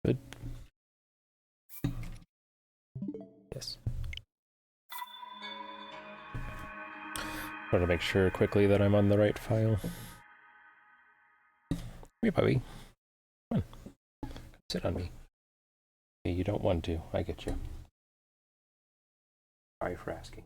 Good. Yes. Want to make sure quickly that I'm on the right file. Come here, puppy. Come on. Come sit on me. Okay, you don't want to. I get you. Sorry for asking.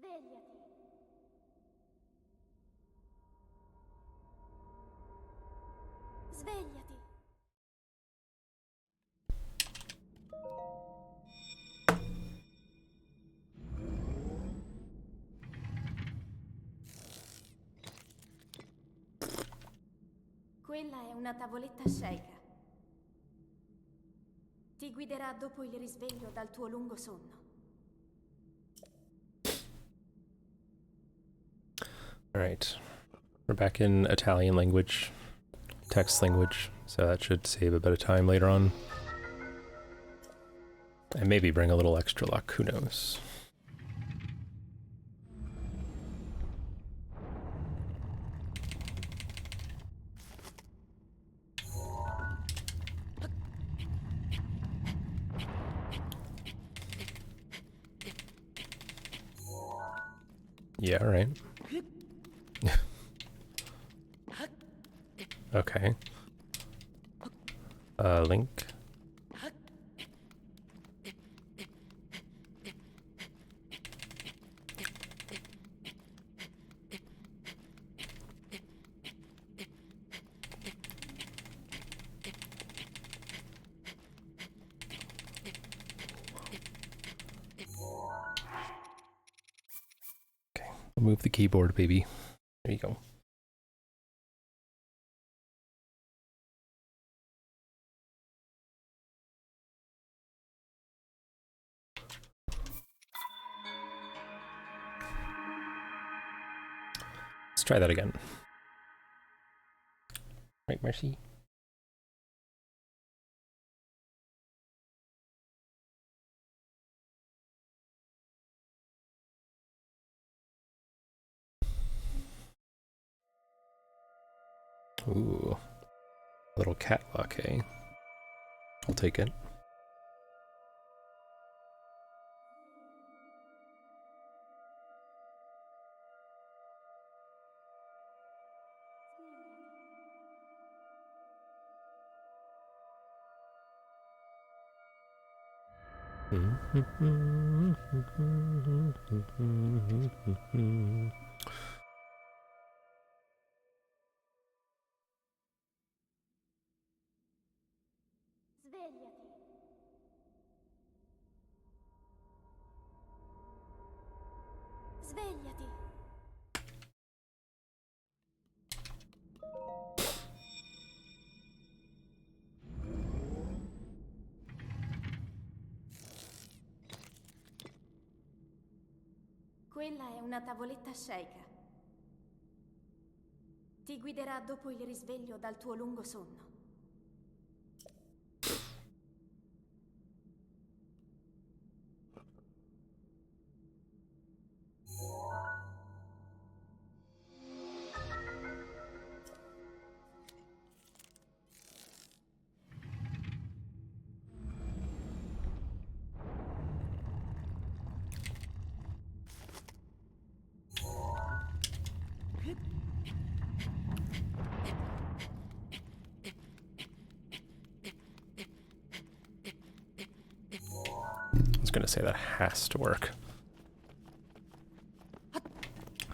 Svegliati. Svegliati. Quella è una tavoletta sceika. Ti guiderà dopo il risveglio dal tuo lungo sonno. Alright. We're back in Italian language. Text language. So that should save a bit of time later on. And maybe bring a little extra luck. Who knows? Yeah, right. Okay. Link. Okay, I'll move the keyboard, baby. There you go. Let's try that again. Right, Mercy? Ooh. Little cat luck, eh? I'll take it. Svegliati. Svegliati. Quella è una tavoletta sceika. Ti guiderà dopo il risveglio dal tuo lungo sonno. I was gonna say that has to work.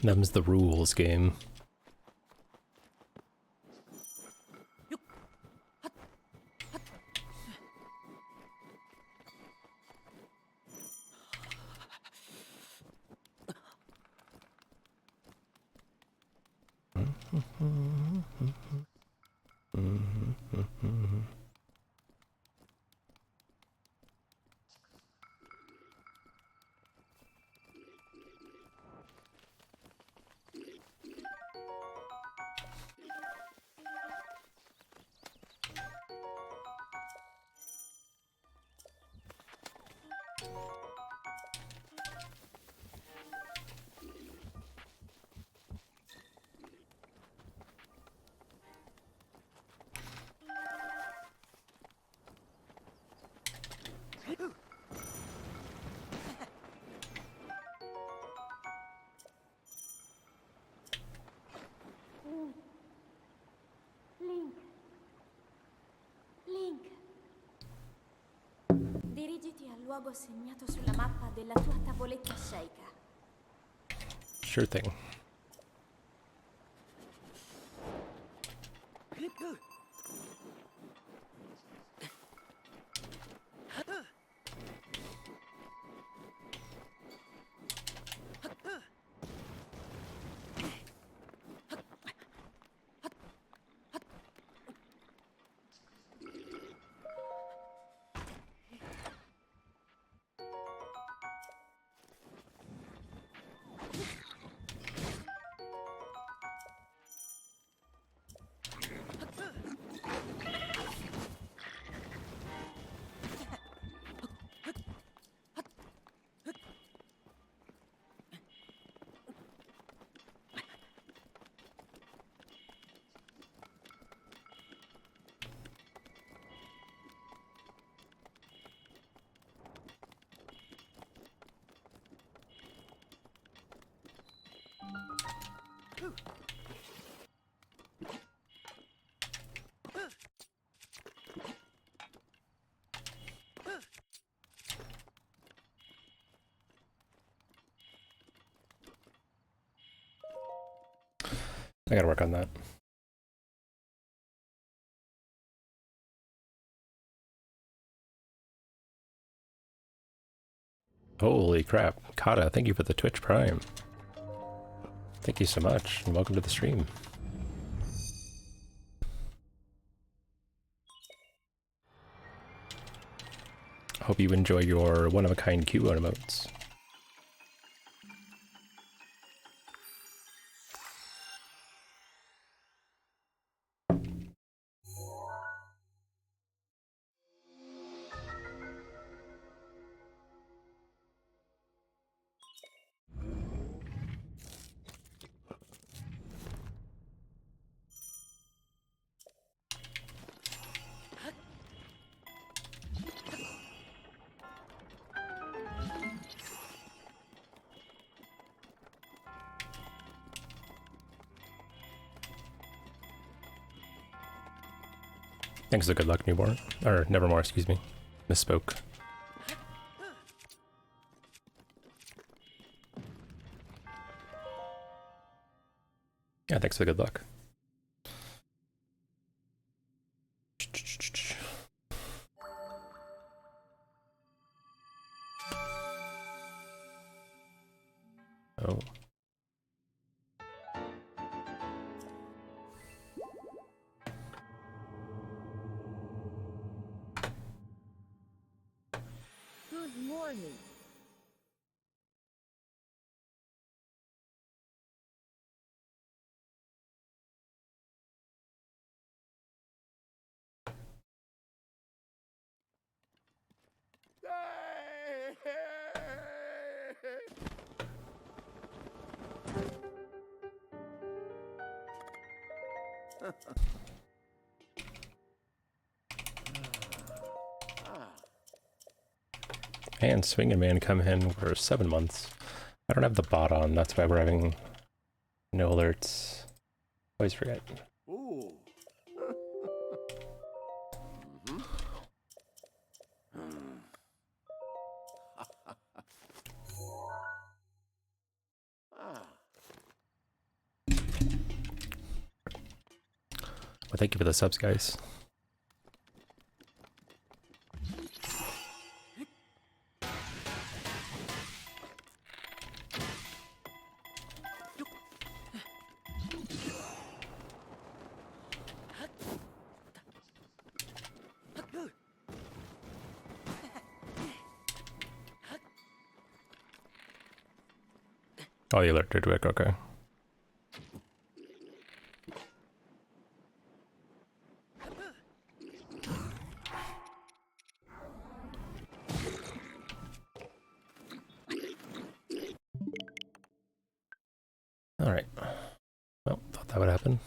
Them's the rules, game. Link. Link. Dirigiti al luogo segnato sulla mappa della tua tavoletta sceicca. Sure thing. I gotta work on that. Holy crap. Kata, thank you for the Twitch Prime. Thank you so much, and welcome to the stream. Hope you enjoy your one-of-a-kind Q emotes. Thanks for the good luck, newborn. Or nevermore, excuse me. Misspoke. Yeah, thanks for the good luck. Oh. Good morning. And Swingin' Man come in for 7 months. I don't have the bot on, that's why we're having no alerts. Always forget. Ooh. Well, thank you for the subs, guys. Oh, the electric wick, okay. Alright. Well, thought that would happen.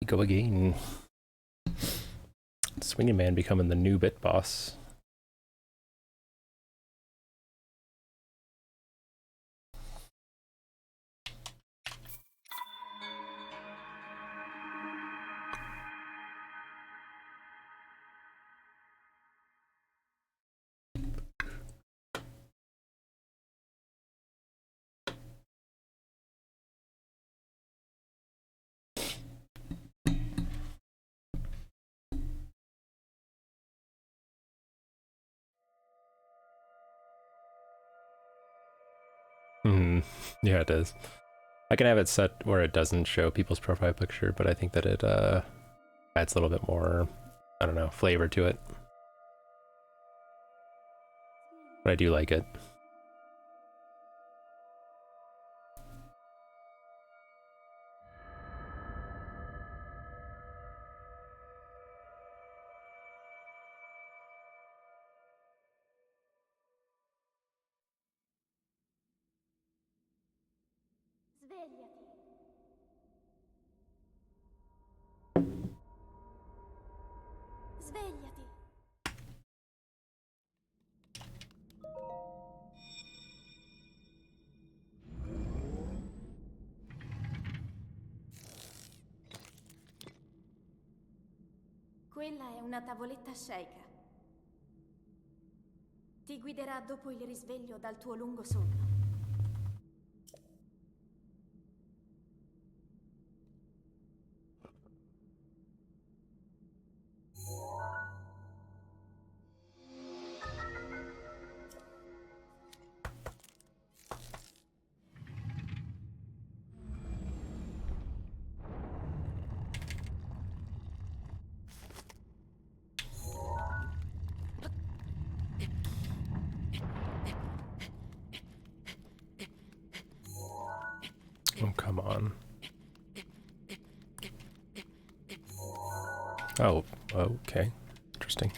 We go again. Swinging Man becoming the new bit boss. Yeah, it is. I can have it set where it doesn't show people's profile picture, but I think that it adds a little bit more, I don't know, flavor to it. But I do like it. Svegliati. Svegliati. Quella è una tavoletta sceika. Ti guiderà dopo il risveglio dal tuo lungo sonno. Oh, come on. Oh, okay. Interesting.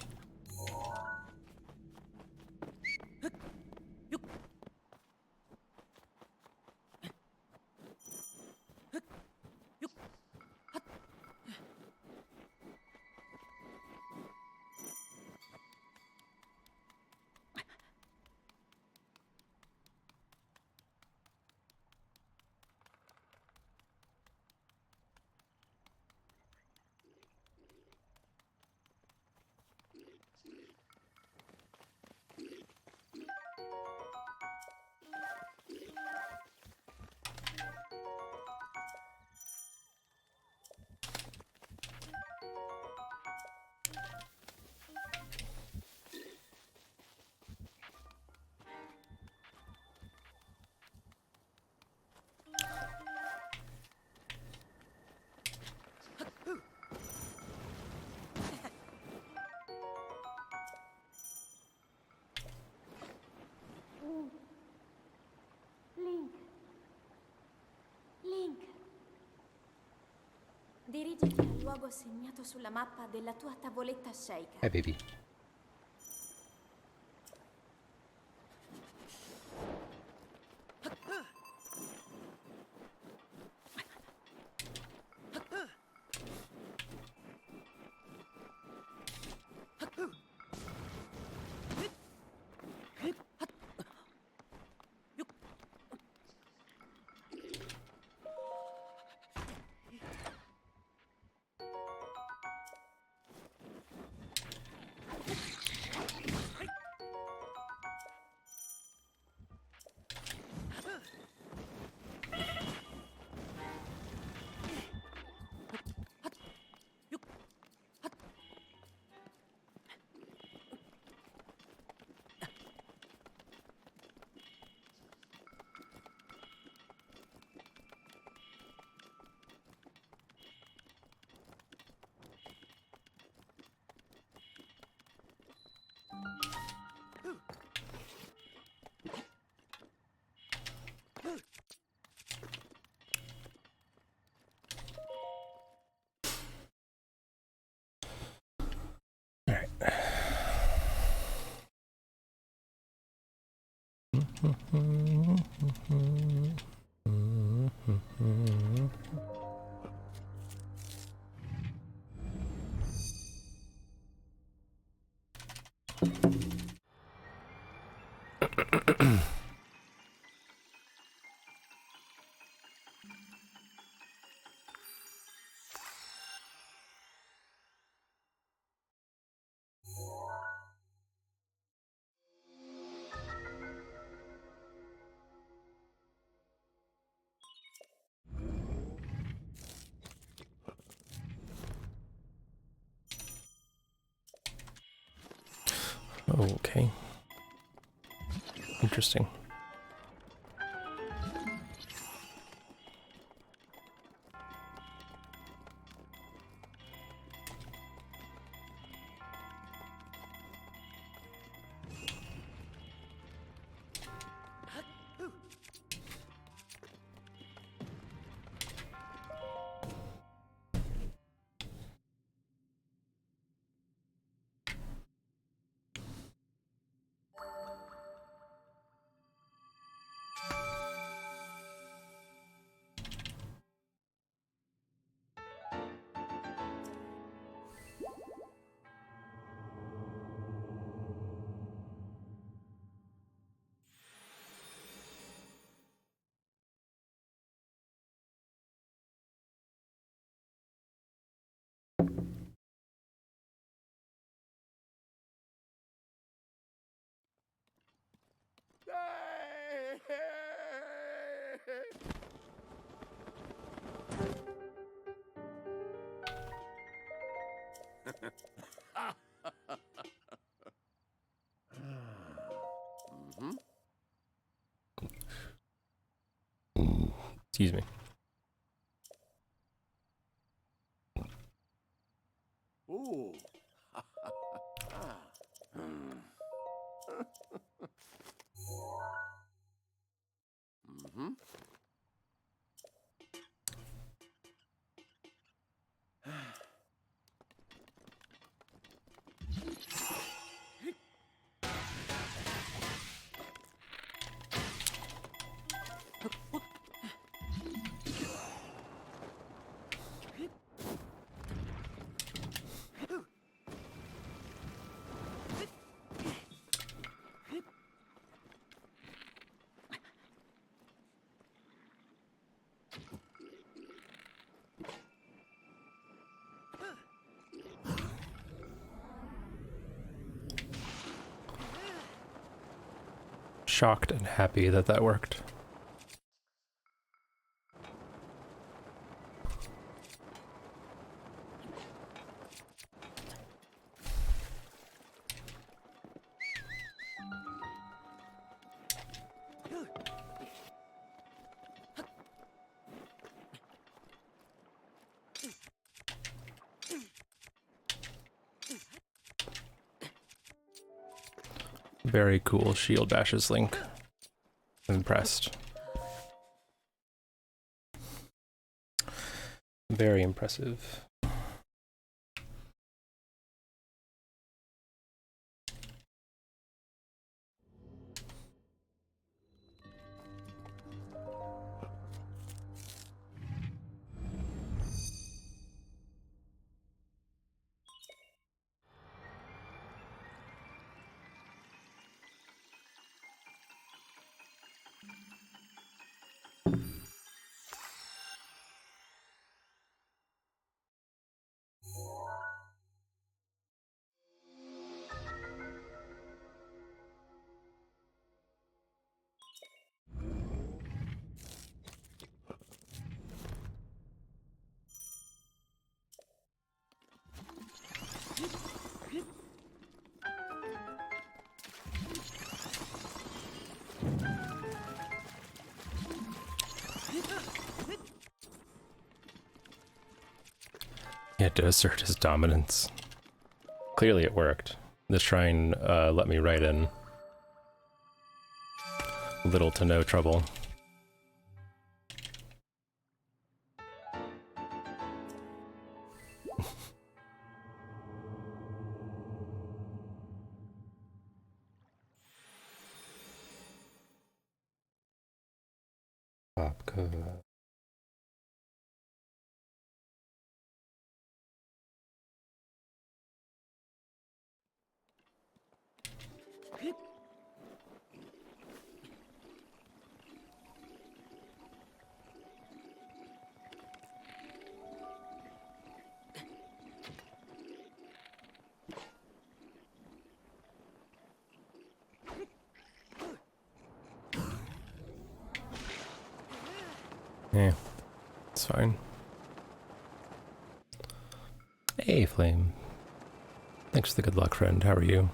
Link. Link. Dirigiti al luogo segnato sulla mappa della tua tavoletta sceika. Hi, baby. Okay. Interesting. Excuse me. Ooh. Shocked and happy that that worked. Very cool shield bashes, Link. I'm impressed. Very impressive. He had to assert his dominance. Clearly it worked. The shrine let me right in. Little to no trouble. top. Good. Yeah, it's fine. Hey, Flame. Thanks for the good luck, friend. How are you?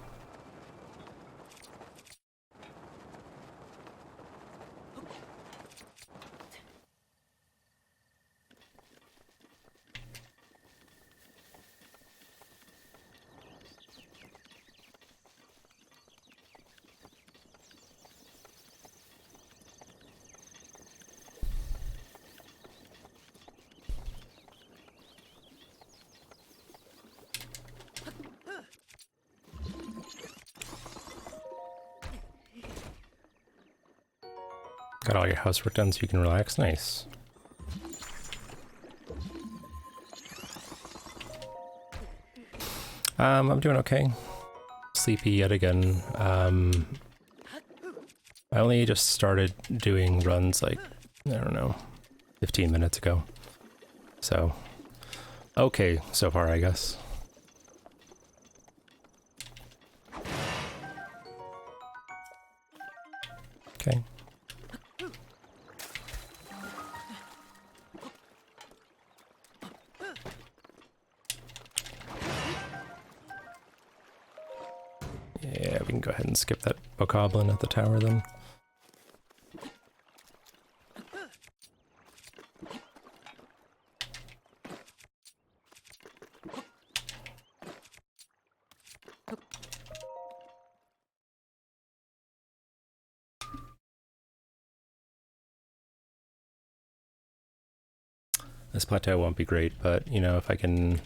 Got all your housework done so you can relax? Nice. I'm doing okay. Sleepy yet again. I only just started doing runs like, I don't know, 15 minutes ago. So, okay so far, I guess. Okay. Yeah, we can go ahead and skip that bokoblin at the tower then. This plateau won't be great, but, you know, if I can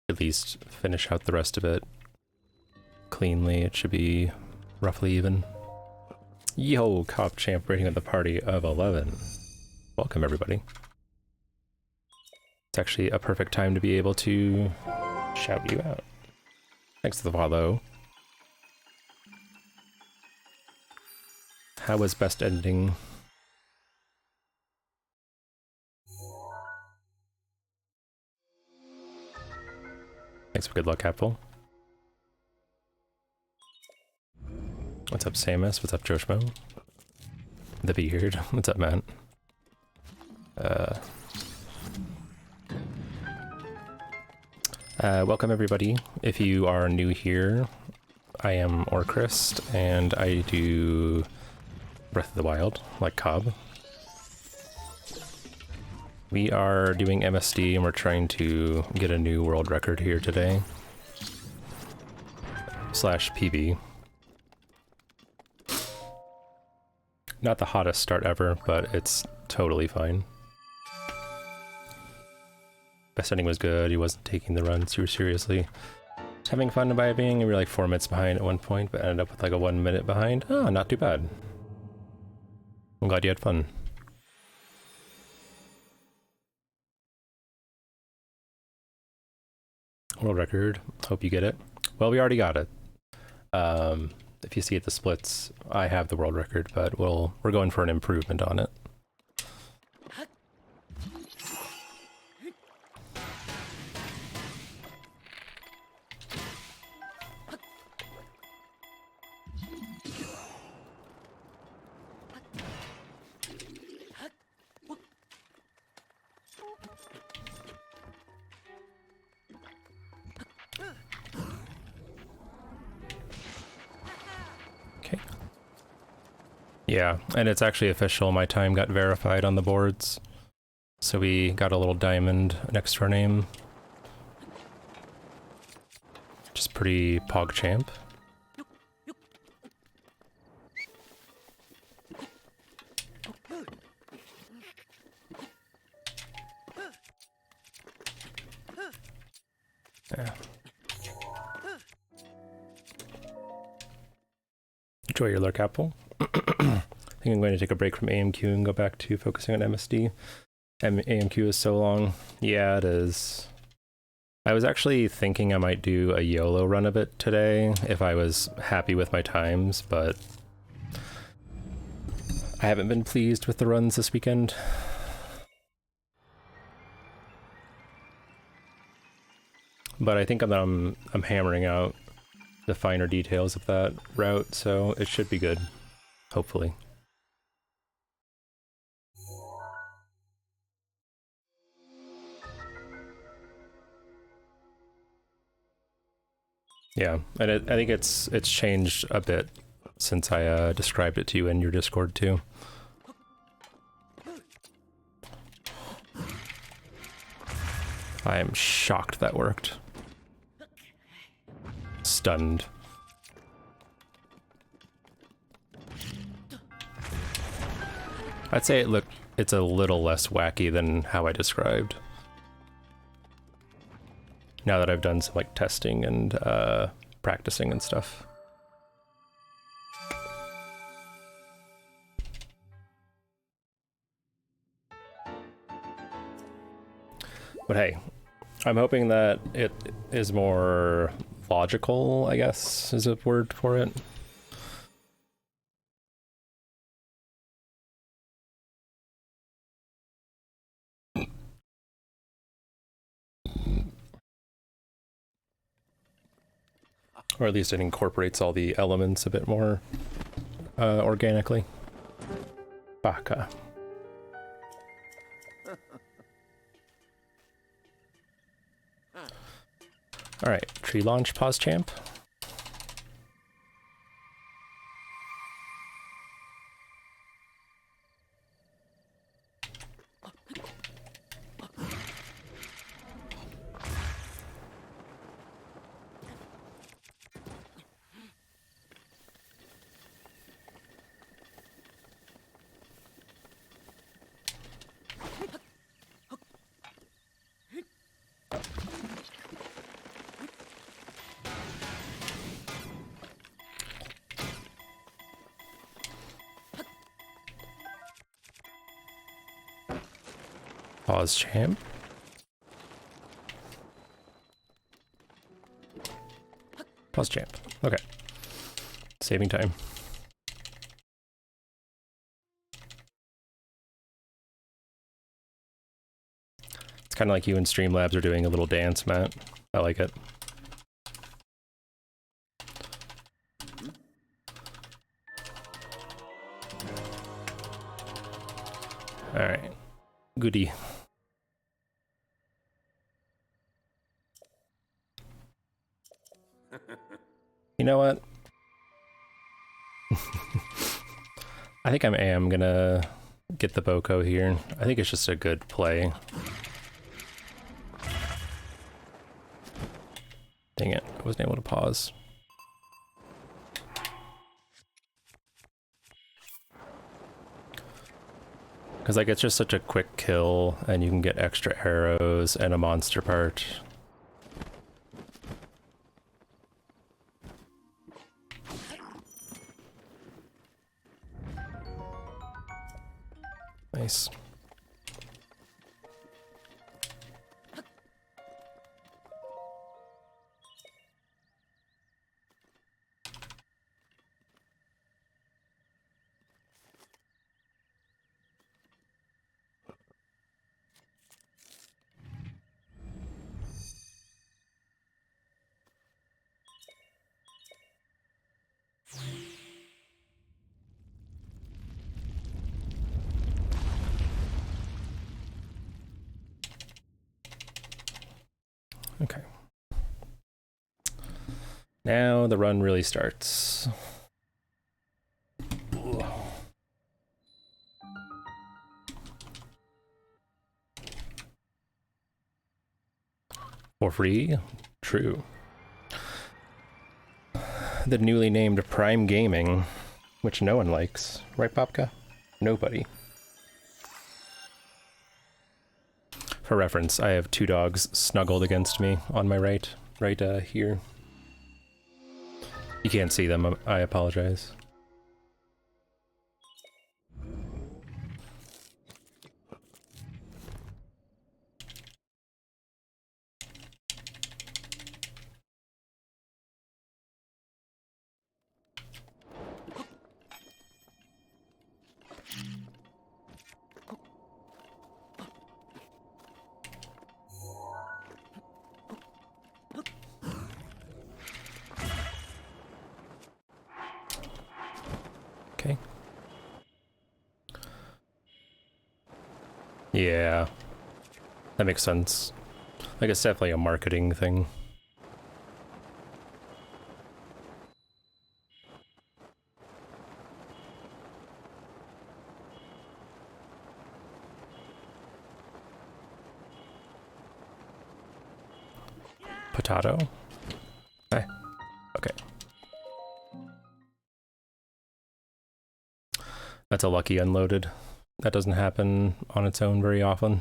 at least finish out the rest of it cleanly, it should be roughly even. Yo, Cop Champ rating of the party of 11. Welcome, everybody. It's actually a perfect time to be able to shout you out. Thanks for the follow. How was best ending? Thanks for good luck, Apple. What's up, Samus? What's up, Joshmo? The Beard. What's up, man? Welcome, everybody. If you are new here, I am Orchrist, and I do Breath of the Wild, like Cobb. We are doing MSD, and we're trying to get a new world record here today. Slash PB. Not the hottest start ever, but it's totally fine. Best ending was good, he wasn't taking the run too seriously. Just having fun by being, we were like 4 minutes behind at one point, but ended up with like a 1 minute behind. Oh, not too bad. I'm glad you had fun. World record, hope you get it. Well, we already got it. If you see at the splits, I have the world record, but we're going for an improvement on it. Okay. Yeah, and it's actually official. My time got verified on the boards. So we got a little diamond next to our name. Just pretty PogChamp. Yeah. Enjoy your lurk, Apple. Thanks think I'm going to take a break from AMQ and go back to focusing on MSD. AMQ is so long. Yeah, it is. I was actually thinking I might do a YOLO run of it today if I was happy with my times, but I haven't been pleased with the runs this weekend. But I think I'm hammering out the finer details of that route, so it should be good, hopefully. Yeah, and I think it's changed a bit since I described it to you in your Discord too. I am shocked that worked. Stunned. I'd say it's a little less wacky than how I described. Now that I've done some like testing and practicing and stuff. But hey, I'm hoping that it is more logical, I guess is a word for it. Or at least it incorporates all the elements a bit more organically. Baka. Alright, tree launch, pause champ. Pause champ. Pause champ. Okay. Saving time. It's kind of like you and Streamlabs are doing a little dance, Matt. I like it. Alright. Goody. You know what? I think I am gonna get the Boko here. I think it's just a good play. Dang it, I wasn't able to pause. Because like it's just such a quick kill and you can get extra arrows and a monster part. Nice. Okay. Now the run really starts. For free? True. The newly named Prime Gaming, which no one likes. Right, Popka? Nobody. For reference, I have 2 dogs snuggled against me on my right here. You can't see them, I apologize. Yeah, that makes sense. Like, it's definitely a marketing thing. Potato? Eh, okay. That's a lucky unloaded. That doesn't happen on its own very often.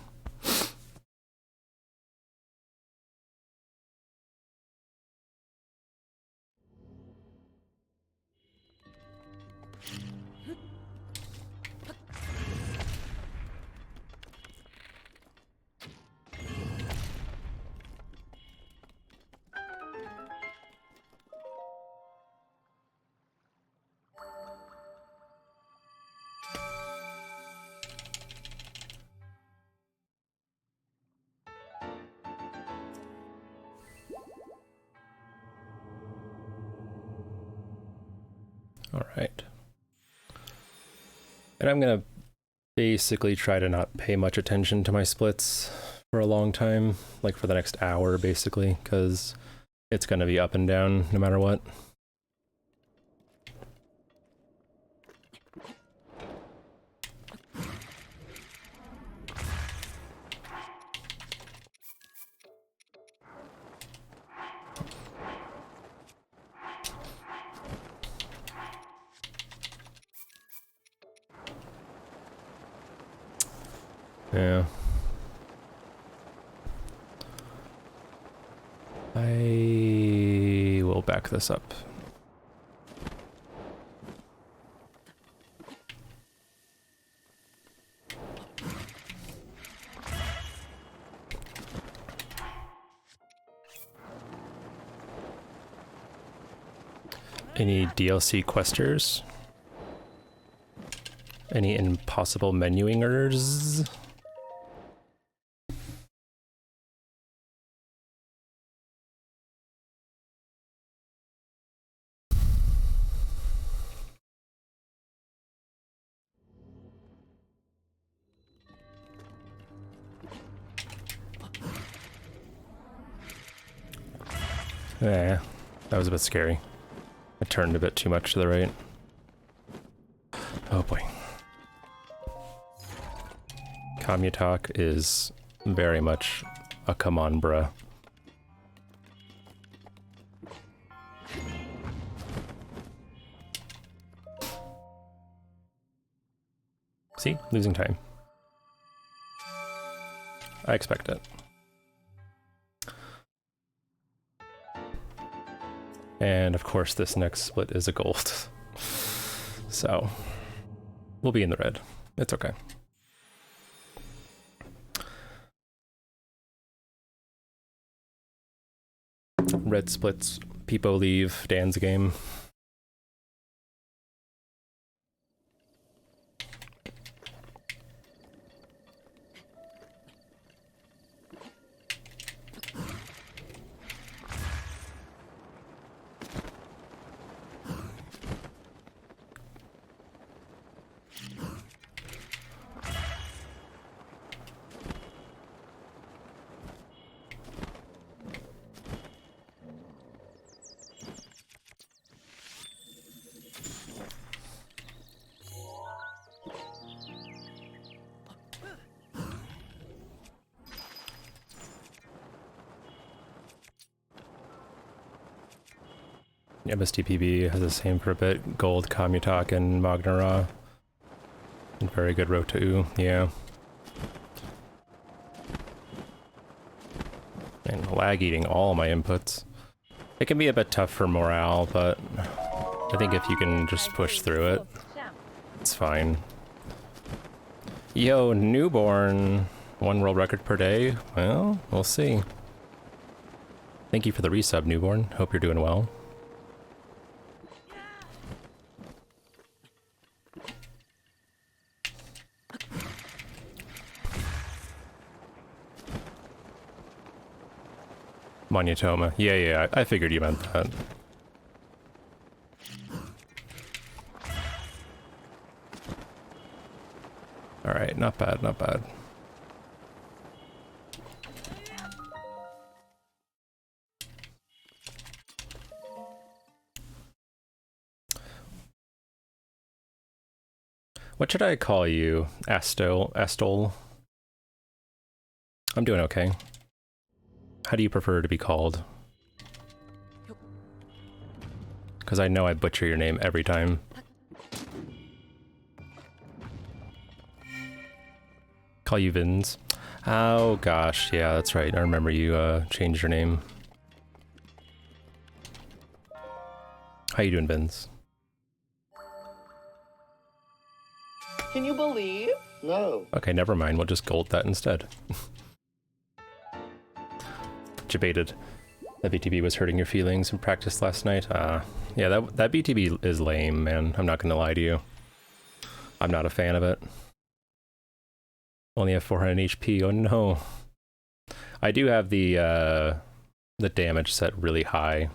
All right. And I'm gonna basically try to not pay much attention to my splits for a long time, like for the next hour basically, because it's gonna be up and down no matter what. Yeah. I will back this up. Any DLC questers? Any impossible menuingers? Yeah, that was a bit scary. I turned a bit too much to the right. Oh boy. Commutalk is very much a come on bruh. See? Losing time. I expect it. And of course this next split is a gold. So, we'll be in the red. It's okay. Red splits, Peepo leave, Dan's game. MSTPB has the same for a bit. Gold, Commutalk, and Magnara. And very good Rota U, yeah. And lag eating all my inputs. It can be a bit tough for morale, but I think if you can just push through it, it's fine. Yo, newborn! 1 world record per day? Well, we'll see. Thank you for the resub, newborn. Hope you're doing well. Monotoma. Yeah, I figured you meant that. Alright, not bad, not bad. What should I call you? Astol? I'm doing okay. How do you prefer to be called? Because I know I butcher your name every time. Call you Vins. Oh gosh, yeah, that's right. I remember you changed your name. How you doing, Vins? Can you believe? No. Okay, never mind. We'll just gold that instead. Debated. That BTB was hurting your feelings in practice last night. Yeah, that BTB is lame, man. I'm not gonna lie to you. I'm not a fan of it. Only have 400 HP. Oh no. I do have the damage set really high.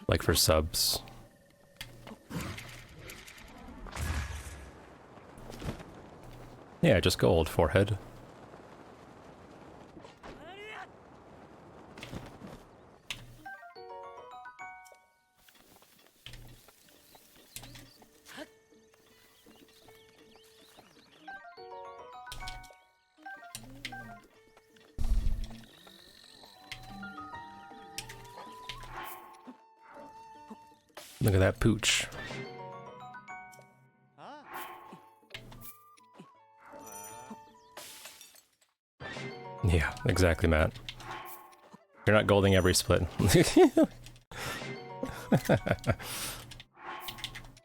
Like for subs. Yeah, just gold forehead. Look at that pooch. Yeah, exactly, Matt. You're not golding every split. That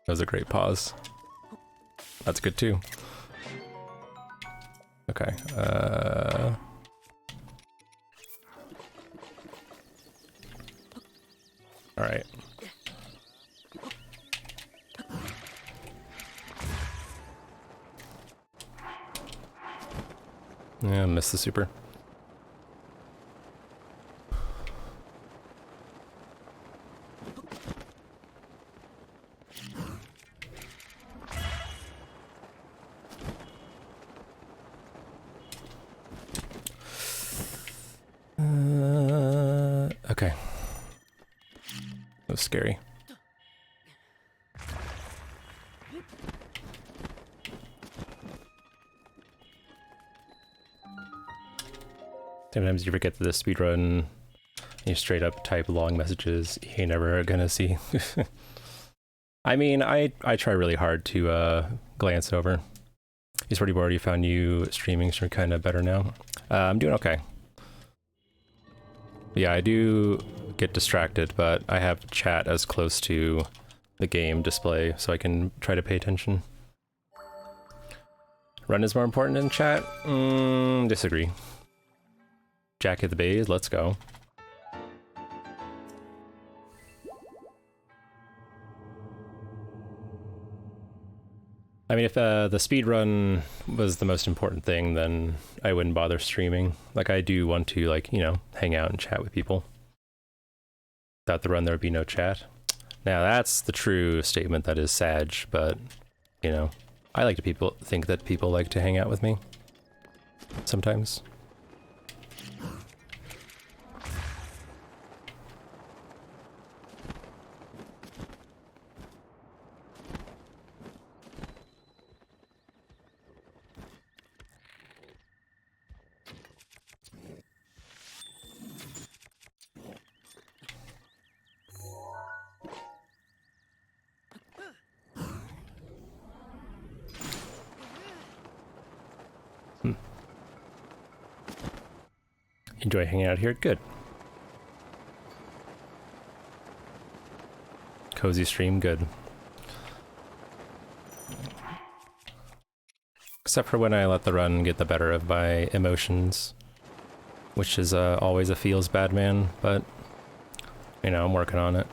was a great pause. That's good too. Okay, alright. Yeah, missed the super. Okay. That was scary. Sometimes you forget that the speedrun, you straight up type long messages you ain't never gonna see. I mean, I try really hard to glance over. He's pretty bored. You found you streaming, so you're kind of better now. I'm doing okay. Yeah, I do get distracted, but I have chat as close to the game display, so I can try to pay attention. Run is more important than chat? Disagree. Jack at the Bays, let's go. I mean, if the speedrun was the most important thing, then I wouldn't bother streaming. Like, I do want to, like, you know, hang out and chat with people. Without the run, there would be no chat. Now, that's the true statement that is Sag, but, you know, I like to think that people like to hang out with me. Sometimes. Enjoy hanging out here? Good. Cozy stream? Good. Except for when I let the run get the better of my emotions. Which is always a feels bad man, but, you know, I'm working on it.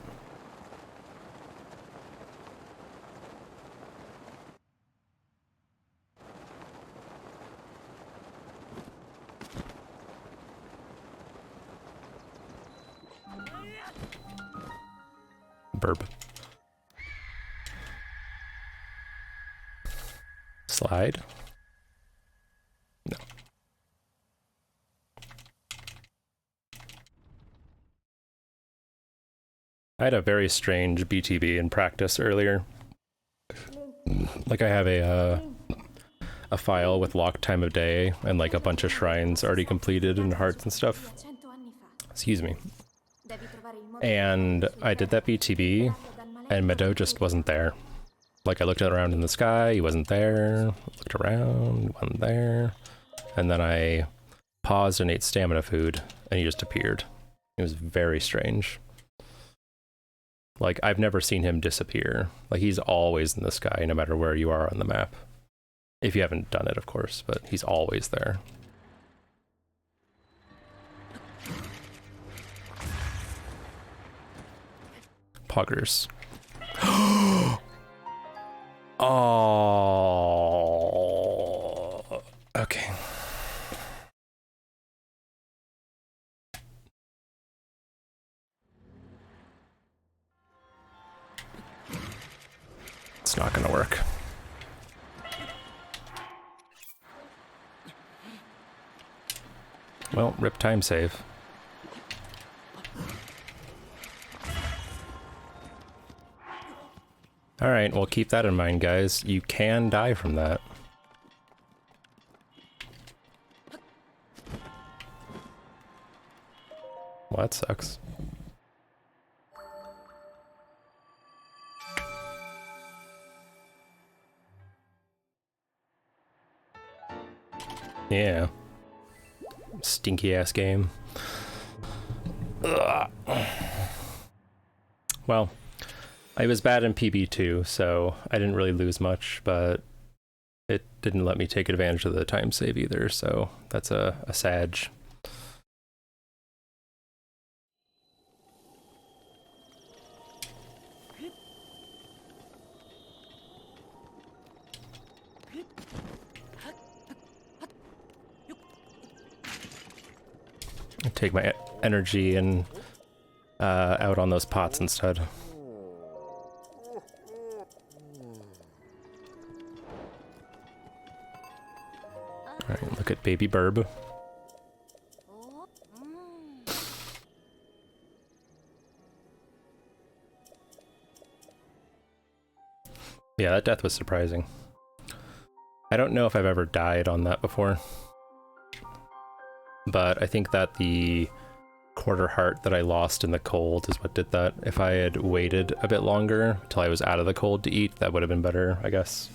Burp. Slide? No. I had a very strange BTB in practice earlier. Like I have a file with locked time of day and like a bunch of shrines already completed and hearts and stuff. 100 anni fa. Excuse me. Devi trovare il modo And I did that BTB and Meadow just wasn't there. Like I looked around in the sky, he wasn't there. Looked around, he wasn't there. And then I paused and ate stamina food and he just appeared. It was very strange. Like I've never seen him disappear. Like he's always in the sky no matter where you are on the map. If you haven't done it, of course, but he's always there. Poggers. Oh. Okay. It's not gonna work. Well, rip time save. Alright, well keep that in mind, guys. You can die from that. Well, that sucks. Yeah. Stinky ass game. Ugh. Well, I was bad in PB2, so I didn't really lose much, but it didn't let me take advantage of the time save either, so that's a sag. Take my energy and out on those pots instead. Alright, look at baby Burb. Yeah, that death was surprising. I don't know if I've ever died on that before. But I think that the quarter heart that I lost in the cold is what did that. If I had waited a bit longer till I was out of the cold to eat, that would have been better, I guess.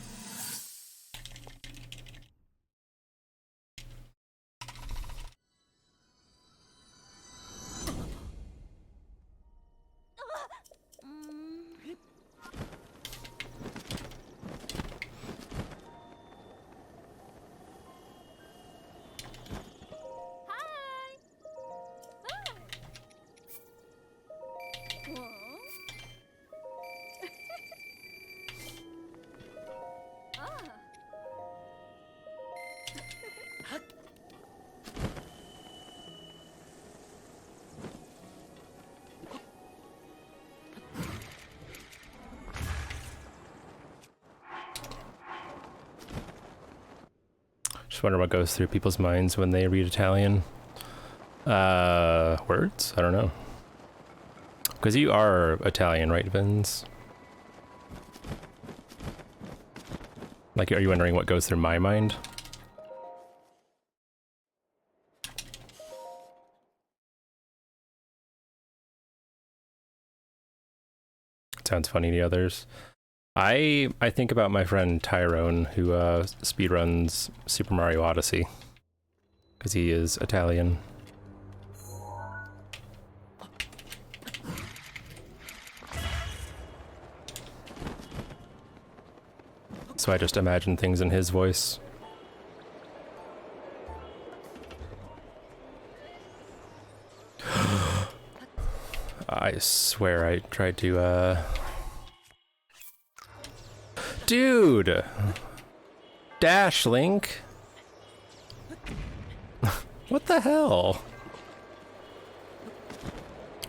Just wonder what goes through people's minds when they read Italian. Words? I don't know. Because you are Italian, right, Vince? Like, are you wondering what goes through my mind? Sounds funny to others. I think about my friend Tyrone, who speedruns Super Mario Odyssey, because he is Italian. So I just imagine things in his voice. I swear I tried to, Dude! Dash, Link! What the hell?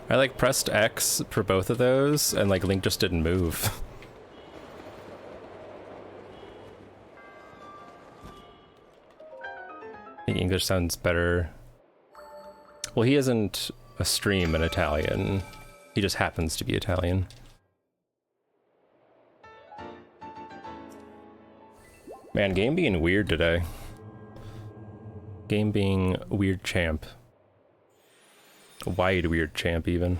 I like pressed X for both of those, and like Link just didn't move. I think English sounds better. Well, he isn't a stream in Italian. He just happens to be Italian. Man, game being weird today. Game being weird champ. Wide weird champ, even.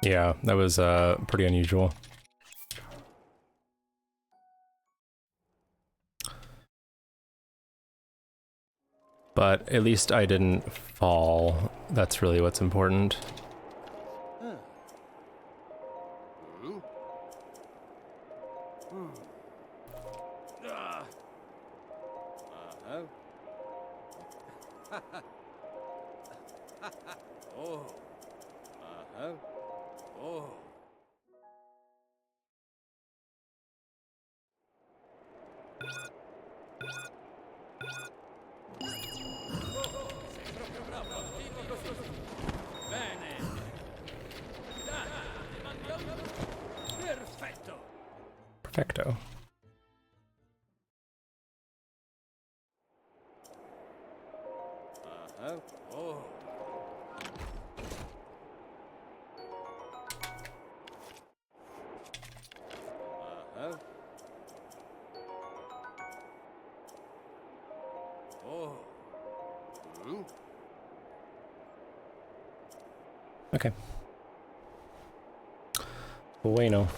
Yeah, that was pretty unusual. But at least I didn't fall. That's really what's important. Perfecto. Okay. Bueno.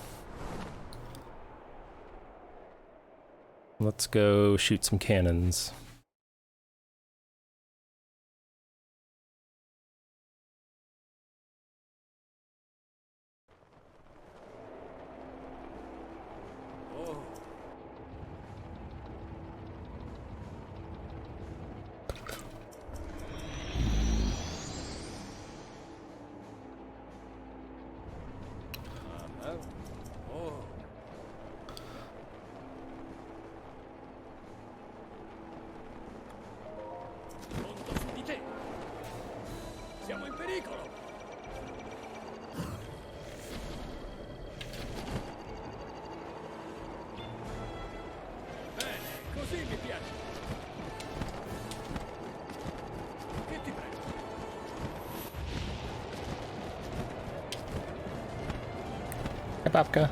Let's go shoot some cannons. Hi, Babka.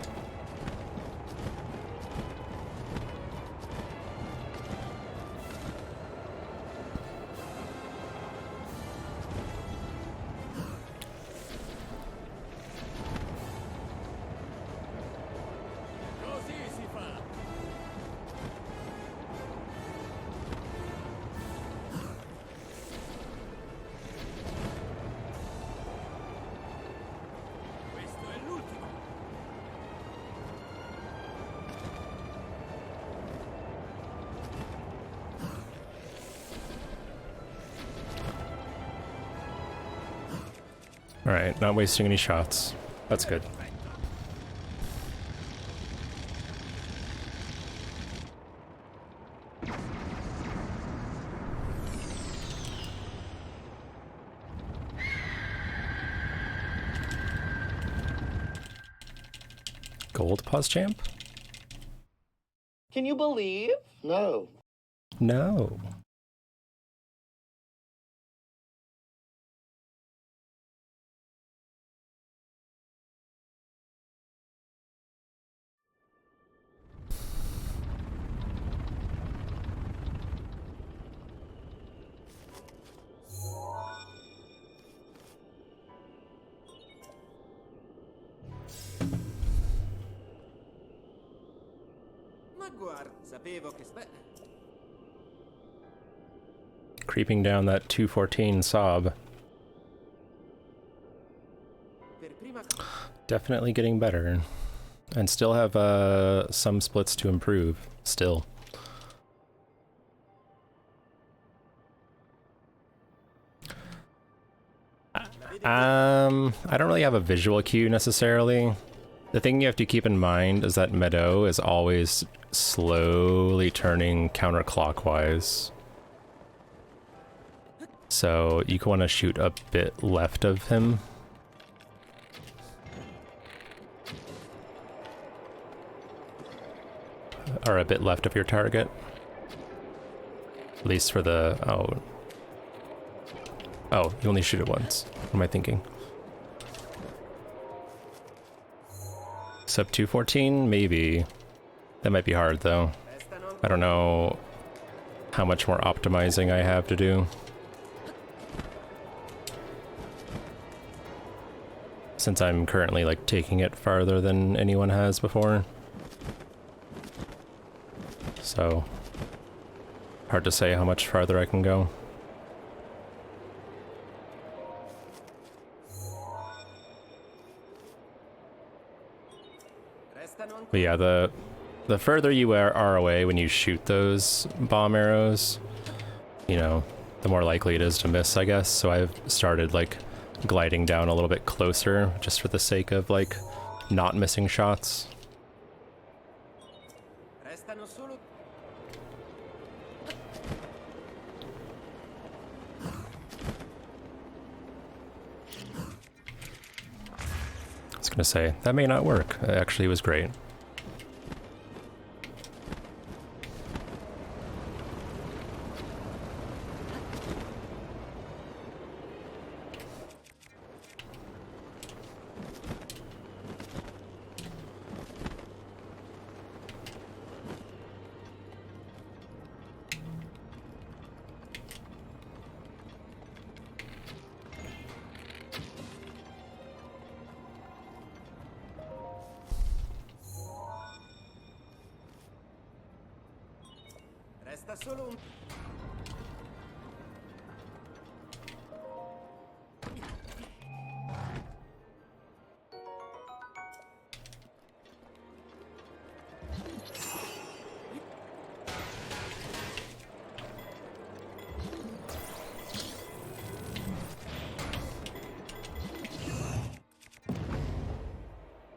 Alright, not wasting any shots. That's good. Gold pause champ? Can you believe? No. No. Ma guarda, sapevo che Creeping down that 214 sob. Definitely getting better. And still have some splits to improve. Still. I don't really have a visual cue necessarily. The thing you have to keep in mind is that Meadow is always slowly turning counterclockwise. So you want to shoot a bit left of him. Or a bit left of your target. At least for the... oh. Oh, you only shoot it once. What am I thinking? Sub 214? Maybe. That might be hard, though. I don't know how much more optimizing I have to do. Since I'm currently, like, taking it farther than anyone has before. So, hard to say how much farther I can go. But yeah, the further you are away when you shoot those bomb arrows, you know, the more likely it is to miss, I guess. So I've started, like, gliding down a little bit closer, just for the sake of, like, not missing shots. I was gonna say, that may not work. It actually was great.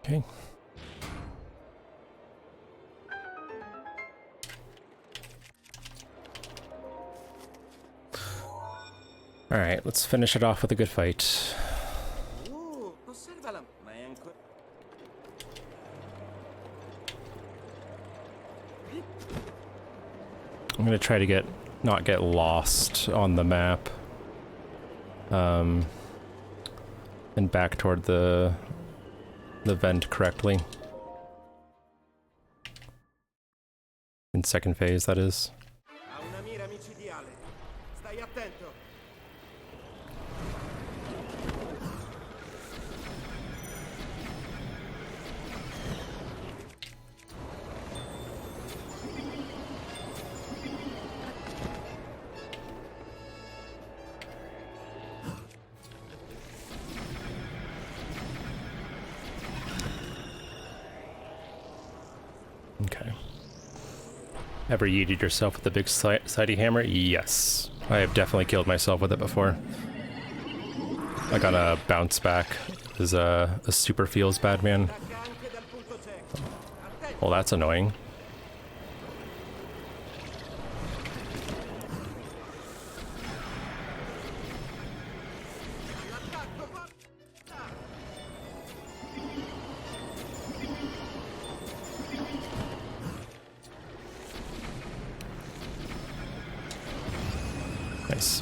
Okay. All right, let's finish it off with a good fight. I'm gonna try to not get lost on the map. And back toward the vent correctly. In second phase, that is. Okay. Ever yeeted yourself with the big sidey hammer? Yes. I have definitely killed myself with it before. I got a bounce back as a super feels bad man. Well, that's annoying. Nice.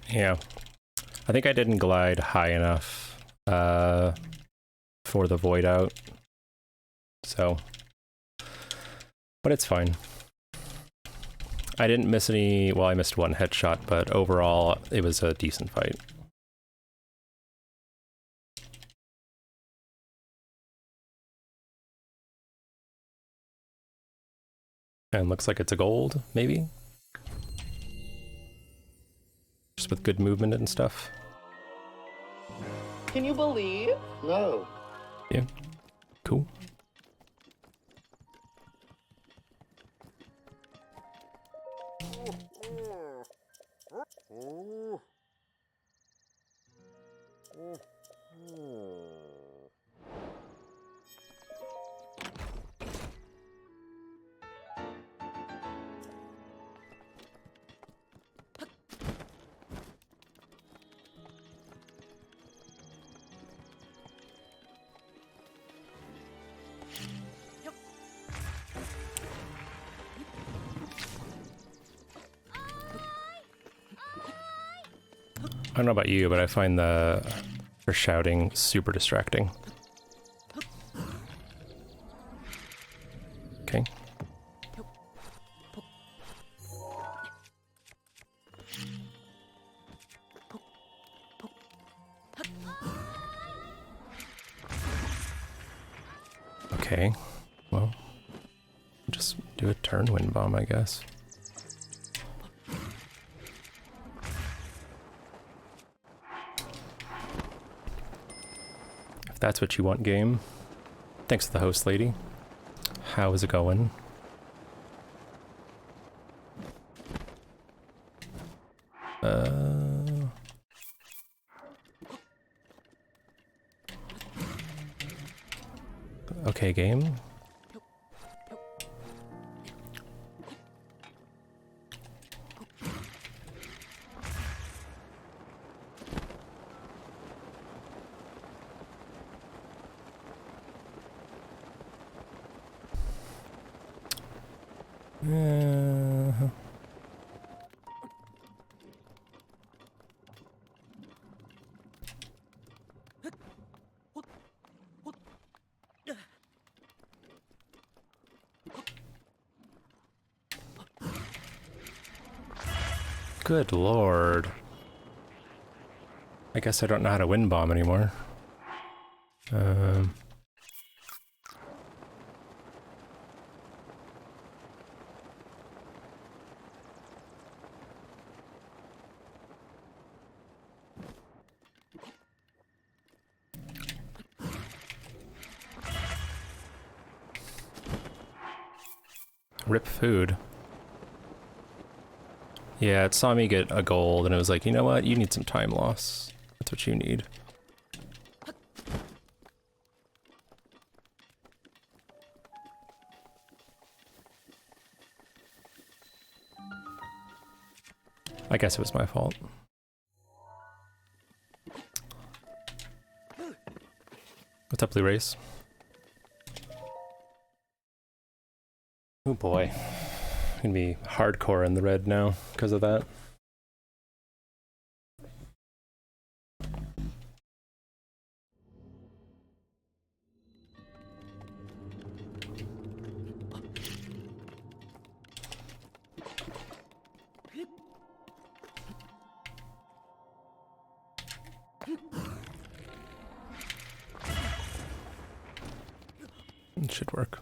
Yeah. I think I didn't glide high enough for the void out. So, but it's fine. I didn't miss any, well, I missed one headshot, but overall it was a decent fight. And looks like it's a gold, maybe? Just with good movement and stuff. Can you believe? No. Yeah. Cool. I don't know about you, but I find the her shouting super distracting. Okay. Okay. Well, just do a turn wind bomb, I guess. If that's what you want, game. Thanks to the host lady. How is it going? Okay, game. Good lord. I guess I don't know how to wind bomb anymore. Rip food. Yeah, it saw me get a gold and it was like, you know what? You need some time loss. That's what you need. I guess it was my fault. What's up, Blue Race? Oh boy. Gonna be hardcore in the red now because of that. It should work.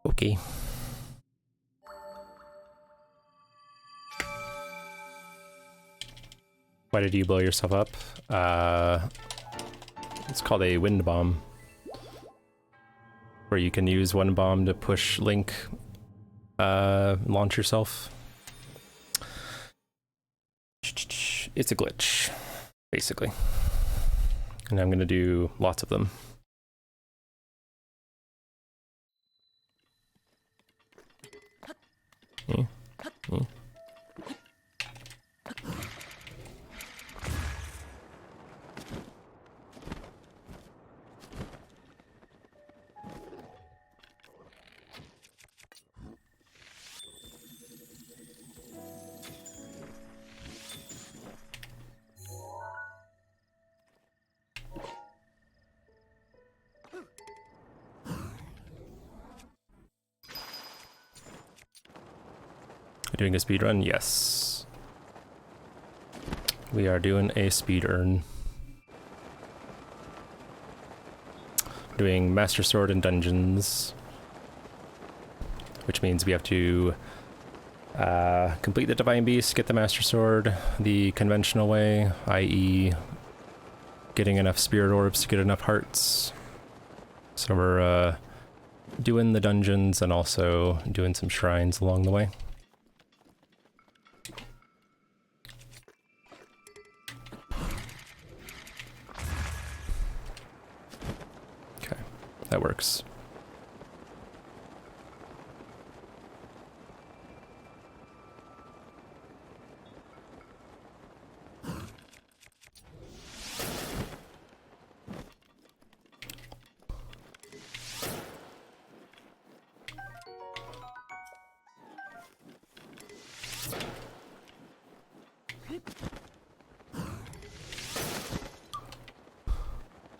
Okay. Why did you blow yourself up? It's called a wind bomb. Where you can use one bomb to push Link, launch yourself. It's a glitch, basically. And I'm gonna do lots of them. Doing a speedrun? Yes. We are doing a speedrun. Doing Master Sword and Dungeons. Which means we have to complete the Divine Beast, get the Master Sword the conventional way, i.e. getting enough Spirit Orbs to get enough hearts. So we're doing the dungeons and also doing some shrines along the way. Okay, that works.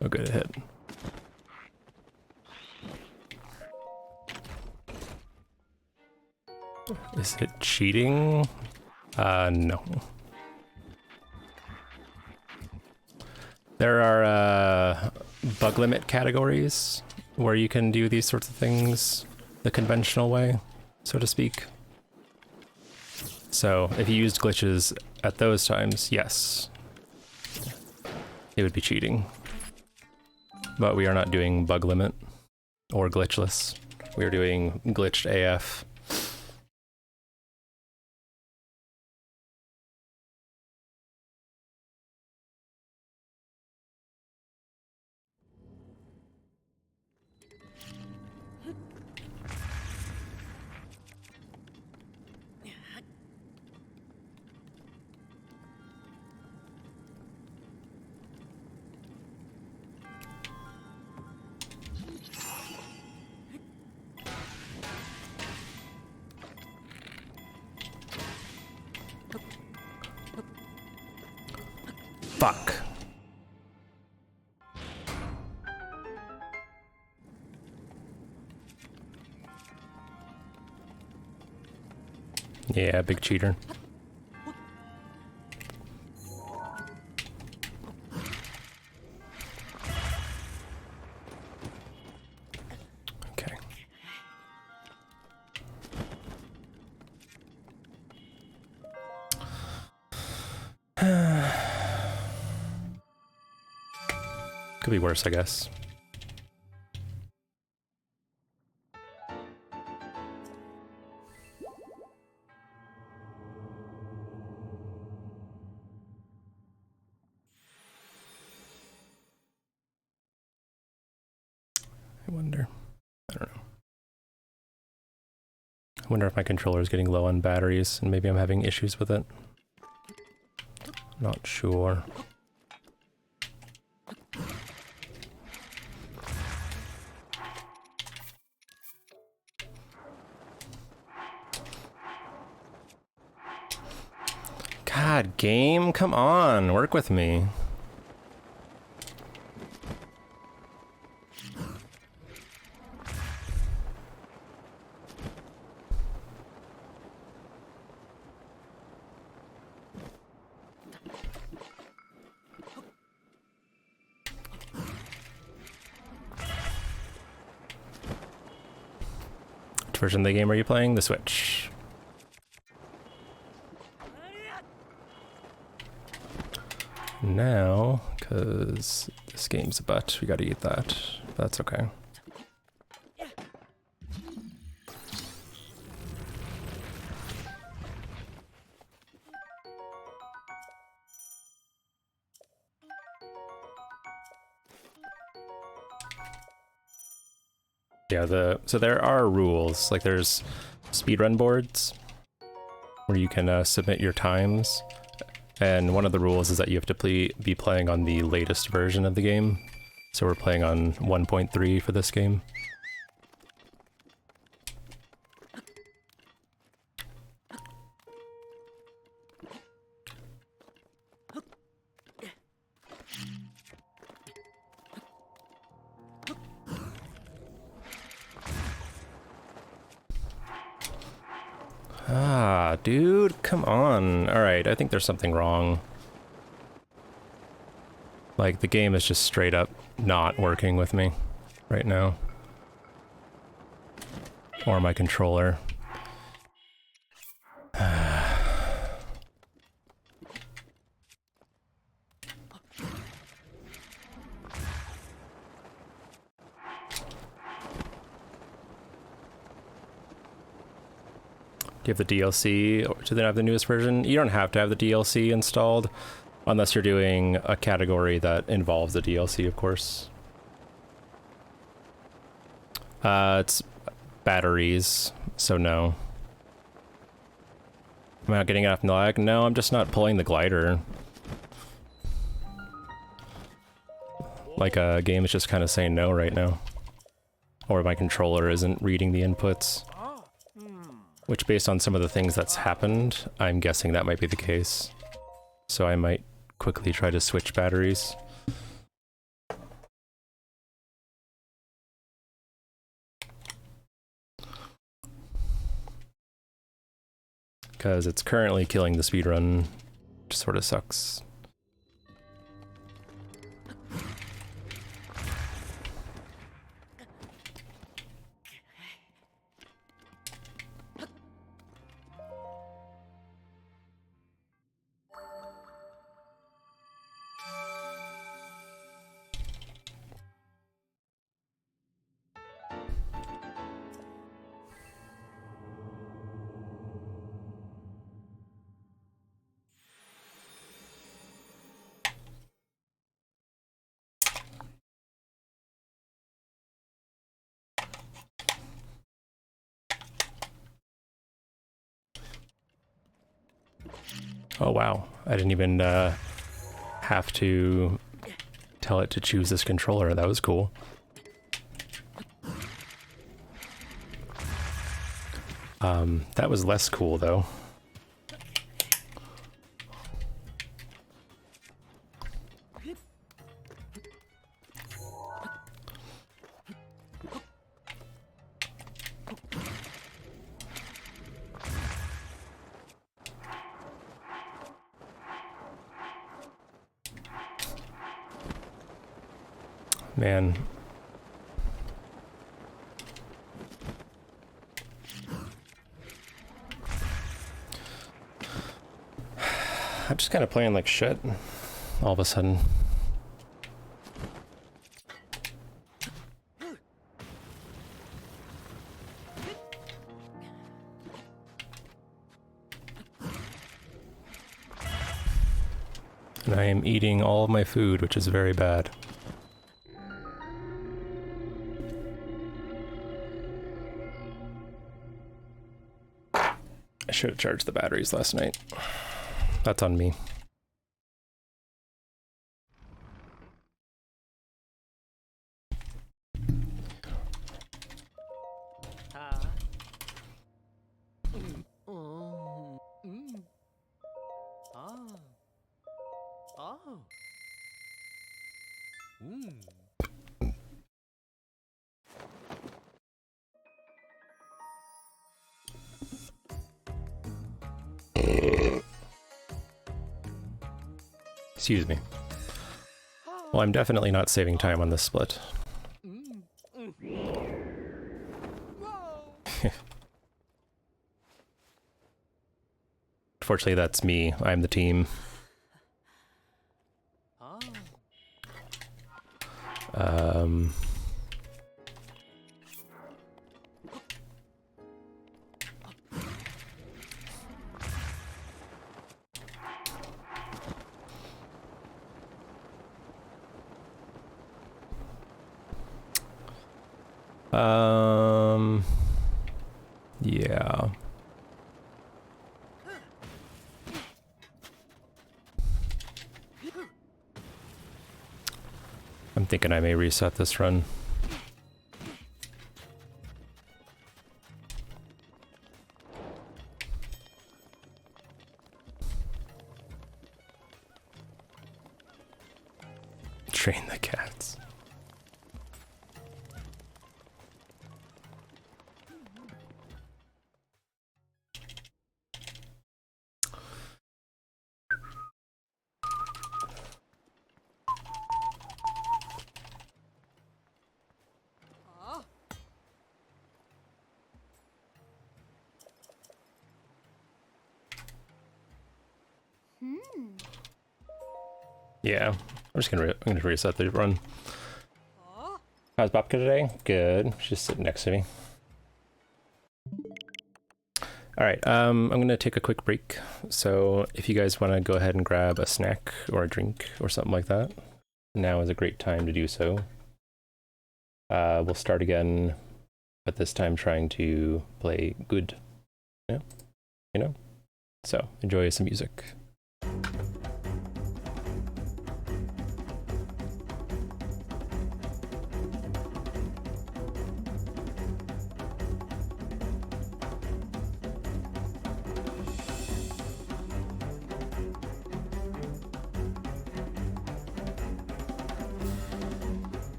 Oh, good hit. Is it cheating? No. There are bug limit categories where you can do these sorts of things the conventional way, so to speak. So if you used glitches at those times, yes, it would be cheating. But we are not doing bug limit or glitchless. We are doing glitched AF. Fuck. Yeah, big cheater. Okay. Could be worse, I guess. I wonder. I don't know. I wonder if my controller is getting low on batteries and maybe I'm having issues with it. Not sure. God, game, come on, work with me. Which version of the game are you playing? The Switch. Now, because this game's a butt, we gotta eat that. That's okay. Yeah, so there are rules, like there's speedrun boards where you can submit your times, and one of the rules is that you have to be playing on the latest version of the game. So we're playing on 1.3 for this game. Ah, dude, come on. Alright, I think there's something wrong. Like, the game is just straight up not working with me right now. Or my controller. Do you have the DLC, or do they have the newest version? You don't have to have the DLC installed, unless you're doing a category that involves the DLC, of course. It's batteries, so no. Am I not getting enough lag? No, I'm just not pulling the glider. Like, a game is just kind of saying no right now. Or my controller isn't reading the inputs. Which, based on some of the things that's happened, I'm guessing that might be the case. So I might quickly try to switch batteries. Because it's currently killing the speedrun, which sort of sucks. Oh wow, I didn't even have to tell it to choose this controller. That was cool. That was less cool though. Man. I'm just kind of playing like shit all of a sudden. And I am eating all of my food, which is very bad. I should have charged the batteries last night. That's on me. Excuse me. Well, I'm definitely not saving time on this split. Fortunately, that's me. I'm the team. Yeah. I'm thinking I may reset this run. Train the cats. Yeah, I'm gonna reset the run. How's Babka today? Good. She's sitting next to me. Alright, I'm gonna take a quick break. So if you guys want to go ahead and grab a snack or a drink or something like that, now is a great time to do so. We'll start again, but this time trying to play good. Yeah, you know? So enjoy some music.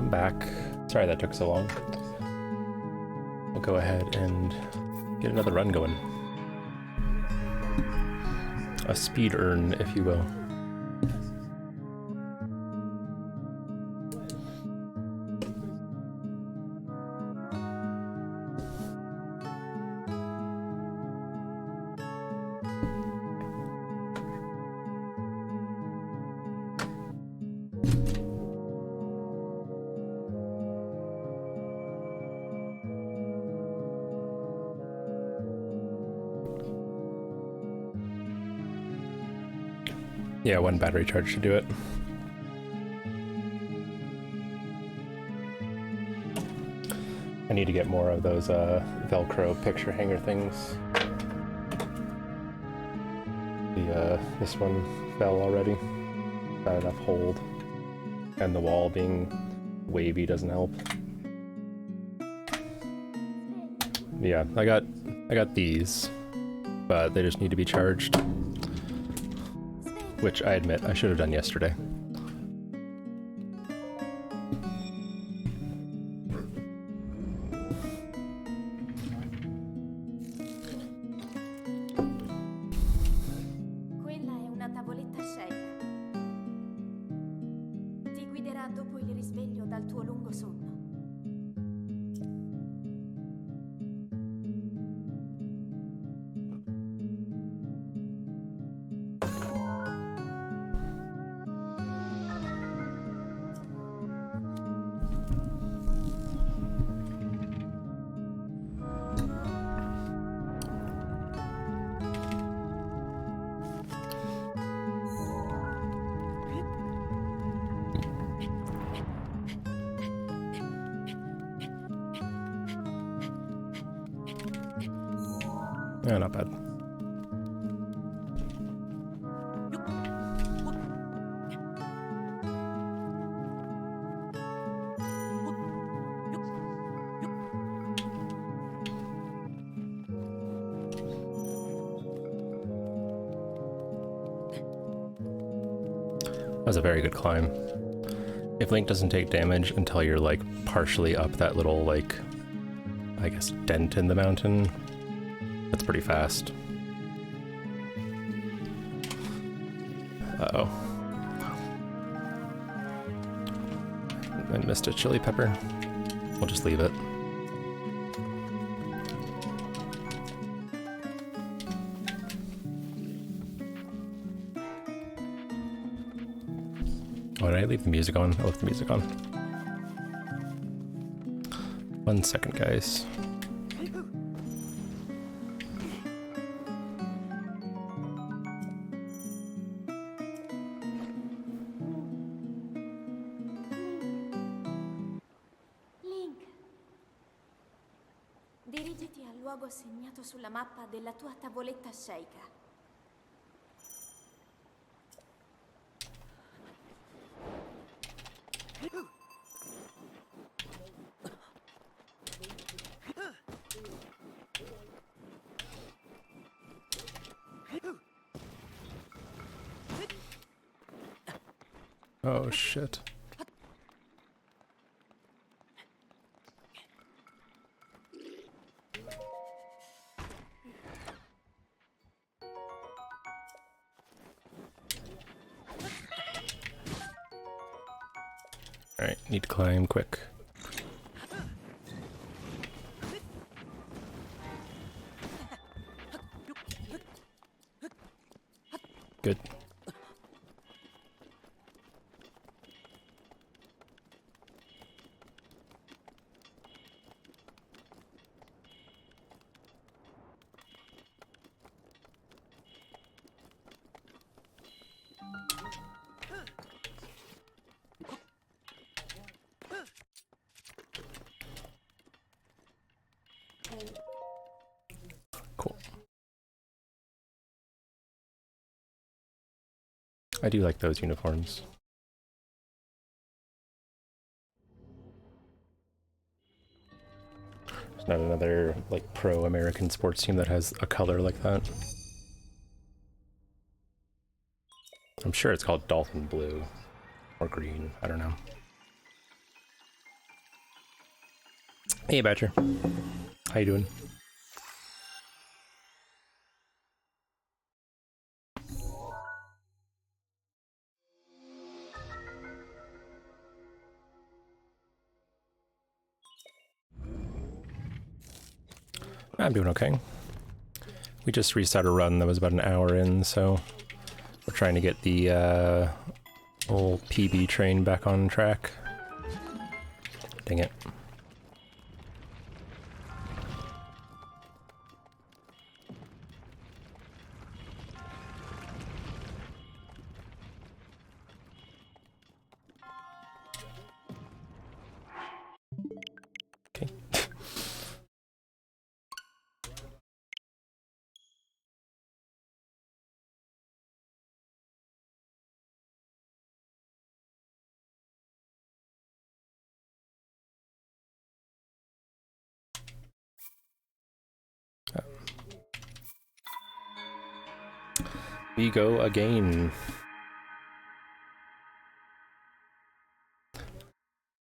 I'm back. Sorry that took so long. We'll go ahead and get another run going. A speed earn, if you will. Yeah, one battery charge should do it. I need to get more of those Velcro picture hanger things. This one fell already. Not enough hold. And the wall being wavy doesn't help. Yeah, I got these, but they just need to be charged. Which I admit I should have done yesterday. Quella è una tavoletta sceicca. Ti guiderà dopo il risveglio dal tuo lungo sonno. Yeah, not bad. That was a very good climb. If Link doesn't take damage until you're like partially up that little like, I guess, dent in the mountain, that's pretty fast. Uh-oh. I missed a chili pepper. We'll just leave it. Oh, did I leave the music on? I left the music on. 1 second, guys. Link, dirigiti al luogo segnato sulla mappa della tua tavoletta sceicca. Oh shit. Alright, need to climb quick. Good. Cool. I do like those uniforms. There's not another, like, pro-American sports team that has a color like that. I'm sure it's called Dolphin Blue. Or green, I don't know. Hey, Badger. How you doing? I'm doing okay. We just restarted a run that was about an hour in, so we're trying to get the old PB train back on track. Dang it. Okay. We go again.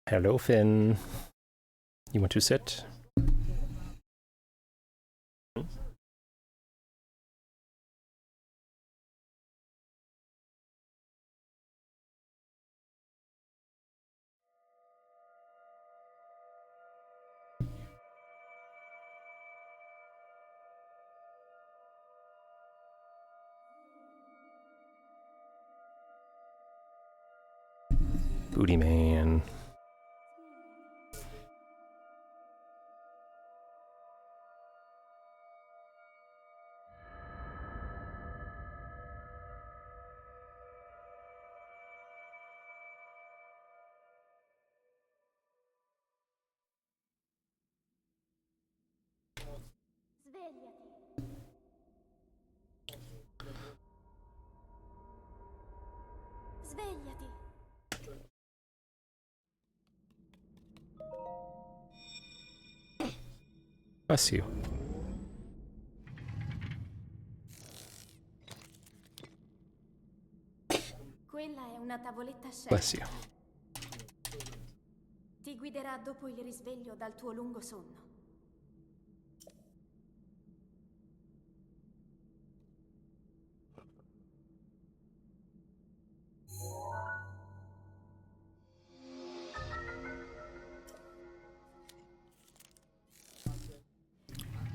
Hello, Finn. You want to sit? Booty man. Svegliati. Svegliati. Bless you. Quella è una tavoletta Bless scelta. you. Ti guiderà dopo il risveglio dal tuo lungo sonno.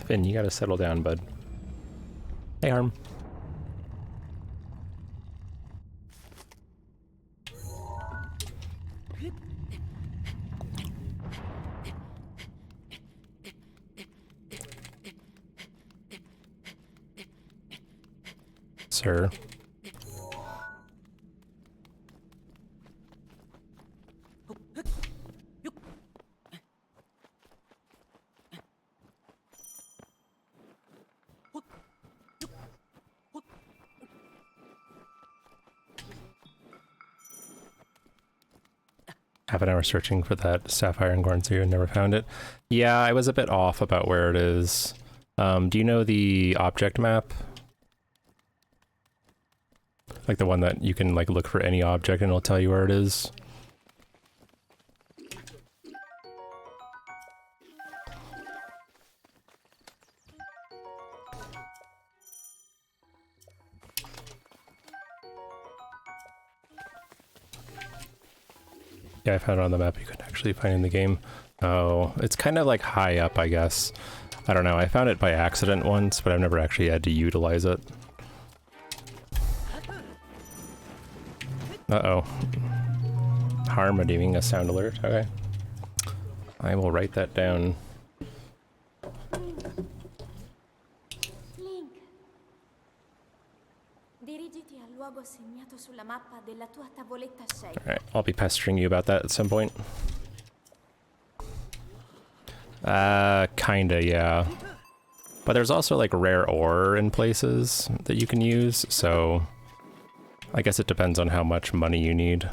Finn, you gotta settle down, bud. Hey, Harm. Sir. Half an hour searching for that sapphire and Gornseer and never found it. Yeah, I was a bit off about where it is. Do you know the object map? Like the one that you can like look for any object and it'll tell you where it is? Yeah, I found it on the map. You couldn't actually find it in the game. Oh, it's kind of like high up, I guess. I don't know. I found it by accident once, but I've never actually had to utilize it. Uh-oh. Harm redeeming a sound alert. Okay. I will write that down. Link. Dirigiti al luogo segnato sulla mappa della tua tavoletta scelta. Alright, I'll be pestering you about that at some point. Kinda, yeah. But there's also like rare ore in places that you can use, so I guess it depends on how much money you need.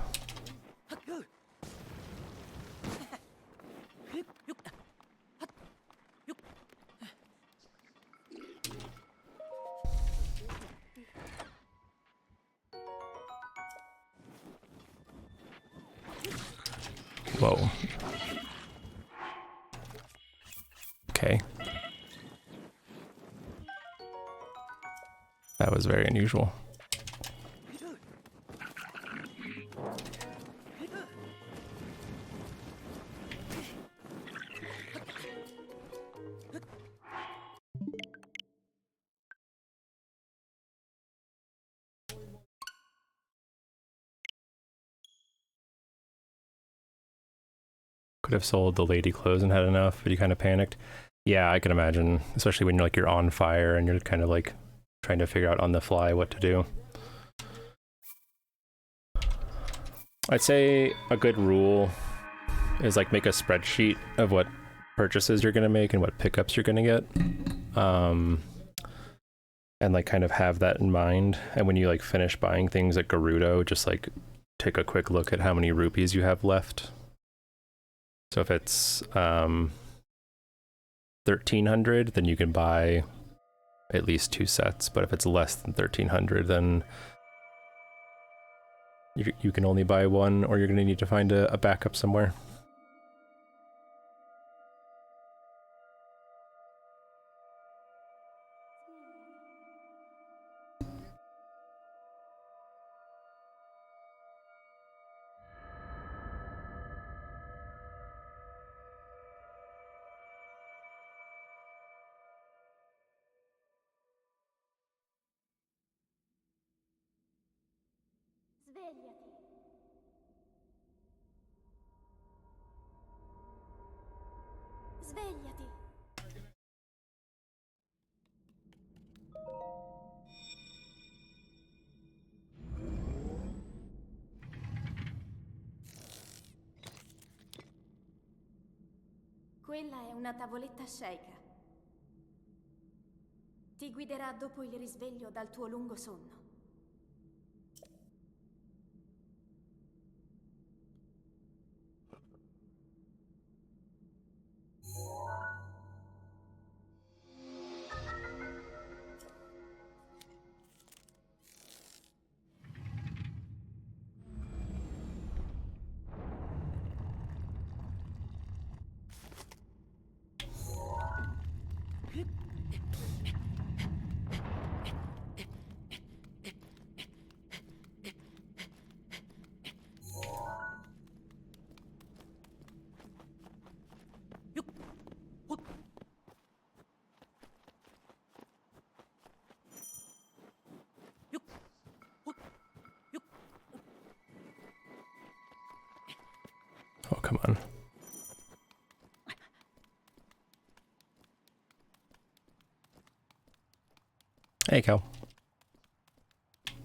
Whoa. That was very unusual. Could have sold the lady clothes and had enough, but you kind of panicked. Yeah, I can imagine, especially when you're on fire and you're kind of like trying to figure out on the fly what to do. I'd say a good rule is like make a spreadsheet of what purchases you're going to make and what pickups you're going to get. And like kind of have that in mind. And when you like finish buying things at Gerudo, just like take a quick look at how many rupees you have left. So if it's 1,300, then you can buy at least 2 sets. But if it's less than 1,300, then you can only buy 1, or you're going to need to find a backup somewhere. Svegliati. Svegliati. Quella è una tavoletta sceicca. Ti guiderà dopo il risveglio dal tuo lungo sonno. Oh, come on. Hey, Cal.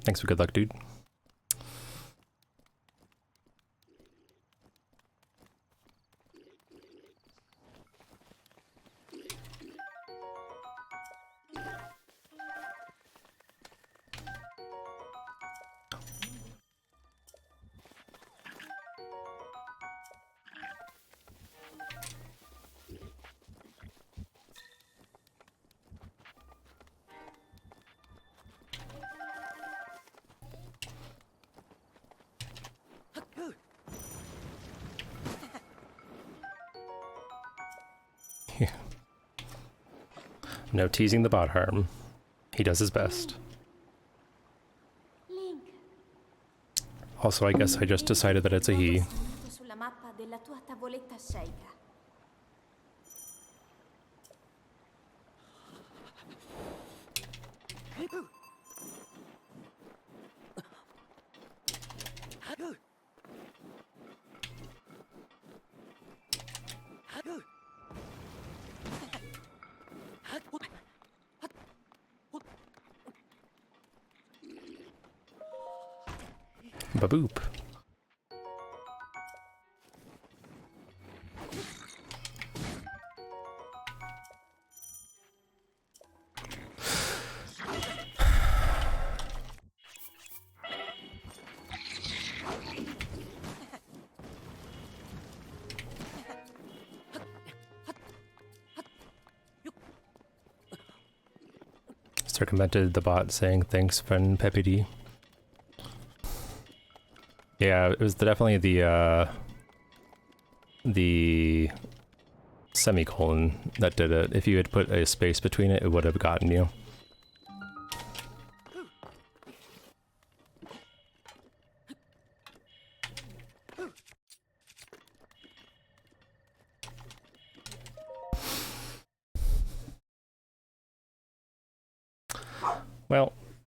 Thanks for good luck, dude. No teasing the bot harm. He does his best. Link. Also, I guess I just decided that it's a he. Sulla mappa della tua tavoletta sceicca. Baboop. Circumvented the bot saying thanks, friend Pepidi. Yeah, it was definitely the semicolon that did it. If you had put a space between it, it would have gotten you.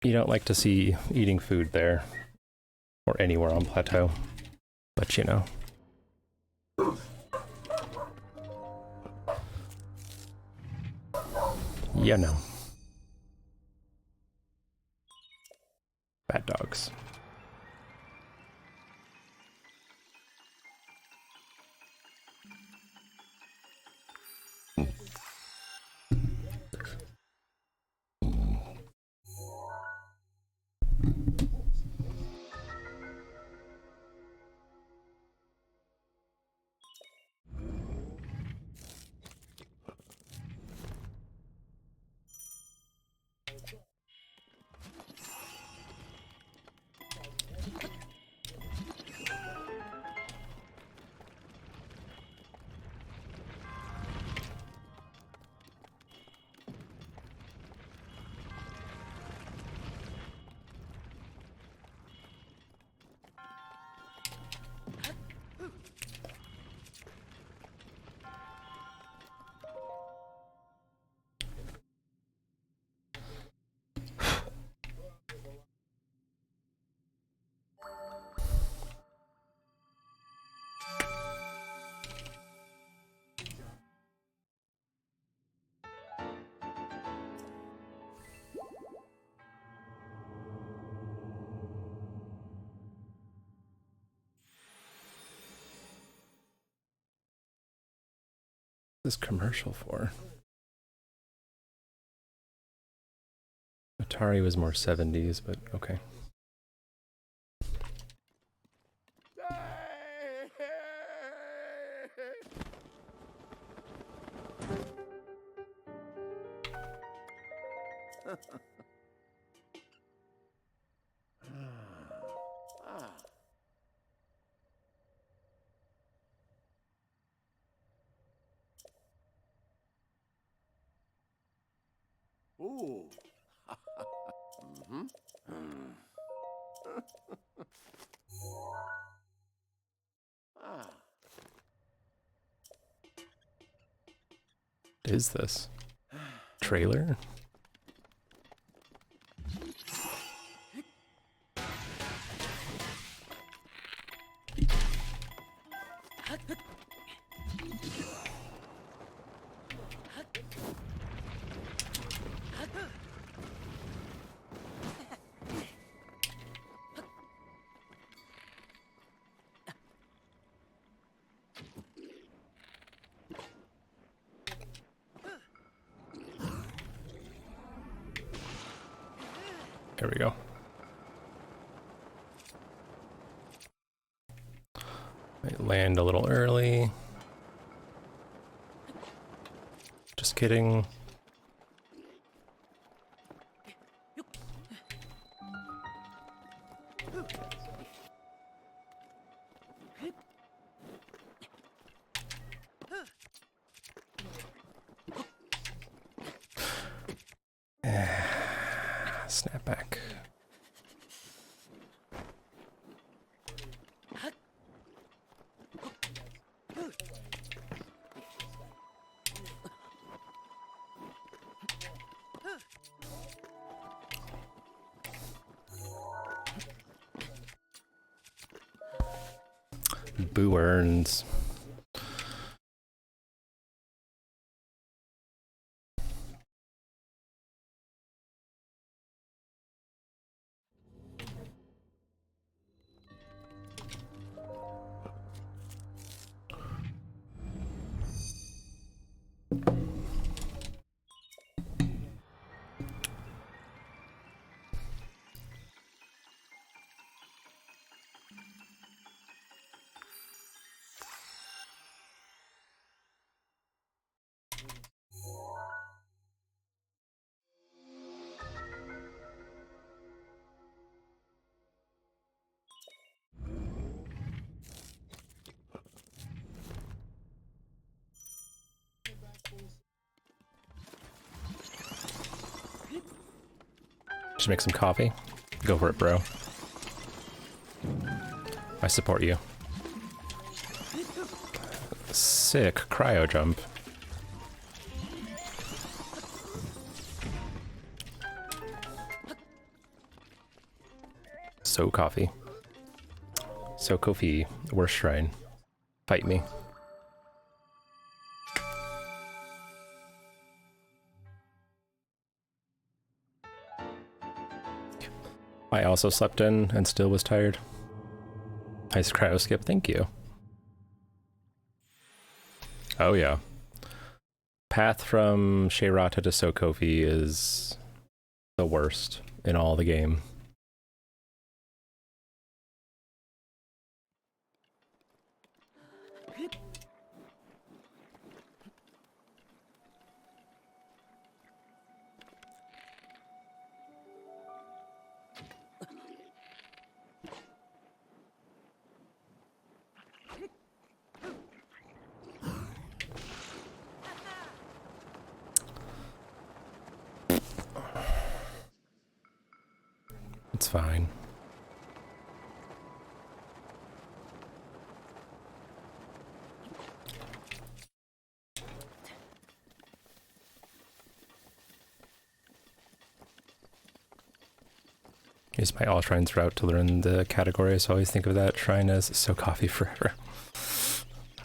You don't like to see eating food there, or anywhere on Plateau, but you know. You know. Bad dogs. What's this commercial for? Atari was more 70s, but okay. Ooh. What is this? Trailer? There we go. Might land a little early. Just kidding. Snap back. Boo earns. Just make some coffee. Go for it, bro. I support you. Sick cryo jump. So coffee. So Kofi, worst shrine. Fight me. I also slept in and still was tired. Nice cryo skip, thank you. Oh yeah. Path from Sheirata to Sokofi is the worst in all the game. It's fine. Use my all shrines route to learn the categories. I always think of that shrine as So Coffee Forever.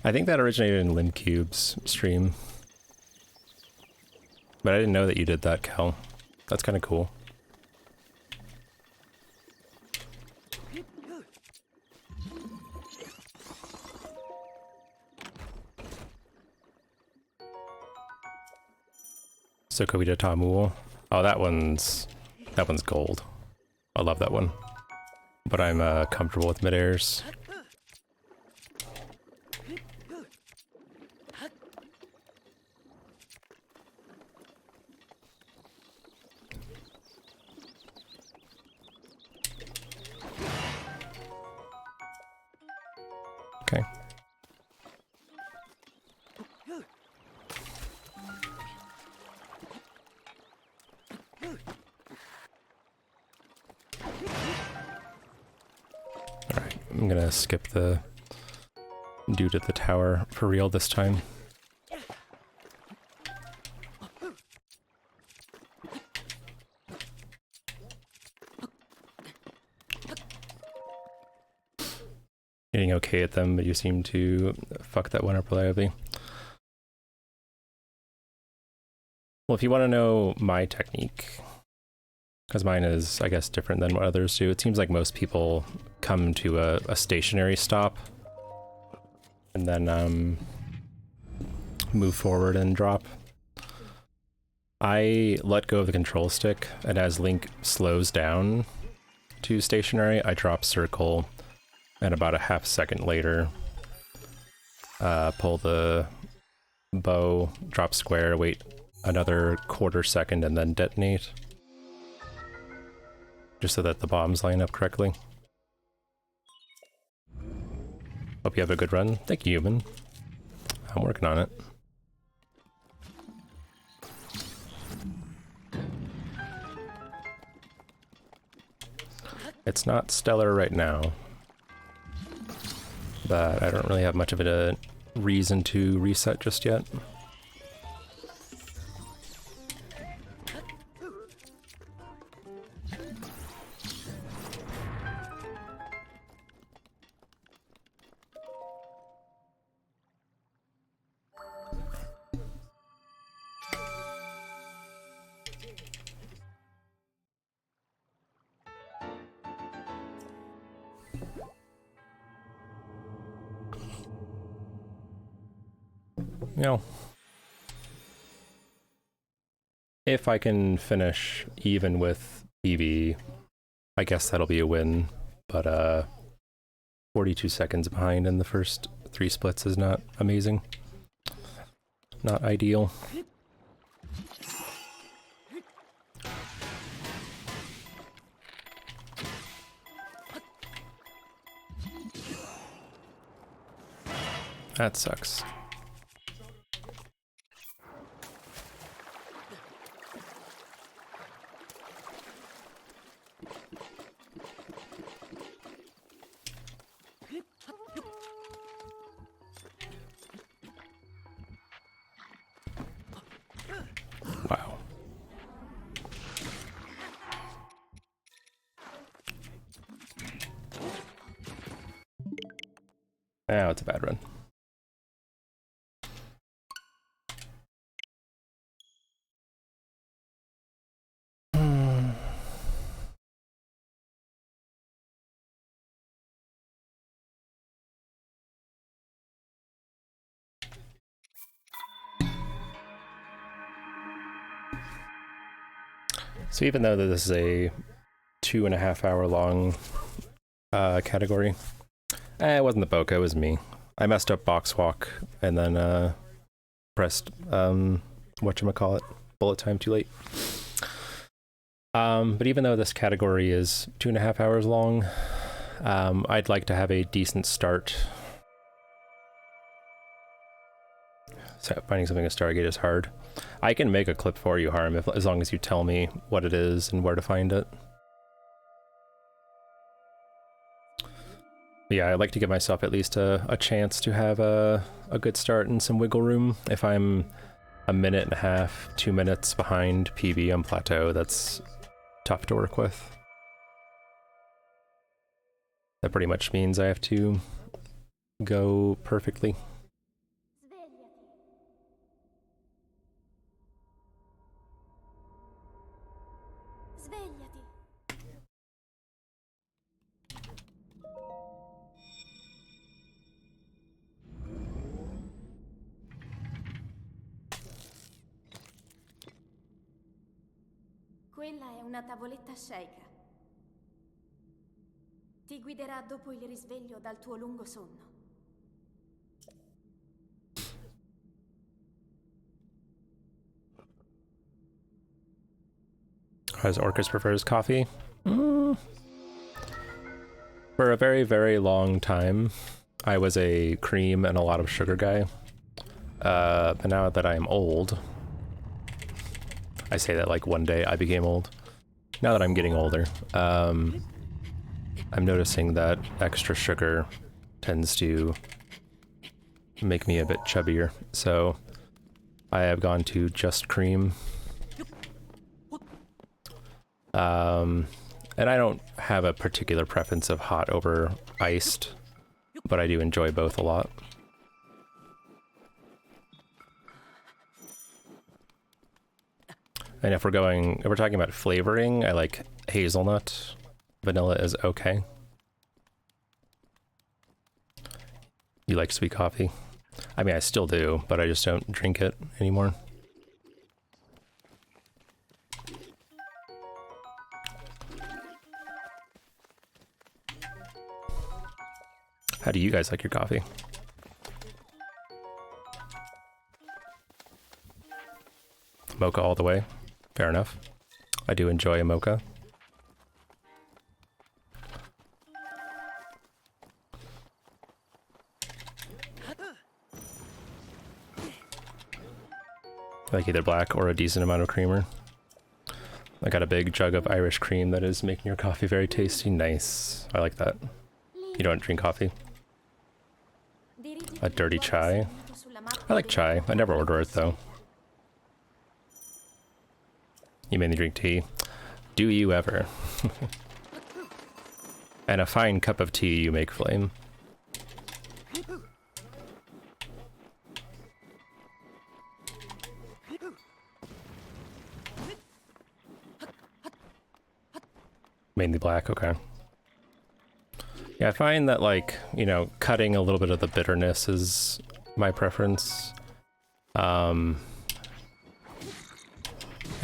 I think that originated in Limcube's stream. But I didn't know that you did that, Kel. That's kind of cool. Sokovita Tamul. Oh, that one's gold. I love that one. But I'm comfortable with mid-airs. Okay. Alright, I'm gonna skip the dude at the tower for real this time. Getting okay at them, but you seem to fuck that one up reliably. Well, if you want to know my technique, because mine is, I guess, different than what others do, it seems like most people come to a stationary stop and then move forward and drop. I let go of the control stick, and as Link slows down to stationary, I drop circle, and about a half second later, pull the bow, drop square, wait another quarter second, and then detonate. Just so that the bombs line up correctly. Hope you have a good run. Thank you, human. I'm working on it. It's not stellar right now, but I don't really have much of a reason to reset just yet. You know, if I can finish even with PB, I guess that'll be a win, but 42 seconds behind in the first 3 splits is not amazing. Not ideal. That sucks. Wow. Now it's a bad run. So even though this is a 2.5 hour long category, it wasn't the bokeh, it was me. I messed up box walk and then pressed whatchamacallit, bullet time too late. But even though this category is 2.5 hours long, I'd like to have a decent start. So finding something to Stargate is hard. I can make a clip for you, Harm, as long as you tell me what it is and where to find it. But yeah, I'd like to give myself at least a chance to have a good start and some wiggle room. If I'm a minute and a half, 2 minutes behind PB on plateau, that's tough to work with. That pretty much means I have to go perfectly. Svegliati. Quella è una tavoletta sceicca. Ti guiderà dopo il risveglio dal tuo lungo sonno. As Orcus prefers coffee. For a very, very long time, I was a cream and a lot of sugar guy. But now that I'm old, I say that like one day I became old. Now that I'm getting older, I'm noticing that extra sugar tends to make me a bit chubbier. So I have gone to just cream. And I don't have a particular preference of hot over iced, but I do enjoy both a lot. And if we're talking about flavoring, I like hazelnut. Vanilla is okay. You like sweet coffee? I mean, I still do, but I just don't drink it anymore. How do you guys like your coffee? Mocha all the way. Fair enough. I do enjoy a mocha. I like either black or a decent amount of creamer. I got a big jug of Irish cream that is making your coffee very tasty. Nice. I like that. You don't drink coffee? A dirty chai? I like chai. I never order it though. You mainly drink tea. Do you ever? And a fine cup of tea you make flame. Mainly black, okay. Yeah, I find that, like, you know, cutting a little bit of the bitterness is my preference. And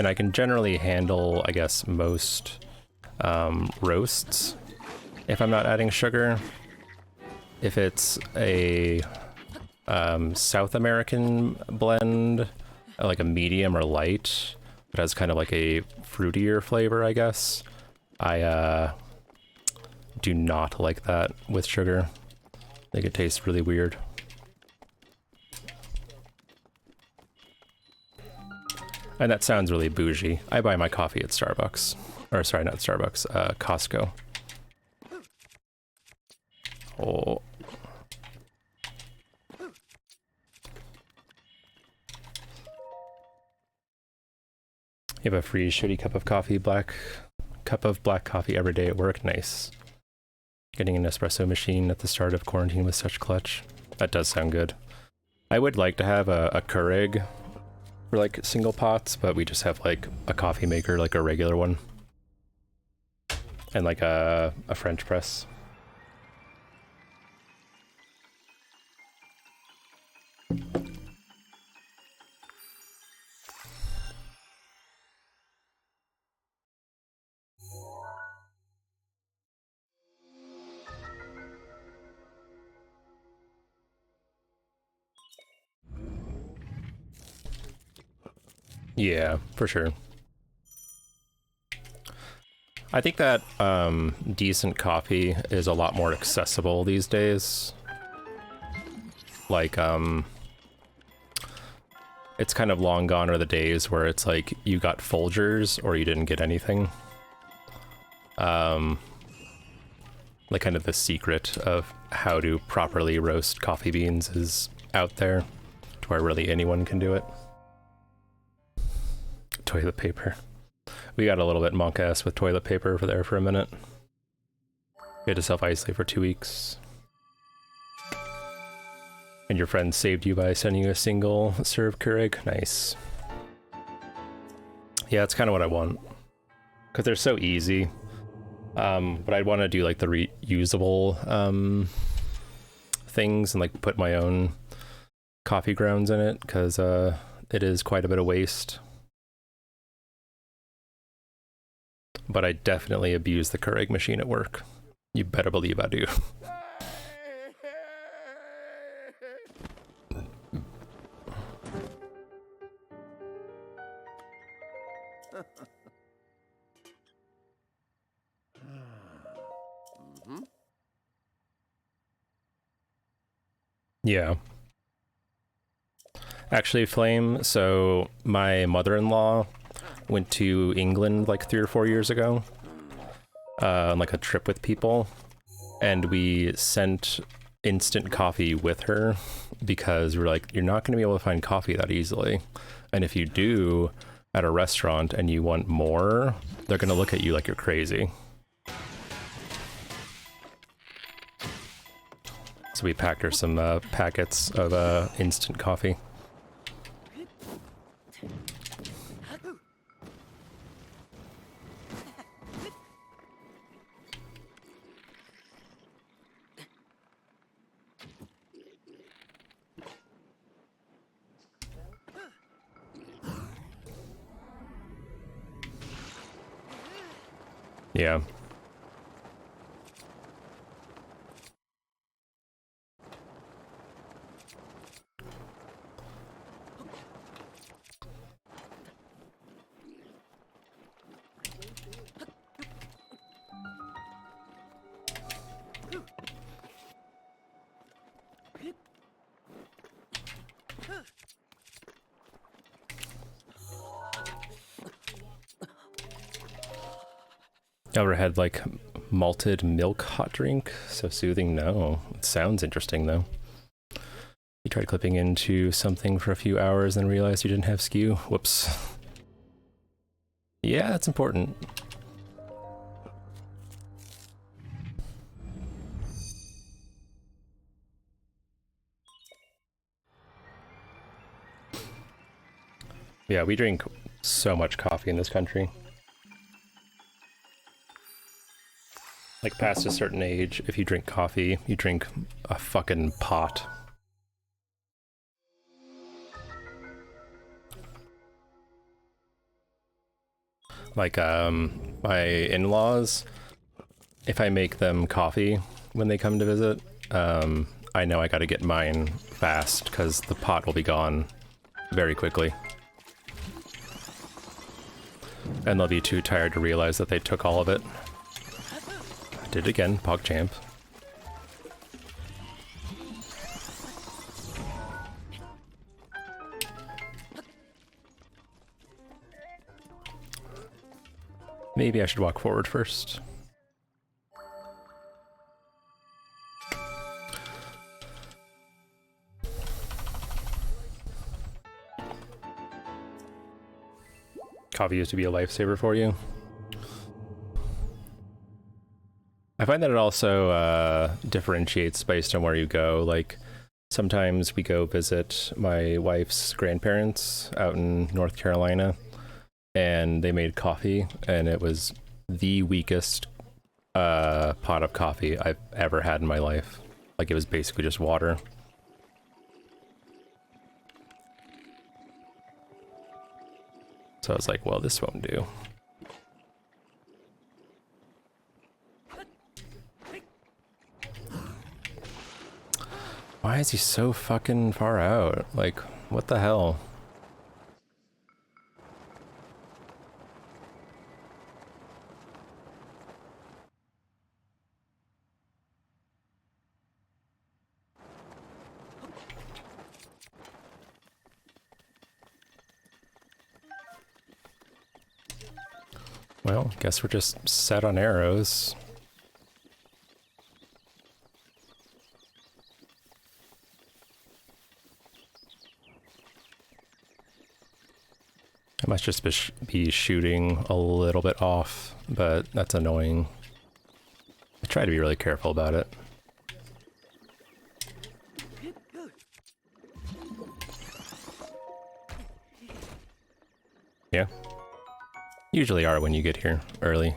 I can generally handle, I guess, most roasts if I'm not adding sugar. If it's a South American blend, like a medium or light, that has kind of like a fruitier flavor, I guess, I do not like that with sugar. I think it tastes really weird. And that sounds really bougie. I buy my coffee at Starbucks. Or sorry, not Starbucks, Costco. Oh. You have a free shitty cup of coffee, black cup of black coffee every day at work. Nice. Getting an espresso machine at the start of quarantine was such clutch. That does sound good. I would like to have a Keurig for like single pots, but we just have like a coffee maker, like a regular one. And like a French press. Yeah, for sure. I think that decent coffee is a lot more accessible these days. Like, it's kind of long gone are the days where it's like you got Folgers or you didn't get anything. Like kind of the secret of how to properly roast coffee beans is out there to where really anyone can do it. Toilet paper. We got a little bit monk-ass with toilet paper over there for a minute. We had to self-isolate for 2 weeks. And your friend saved you by sending you a single serve Keurig? Nice. Yeah, that's kind of what I want. Because they're so easy. But I'd want to do like the reusable things and like put my own coffee grounds in it, because it is quite a bit of waste. But I definitely abuse the Keurig machine at work. You better believe I do. Yeah. Actually, Flame, so my mother-in-law went to England like 3 or 4 years ago on like a trip with people, and we sent instant coffee with her because we're like, you're not going to be able to find coffee that easily, and if you do at a restaurant and you want more, they're going to look at you like you're crazy. So we packed her some packets of instant coffee. Yeah. Ever had like malted milk hot drink? So soothing? No. It sounds interesting though. You tried clipping into something for a few hours and realized you didn't have skew? Whoops. Yeah, that's important. Yeah, we drink so much coffee in this country. Like past a certain age, if you drink coffee, you drink a fucking pot. Like, my in-laws, if I make them coffee when they come to visit, I know I gotta get mine fast, because the pot will be gone very quickly. And they'll be too tired to realize that they took all of it. I did it again, PogChamp. Maybe I should walk forward first. Coffee used to be a lifesaver for you. I find that it also differentiates based on where you go. Like, sometimes we go visit my wife's grandparents out in North Carolina, and they made coffee, and it was the weakest pot of coffee I've ever had in my life. Like, it was basically just water. So I was like, well, this won't do. Why is he so fucking far out? Like, what the hell? Well, guess we're just set on arrows. I must just be shooting a little bit off, but that's annoying. I try to be really careful about it. Yeah. Usually are when you get here early.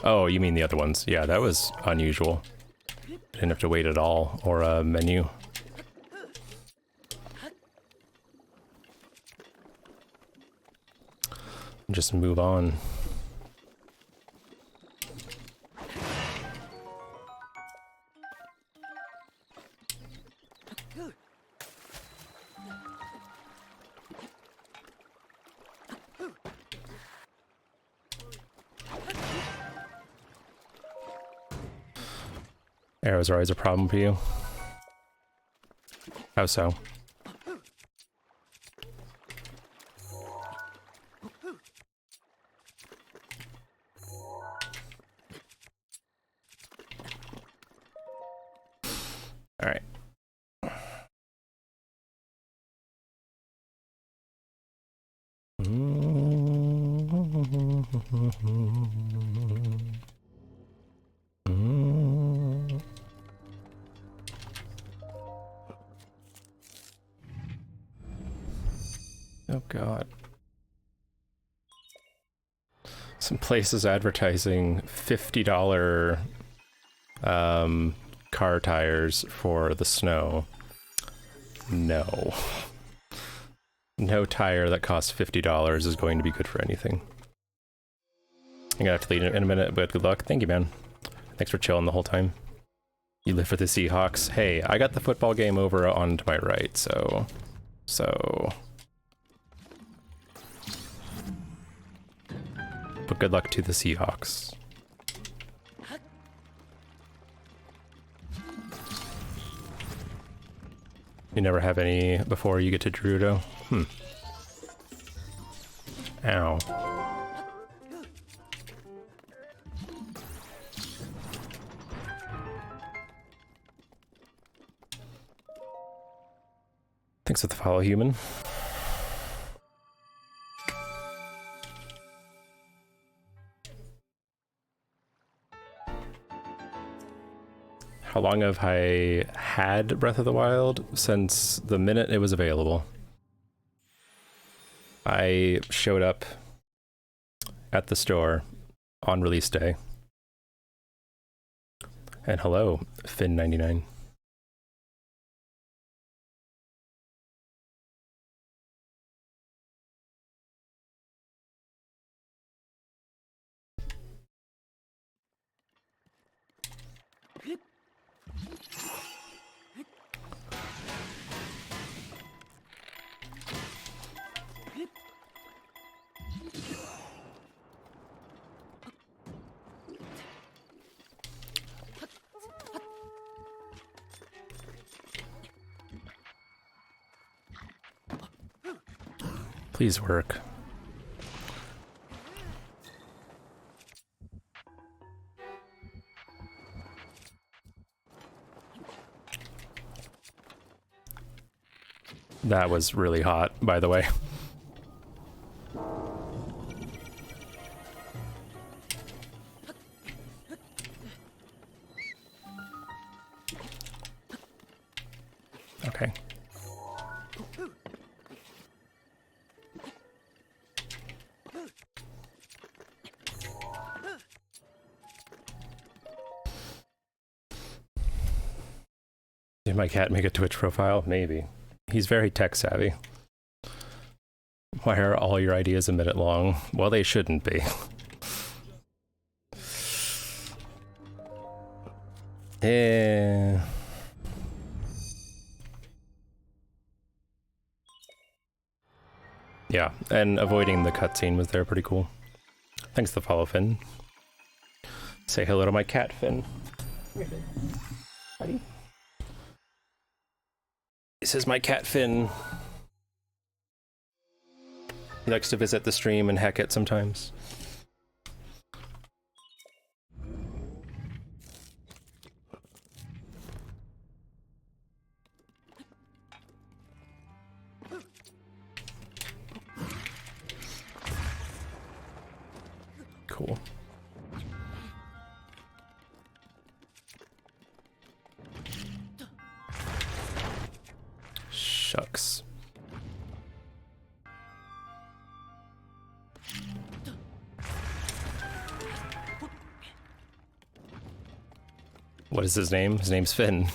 Oh, you mean the other ones. Yeah, that was unusual. Didn't have to wait at all, or a menu. Just move on. Arrows are always a problem for you. How so? All right. Oh God. Some places advertising $50 car tires for the snow. No. No tire that costs $50 is going to be good for anything. I'm gonna have to leave in a minute, but good luck. Thank you, man. Thanks for chilling the whole time. You live for the Seahawks. Hey, I got the football game over on to my right, so... But good luck to the Seahawks. You never have any before you get to Gerudo? Ow. Thanks for the follow, human. How long have I had Breath of the Wild? Since the minute it was available. I showed up at the store on release day. And hello, Finn99. Please work. That was really hot, by the way. Okay. Did my cat make a Twitch profile? Maybe. He's very tech savvy. Why are all your ideas a minute long? Well, they shouldn't be. Yeah, and avoiding the cutscene was there pretty cool. Thanks to the follow, Finn. Say hello to my cat, Finn. Buddy. This is my cat, Finn. He likes to visit the stream and hack it sometimes. Cool. Shucks. What is his name? His name's Finn.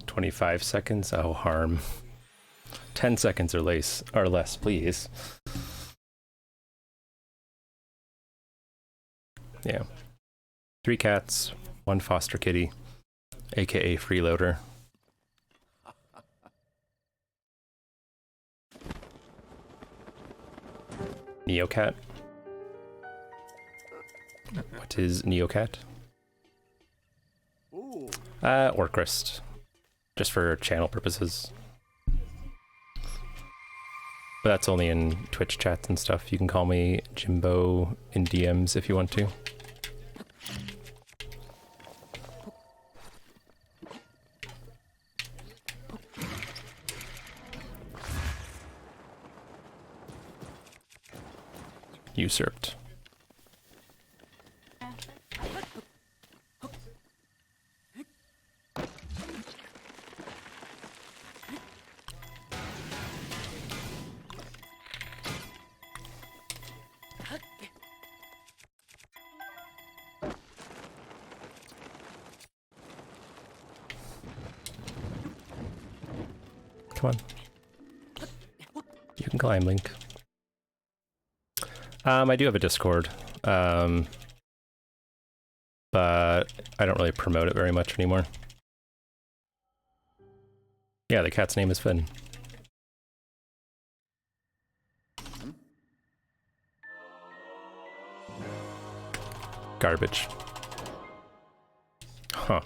"25 seconds? Oh, harm. 10 seconds or less, please." Yeah. 3 cats, 1 foster kitty, aka freeloader. Neocat? What is Neocat? Orcrist. Just for channel purposes. But that's only in Twitch chats and stuff. You can call me Jimbo in DMs if you want to. Usurped. Come on. You can climb, Link. I do have a Discord, but I don't really promote it very much anymore. Yeah, the cat's name is Finn. Garbage. Huh.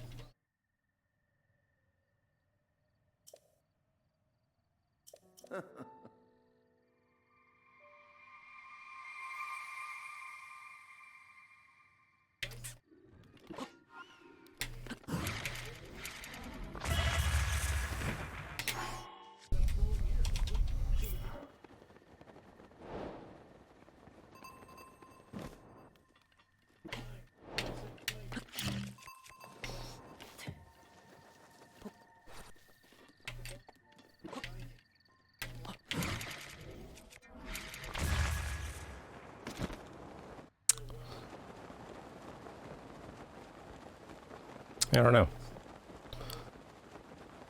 I don't know.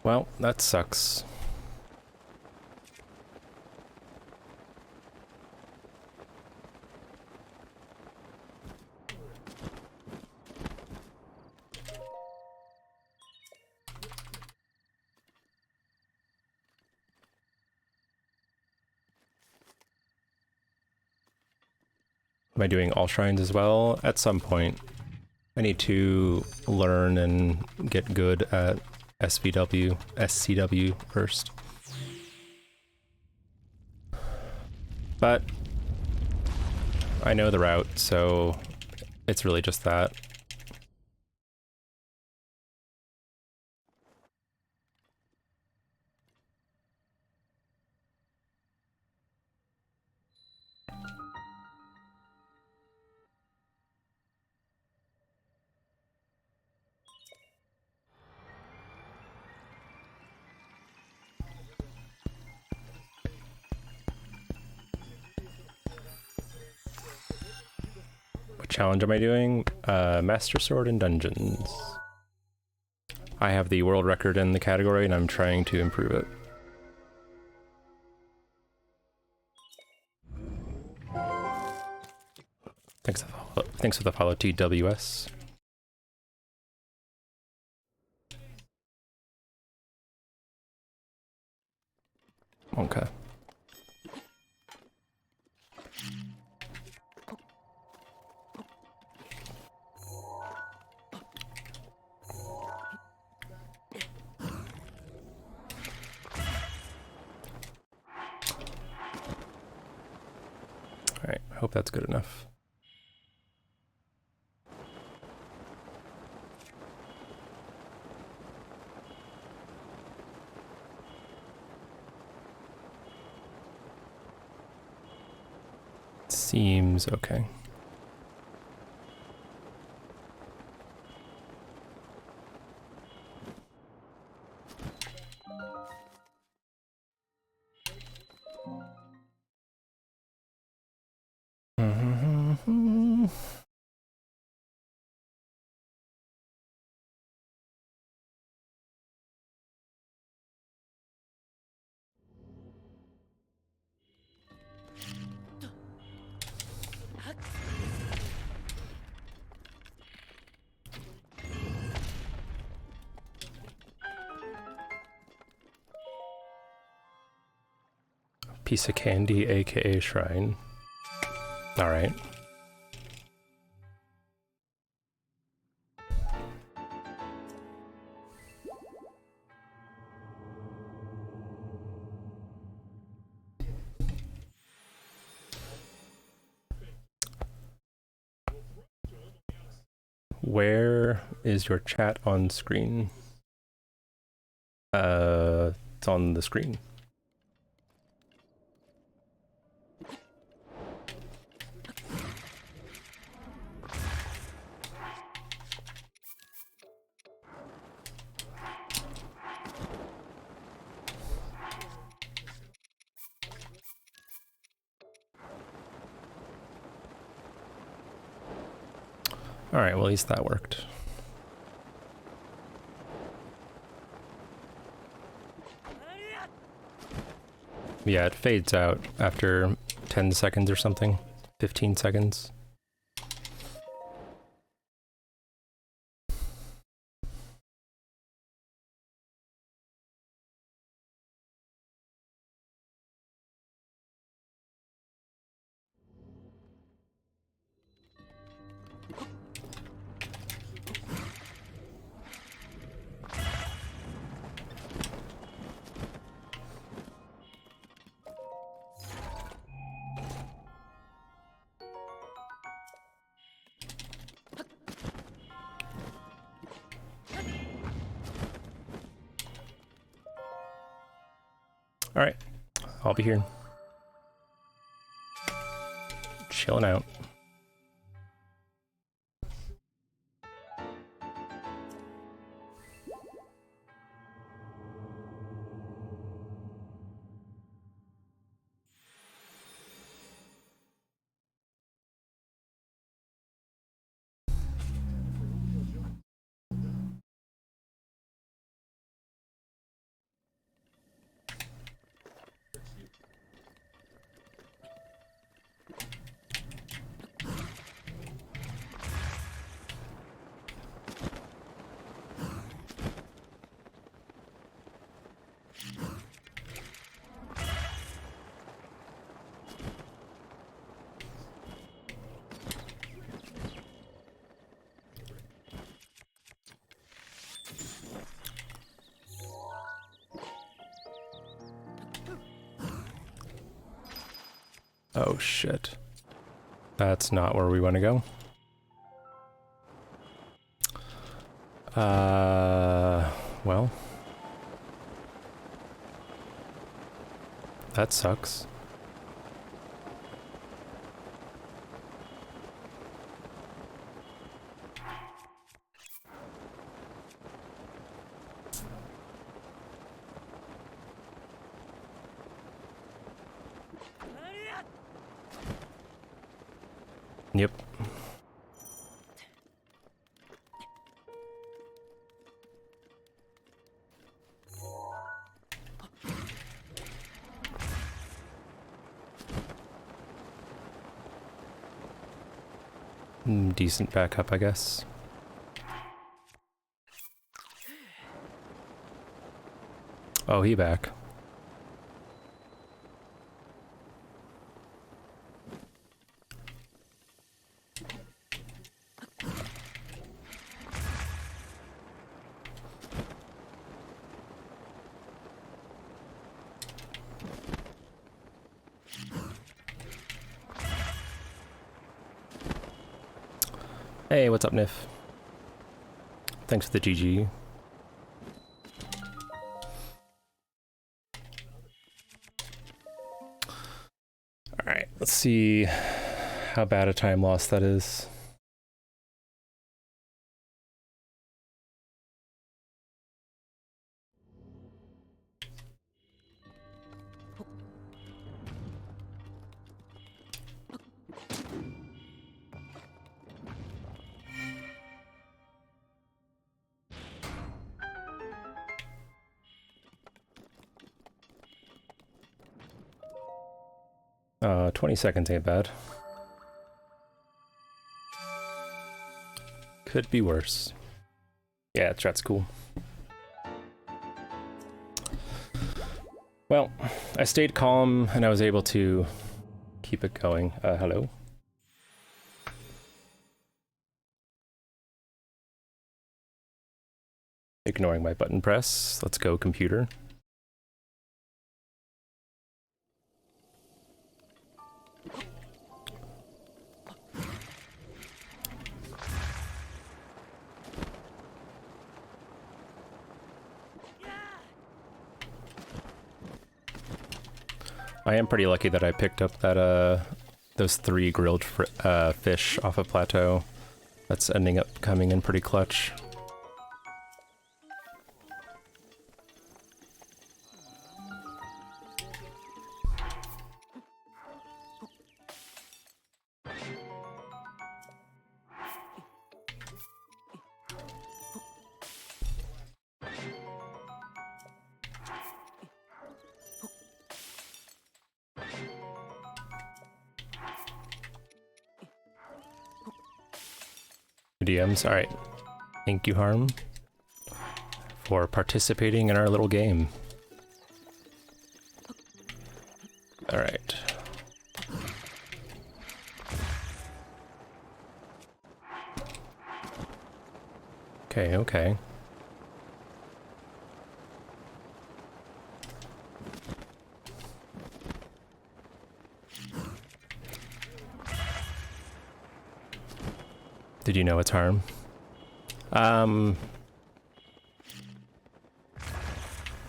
Well, that sucks. Am I doing all shrines as well? At some point. I need to learn and get good at SCW first. But I know the route, so it's really just that. What challenge am I doing? Master Sword in Dungeons. I have the world record in the category and I'm trying to improve it. Thanks for the follow, TWS. Okay. Alright, I hope that's good enough. Seems okay. Piece of candy, aka shrine. Alright. Where is your chat on screen? It's on the screen. Alright, well at least that worked. Yeah, it fades out after 10 seconds or something. 15 seconds. Alright, I'll be here. Chilling out. Oh shit. That's not where we want to go. Well. That sucks. Yep. Decent backup, I guess. Oh, he back. Hey, what's up, Nif? Thanks for the GG. Alright, let's see how bad a time loss that is. Uh, 20 seconds ain't bad. Could be worse. Yeah, chat's cool. Well, I stayed calm and I was able to keep it going. Hello. Ignoring my button press. Let's go, computer. 'I am pretty lucky that I picked up that, those 3 grilled fish off a plateau. That's ending up coming in pretty clutch. DMs. Alright. Thank you, Harm, for participating in our little game. Alright. Okay, okay. Did you know it's Harm? I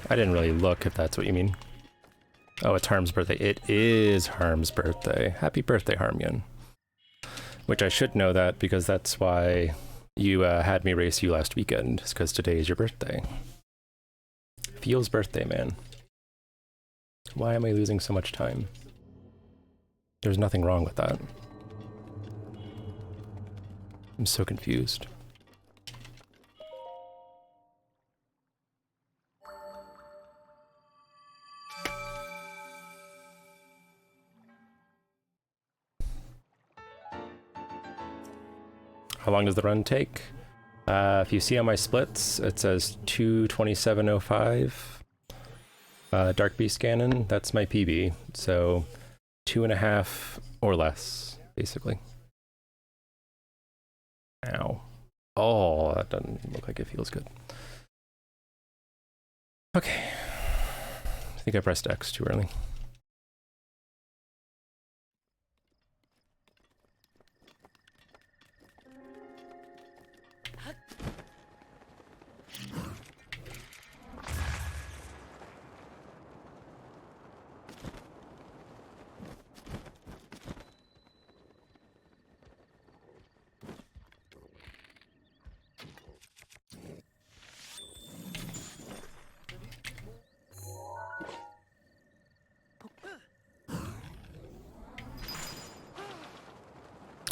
didn't really look, if that's what you mean. Oh, it's Harm's birthday. It is Harm's birthday. Happy birthday, Harmyun. Which I should know that because that's why you had me race you last weekend, is because today is your birthday. Feels birthday, man. Why am I losing so much time? There's nothing wrong with that. I'm so confused. How long does the run take? If you see on my splits, it says 2:27:05. Dark Beast Cannon, that's my PB. So 2.5 or less, basically. Ow. Oh, that doesn't look like it feels good. Okay. I think I pressed X too early.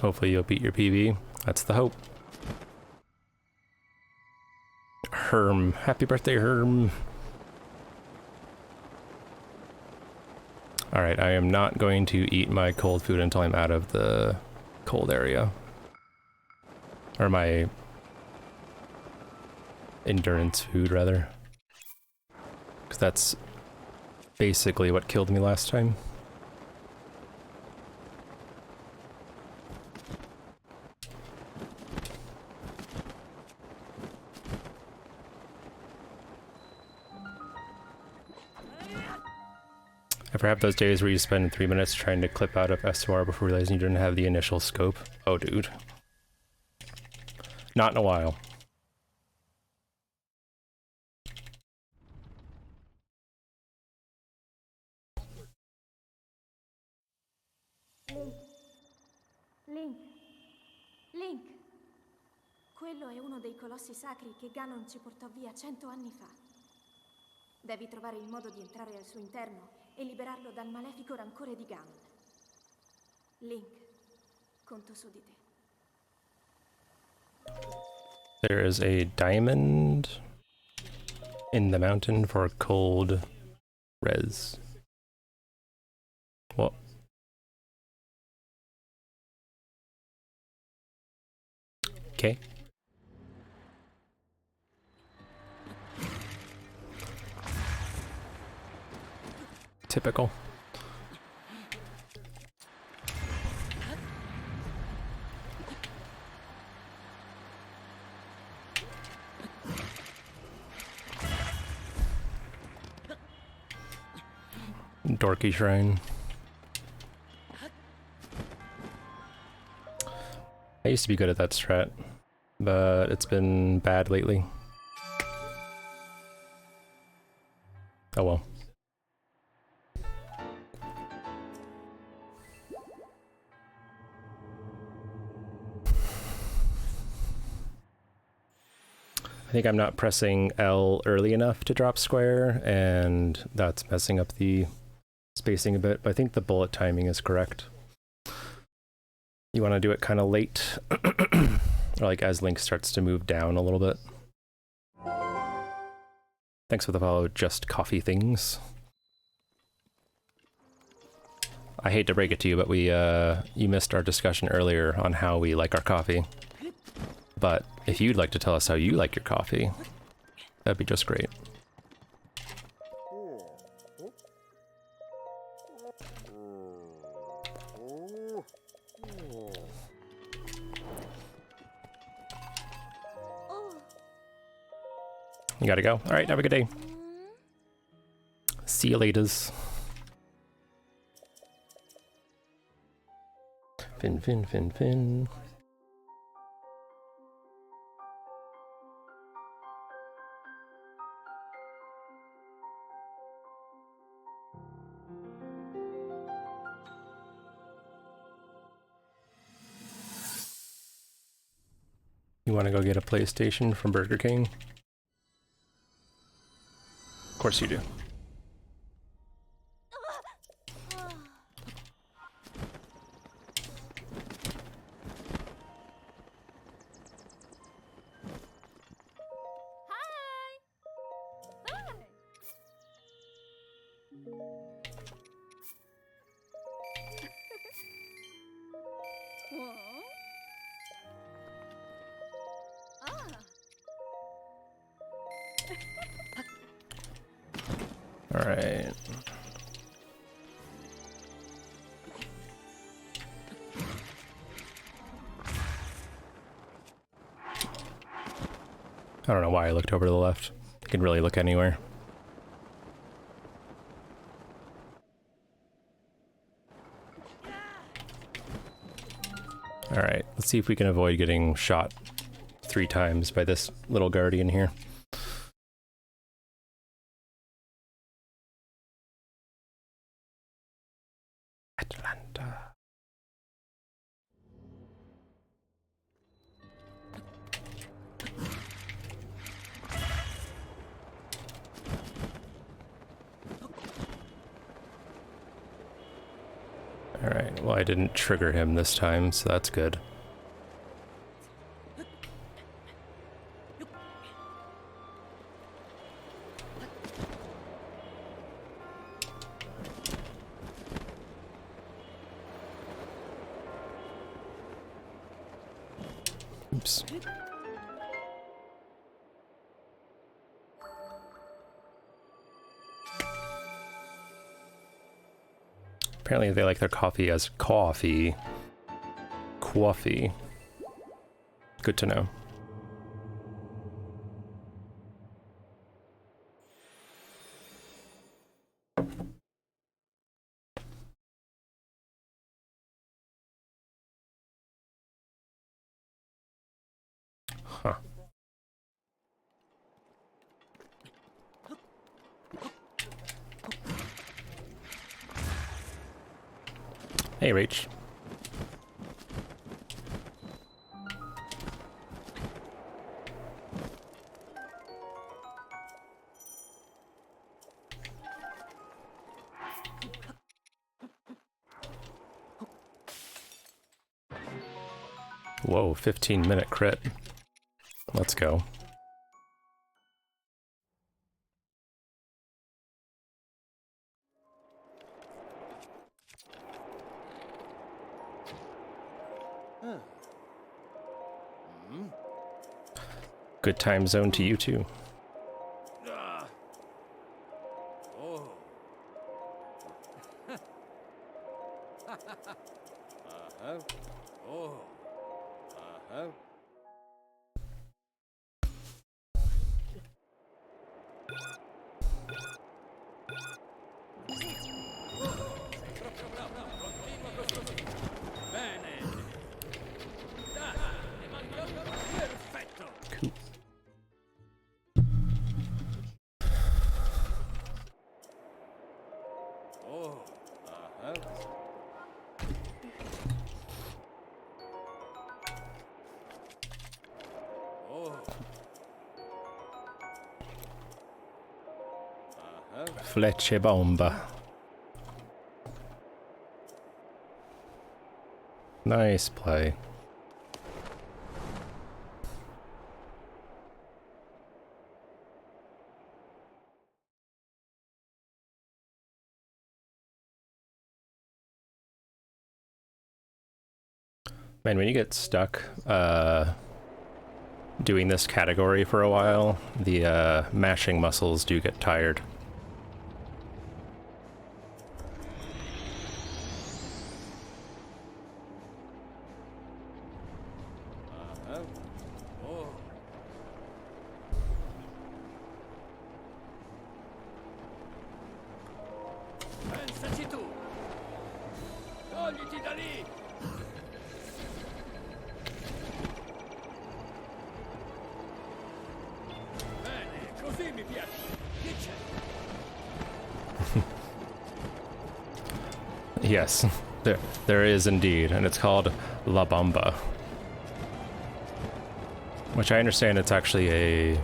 Hopefully you'll beat your PB. That's the hope. Herm. Happy birthday, Herm. Alright, I am not going to eat my cold food until I'm out of the cold area. Or my endurance food, rather. Because that's basically what killed me last time. Ever have those days where you spend 3 minutes trying to clip out of SOR before realizing you didn't have the initial scope? Oh, dude. Not in a while. Link. Link. Quello è uno dei colossi sacri che Ganon ci portò via 100 anni fa. Devi trovare il modo di entrare al suo interno e liberarlo dal malefico rancore di Ganon. Link, conto su di te. There is a diamond in the mountain for cold res. What? Okay. Typical. Dorky shrine. I used to be good at that strat, but it's been bad lately. Oh well. I think I'm not pressing L early enough to drop square, and that's messing up the spacing a bit, but I think the bullet timing is correct. You want to do it kind of late, or like as Link starts to move down a little bit. Thanks for the follow, Just Coffee Things. I hate to break it to you, but you missed our discussion earlier on how we like our coffee. But if you'd like to tell us how you like your coffee, that'd be just great. You gotta go. All right, have a good day. See you laters. Fin, fin, fin, fin. You want to go get a PlayStation from Burger King? Of course you do. All right. I don't know why I looked over to the left. I can really look anywhere. All right, let's see if we can avoid getting shot 3 times by this little guardian here. Atlanta. All right, well, I didn't trigger him this time, so that's good. Oops. Apparently they like their coffee as coffee. Coffee. Good to know. Huh. Hey, Rach. Whoa, 15-minute crit. Let's go. Good time zone to you too. Cool. Flecce bomba. Nice play. Man, when you get stuck doing this category for a while, the mashing muscles do get tired. Yes, there is indeed, and it's called La Bamba. Which I understand it's actually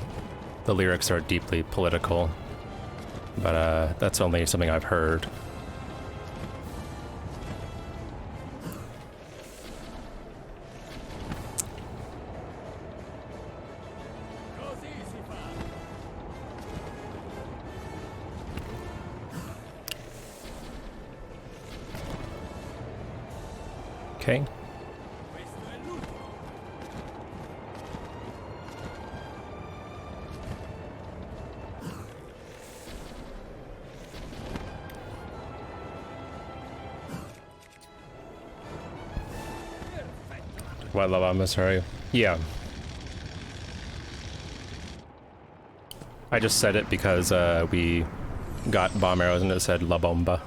the lyrics are deeply political, but that's only something I've heard. Okay. What, La Bamba, sorry. Yeah. I just said it because we got bomb arrows and it said La Bomba.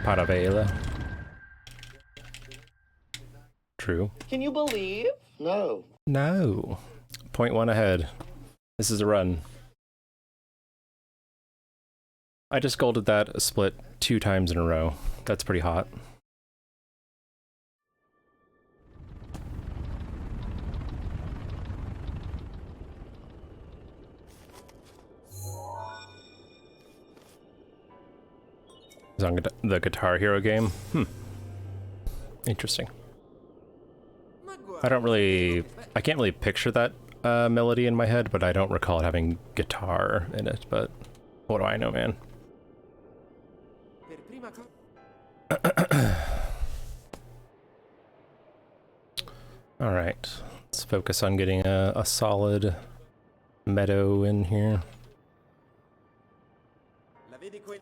Paravela. True. Can you believe? No. No. 0.1 ahead. This is a run. I just golded that split 2 times in a row. That's pretty hot. Is on the Guitar Hero game? Interesting. I can't really picture that melody in my head, but I don't recall it having guitar in it, but what do I know, man? Alright, let's focus on getting a solid meadow in here. La vedi quel...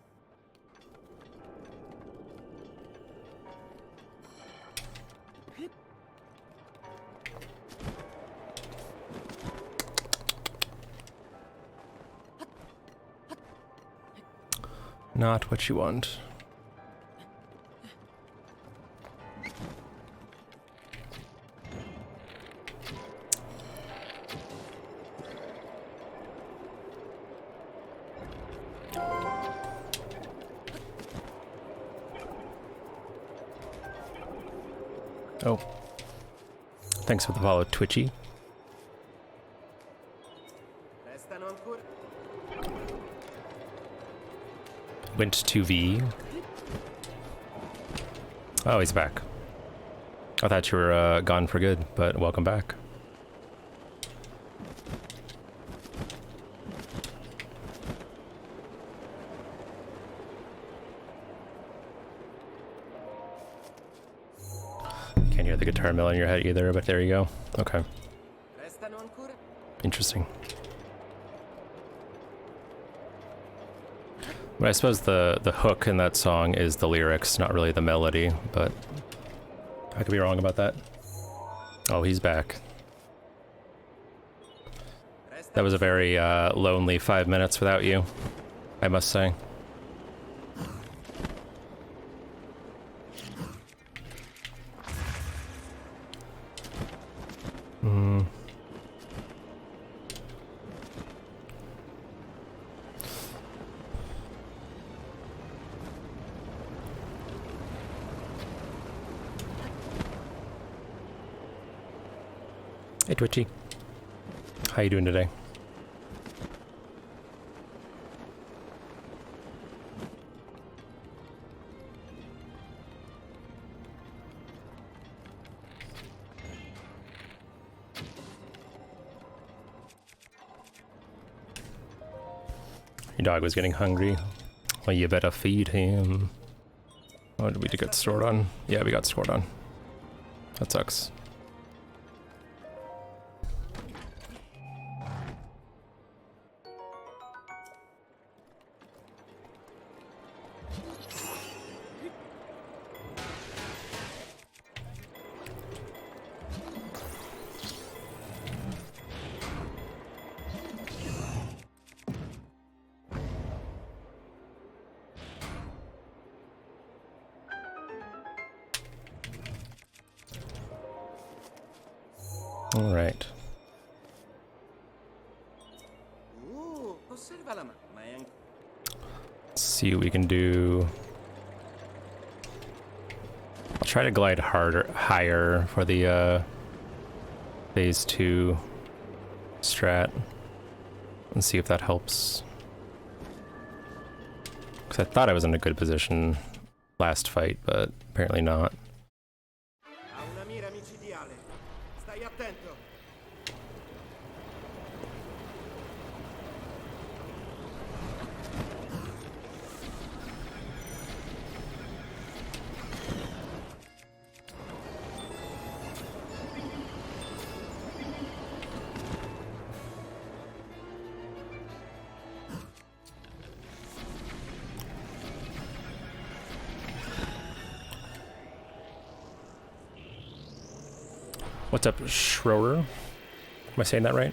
Not what you want. Oh. Thanks for the follow, Twitchy. Restano ancora... Went 2v. Oh, he's back. I thought you were gone for good, but welcome back. Can't hear the guitar mill in your head either, but there you go. Okay. Restano ancora... Interesting. But I suppose the hook in that song is the lyrics, not really the melody, but I could be wrong about that. Oh, he's back. That was a very lonely 5 minutes without you, I must say. Hey Twitchy, how you doing today? Your dog was getting hungry. Well, you better feed him. Oh, did we get stored on? Yeah, we got stored on. That sucks. All right. Osserva la mano, ma è ancora... Let's see what we can do. I'll try to glide higher for the phase 2 strat and see if that helps. Because I thought I was in a good position last fight, but apparently not. Ha una mira micidiale. Stai attento. What's up, Schroeder? Am I saying that right?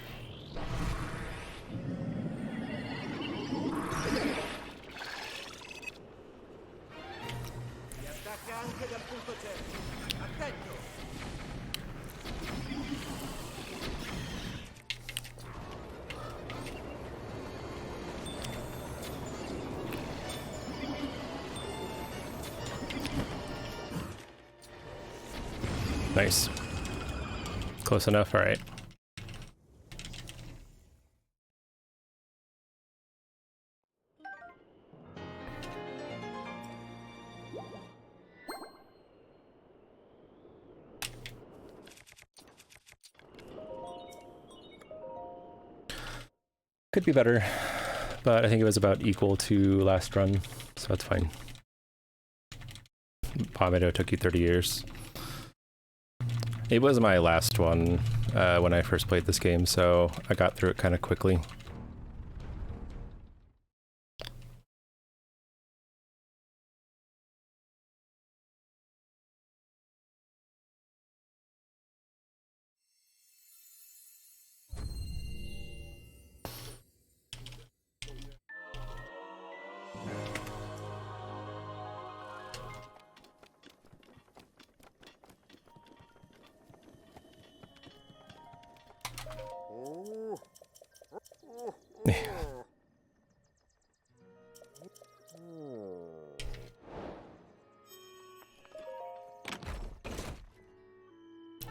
Si attacca anche dal punto certo. Attento. Nice. Close enough, all right. Could be better, but I think it was about equal to last run, so that's fine. Palmetto took you 30 years. It was my last one when I first played this game, so I got through it kind of quickly.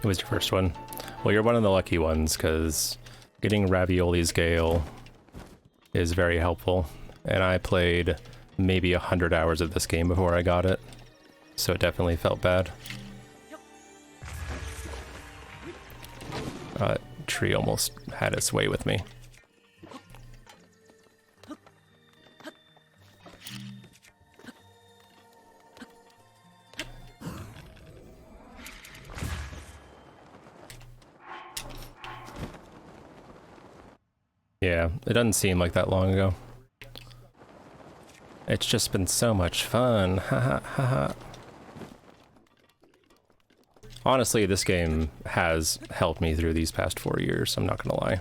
It was your first one. Well, you're one of the lucky ones, because getting Ravioli's Gale is very helpful. And I played maybe 100 hours of this game before I got it, so it definitely felt bad. Tree almost had its way with me. Yeah, it doesn't seem like that long ago. It's just been so much fun. Haha, haha. Honestly, this game has helped me through these past 4 years, I'm not gonna lie.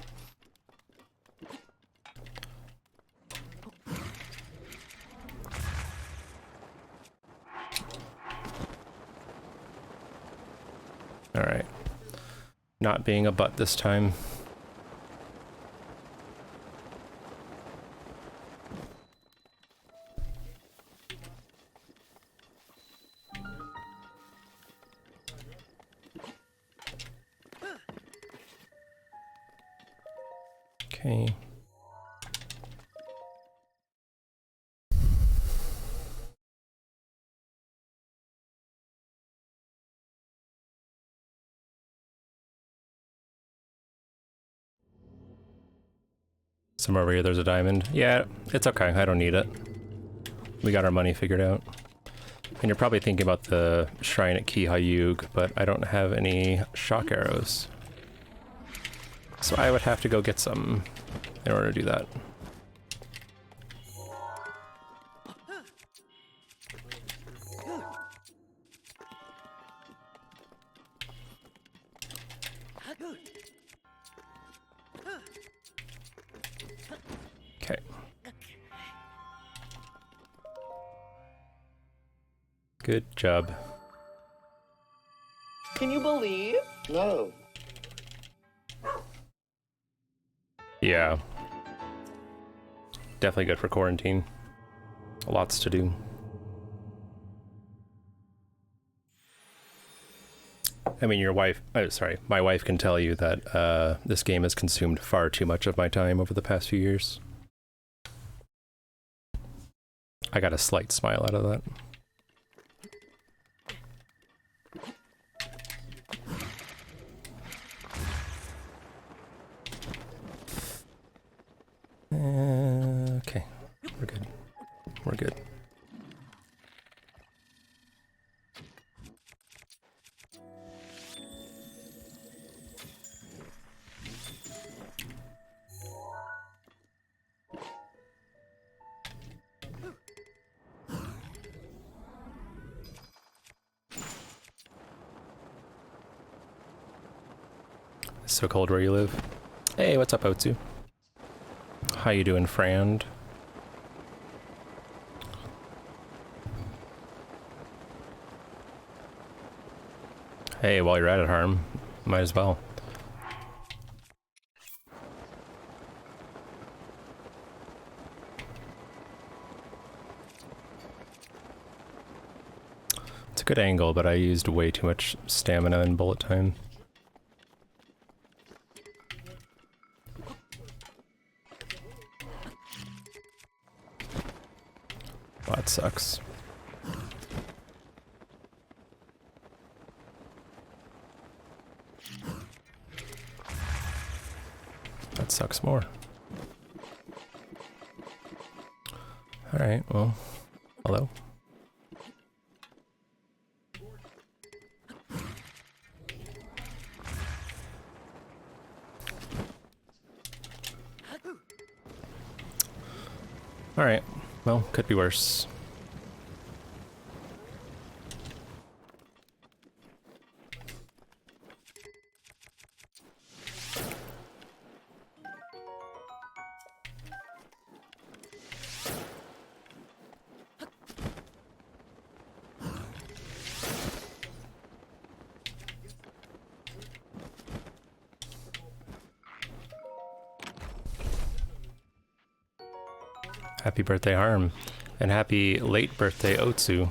Alright. Not being a butt this time. Okay. Somewhere over here there's a diamond. Yeah, it's okay, I don't need it. We got our money figured out. And you're probably thinking about the shrine at Kihayug, but I don't have any shock arrows. So I would have to go get some in order to do that. Okay. Good job. Can you believe? No. Yeah. Definitely good for quarantine. Lots to do. I mean, your wife, my wife can tell you that this game has consumed far too much of my time over the past few years. I got a slight smile out of that. Okay, we're good. We're good. It's so cold where you live. Hey, what's up, Otsu? How you doing, friend? Hey, while you're at it, Harm, might as well. It's a good angle, but I used way too much stamina and bullet time. Well, that sucks. That sucks more. Alright, well, hello. Alright, well, could be worse. Happy birthday, Harm. And happy late birthday, Otsu.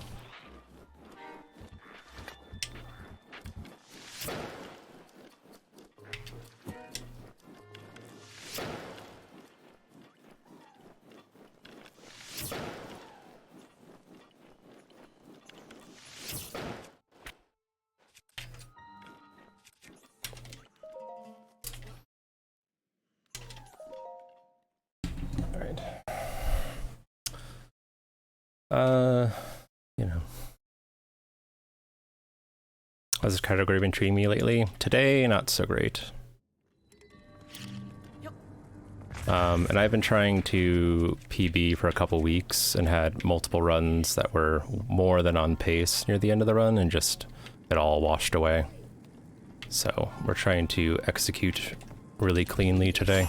Alright. You know. How's this category been treating me lately? Today, not so great. And I've been trying to PB for a couple weeks and had multiple runs that were more than on pace near the end of the run and just it all washed away. So we're trying to execute really cleanly today.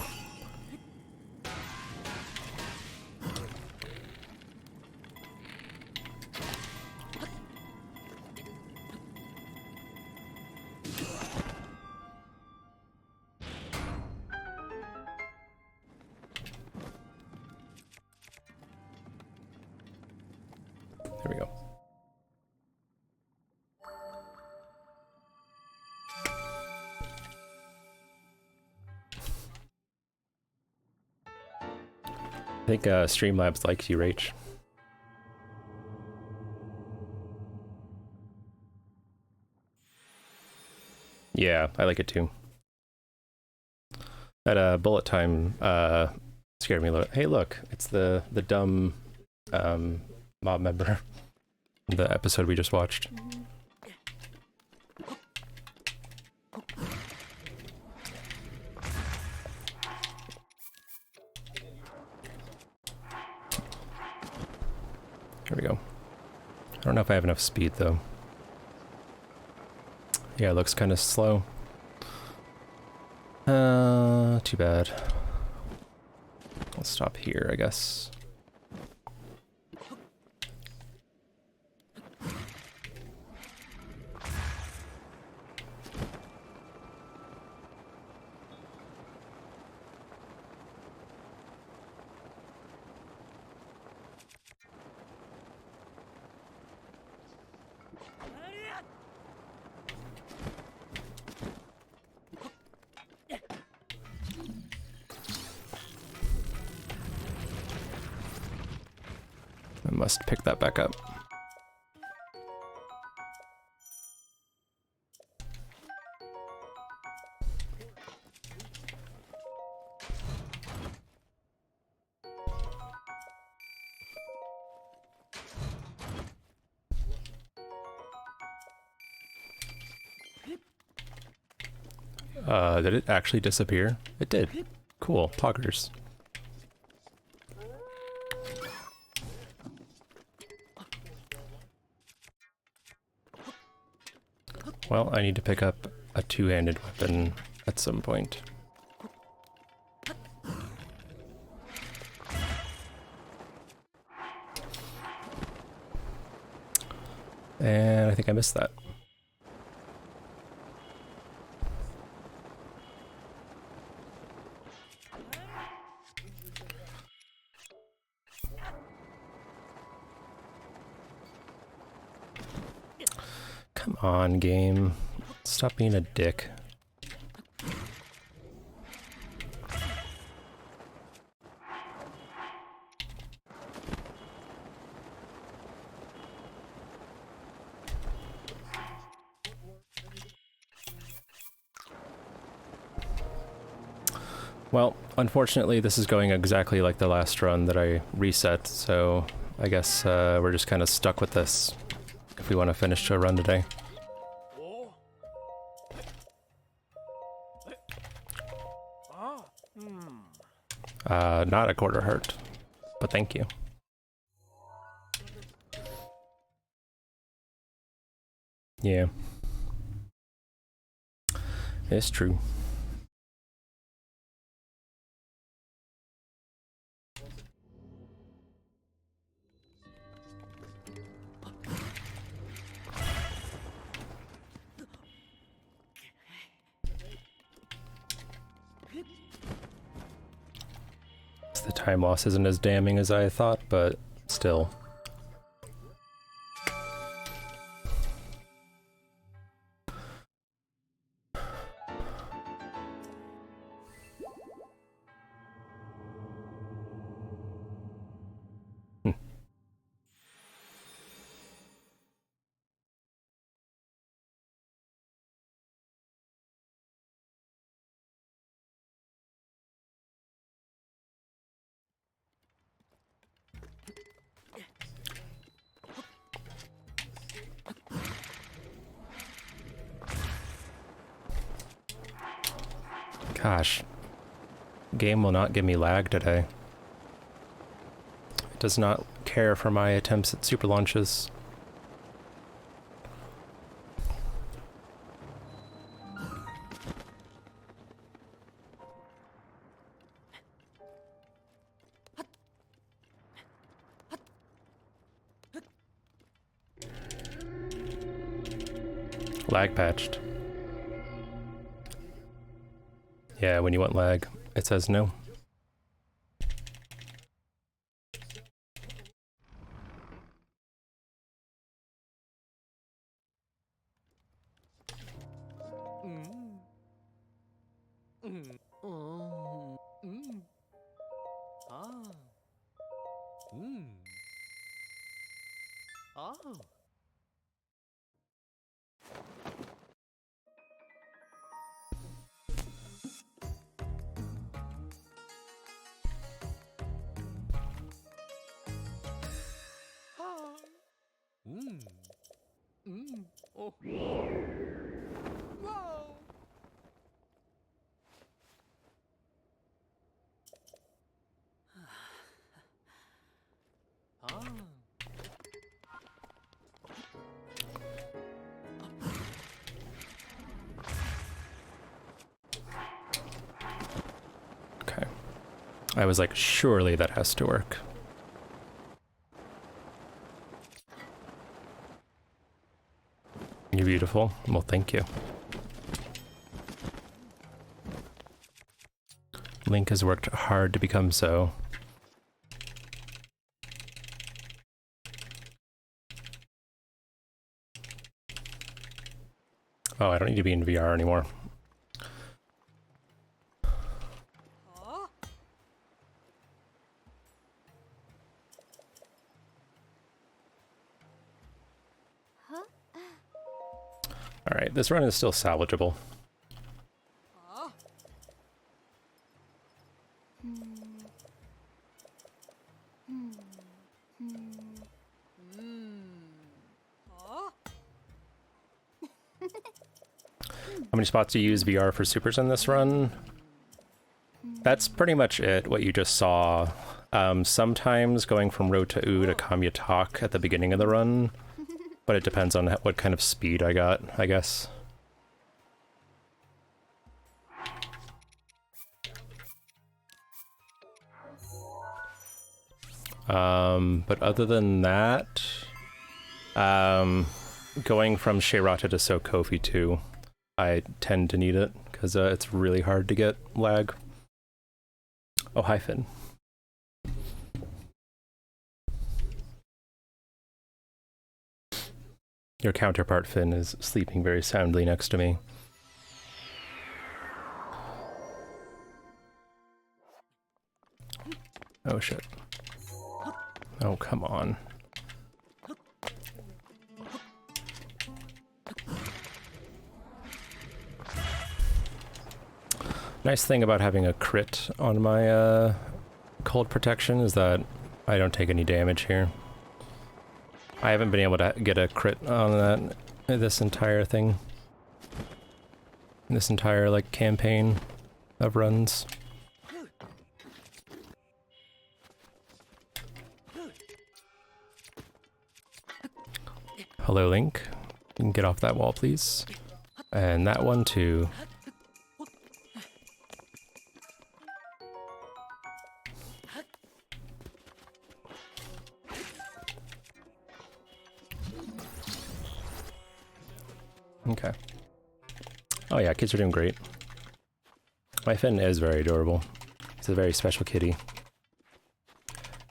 There we go. I think Streamlabs likes you, Rach. Yeah, I like it too. That bullet time scared me a little. Hey, look, it's the dumb mob member. The episode we just watched. Here we go. I don't know if I have enough speed though. Yeah, it looks kind of slow. Too bad. I'll stop here, I guess. I must pick that back up. Did it actually disappear? It did. Cool. Poggers. Well, I need to pick up a two-handed weapon at some point. And I think I missed that. Come on, game. Stop being a dick. Well, unfortunately, this is going exactly like the last run that I reset, so I guess we're just kind of stuck with this if we want to finish a run today. Not a quarter heart. but thank you. Yeah. It's true. The time loss isn't as damning as I thought, but still. Gosh. Game will not give me lag today. It does not care for my attempts at super launches. Lag patched. Yeah, when you want lag, it says no. Okay. I was like, surely that has to work. You're beautiful. Well, thank you. Link has worked hard to become so. Oh, I don't need to be in VR anymore. Alright, this run is still salvageable. How many spots do you use VR for supers in this run? That's pretty much it, what you just saw. Sometimes going from Ro to U to Kamyatak at the beginning of the run, but it depends on what kind of speed I got, I guess. But other than that, going from Sheirata to Sokofi too, I tend to need it, because it's really hard to get lag. Oh, hi Finn. Your counterpart Finn is sleeping very soundly next to me. Oh shit. Oh, come on. Nice thing about having a crit on my cold protection is that I don't take any damage here. I haven't been able to get a crit on that this entire thing. This entire, like, campaign of runs. Hello, Link. You can get off that wall, please. And that one, too. Okay. Oh yeah, kids are doing great. My Finn is very adorable. He's a very special kitty.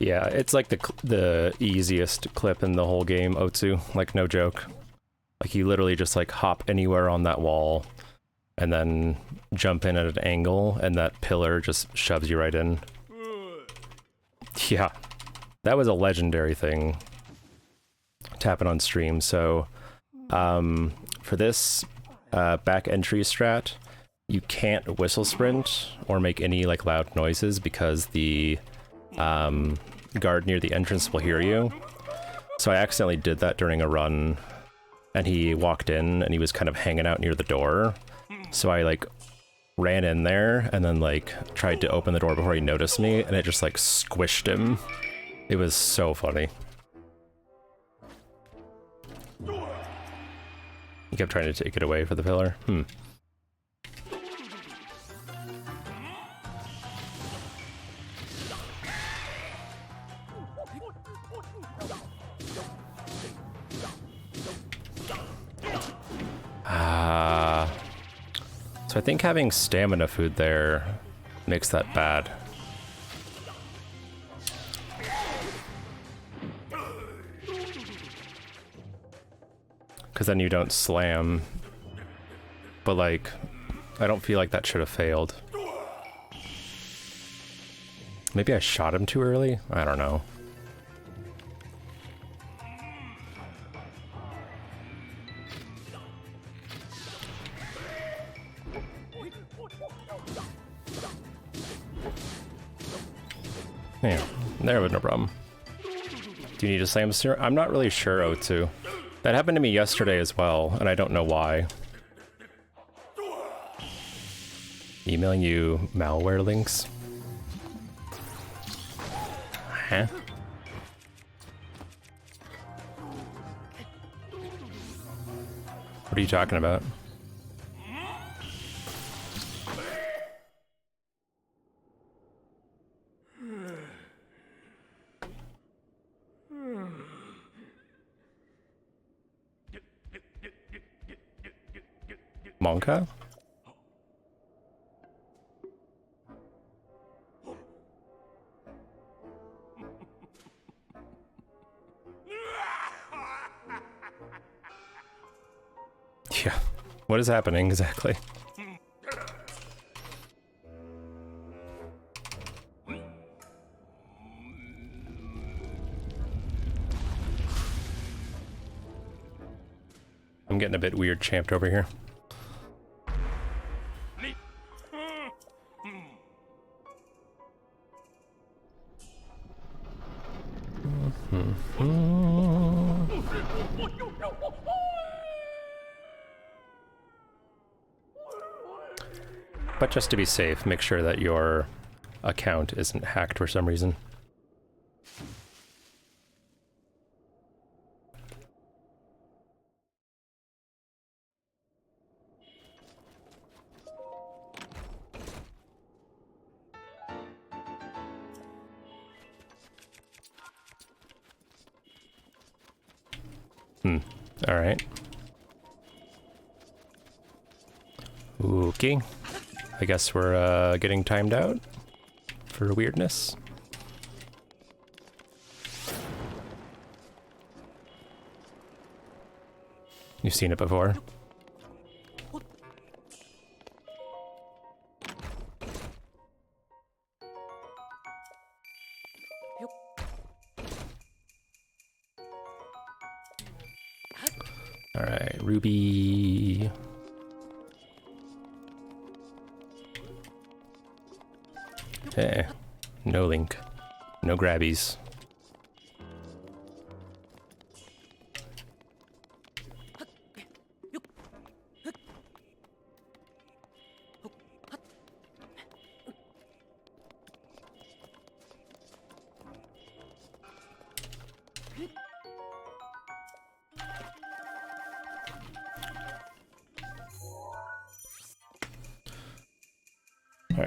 Yeah, it's like the easiest clip in the whole game, Otsu. Like, no joke. Like, you literally just, like, hop anywhere on that wall, and then jump in at an angle, and that pillar just shoves you right in. Yeah. That was a legendary thing to happen on stream, so... for this back entry strat, you can't whistle sprint or make any like loud noises because the guard near the entrance will hear you. So I accidentally did that during a run, and he walked in and he was kind of hanging out near the door. So I like ran in there and then like tried to open the door before he noticed me, and it just like squished him. It was so funny. He kept trying to take it away for the pillar. So I think having stamina food there makes that bad. Because then you don't slam. But like, I don't feel like that should have failed. Maybe I shot him too early? I don't know. Yeah, there was no problem. Do you need to slam sir? I'm not really sure, Otsu. That happened to me yesterday as well, and I don't know why. Emailing you malware links? Huh? What are you talking about? Monka? Yeah. What is happening exactly? I'm getting a bit weird champed over here. But just to be safe, make sure that your account isn't hacked for some reason. Alright. Okay. I guess we're getting timed out for weirdness. You've seen it before. Alright, Ruby. Hey, no link. No grabbies.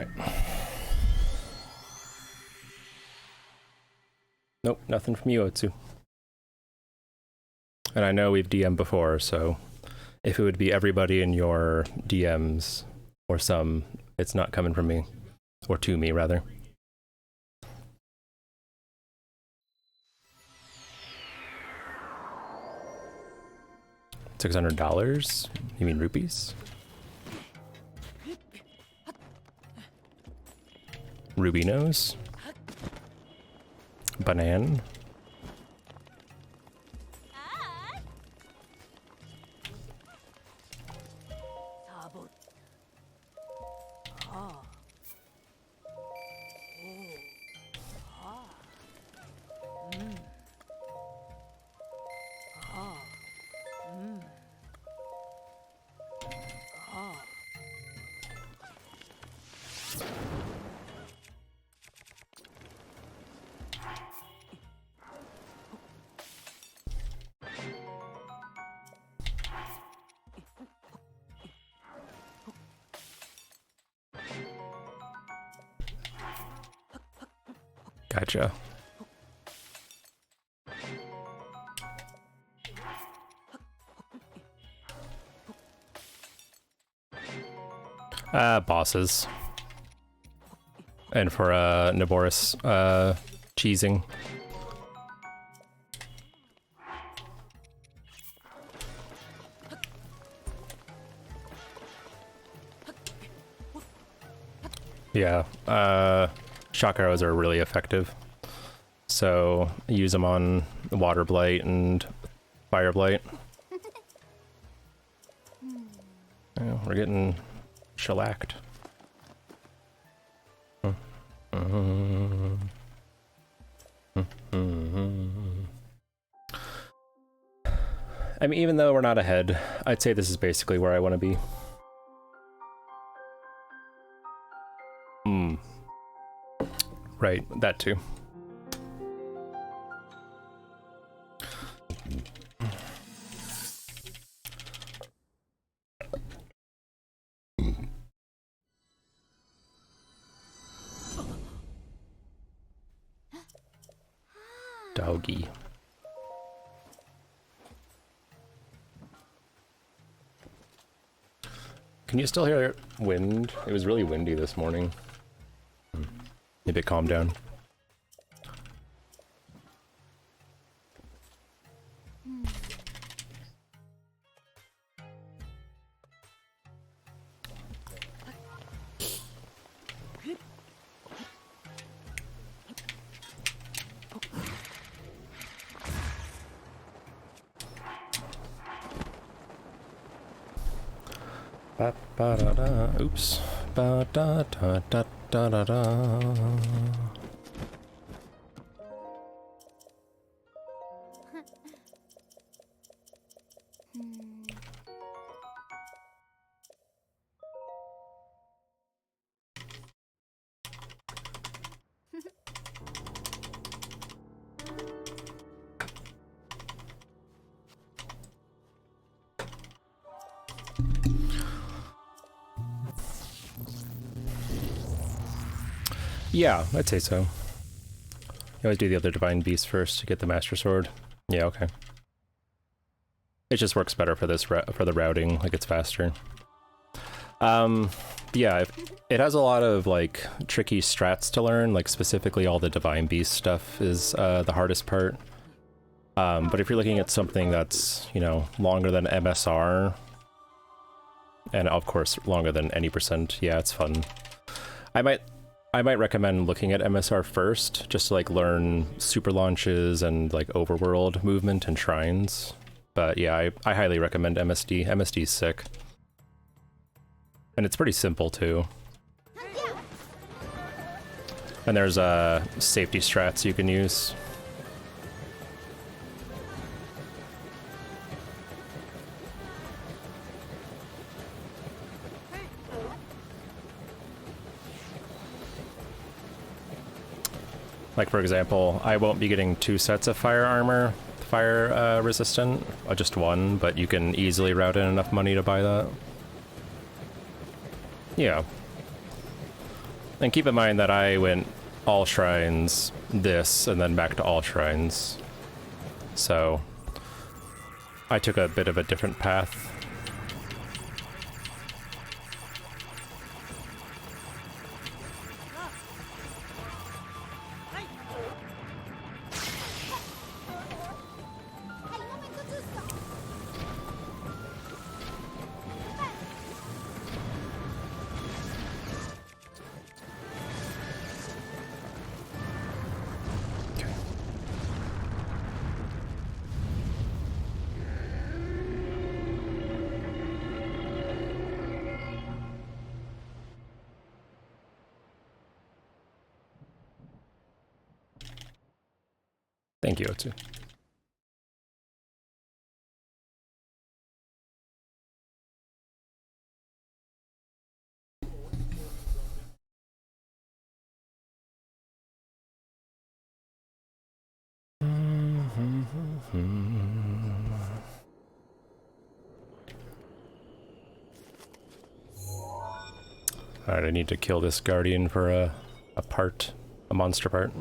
Alright. Nope, nothing from you, Otsu. And I know we've DM'd before, so if it would be everybody in your DMs, or some, it's not coming from me. Or to me, rather. $600? You mean rupees? Rubinos? Banan? Gotcha. Bosses. And for Naboris cheesing. Yeah, shock arrows are really effective. So use them on water blight and fire blight. Oh, we're getting shellacked. I mean, even though we're not ahead, I'd say this is basically where I want to be. Right, that too. Doggy. Can you still hear wind? It was really windy this morning. Maybe it calmed down. Ba ba da da. Oops. Ba da da da da da da. Yeah, I'd say so. You always do the other divine beast first to get the master sword. Yeah, okay. It just works better for this for the routing, like it's faster. Yeah, it has a lot of like tricky strats to learn, like specifically all the divine beast stuff is the hardest part. But if you're looking at something that's, you know, longer than MSR, and of course longer than any %, yeah, it's fun. I might recommend looking at MSR first, just to like learn super launches and like overworld movement and shrines. But yeah, I highly recommend MSD. MSD's sick. And it's pretty simple too. And there's safety strats you can use. Like for example, I won't be getting 2 sets of fire armor, fire resistant, just 1, but you can easily route in enough money to buy that. Yeah. And keep in mind that I went all shrines, this, and then back to all shrines. So I took a bit of a different path. Thank you, Otsu. Alright, I need to kill this guardian for a monster part.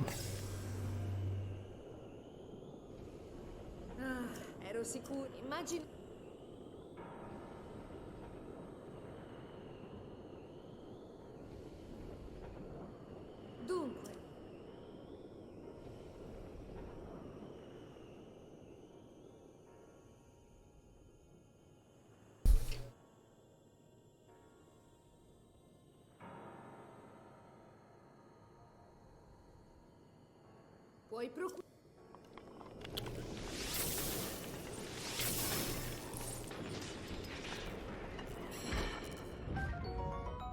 Ero sicuro. Immagino. Dunque. Puoi procurare.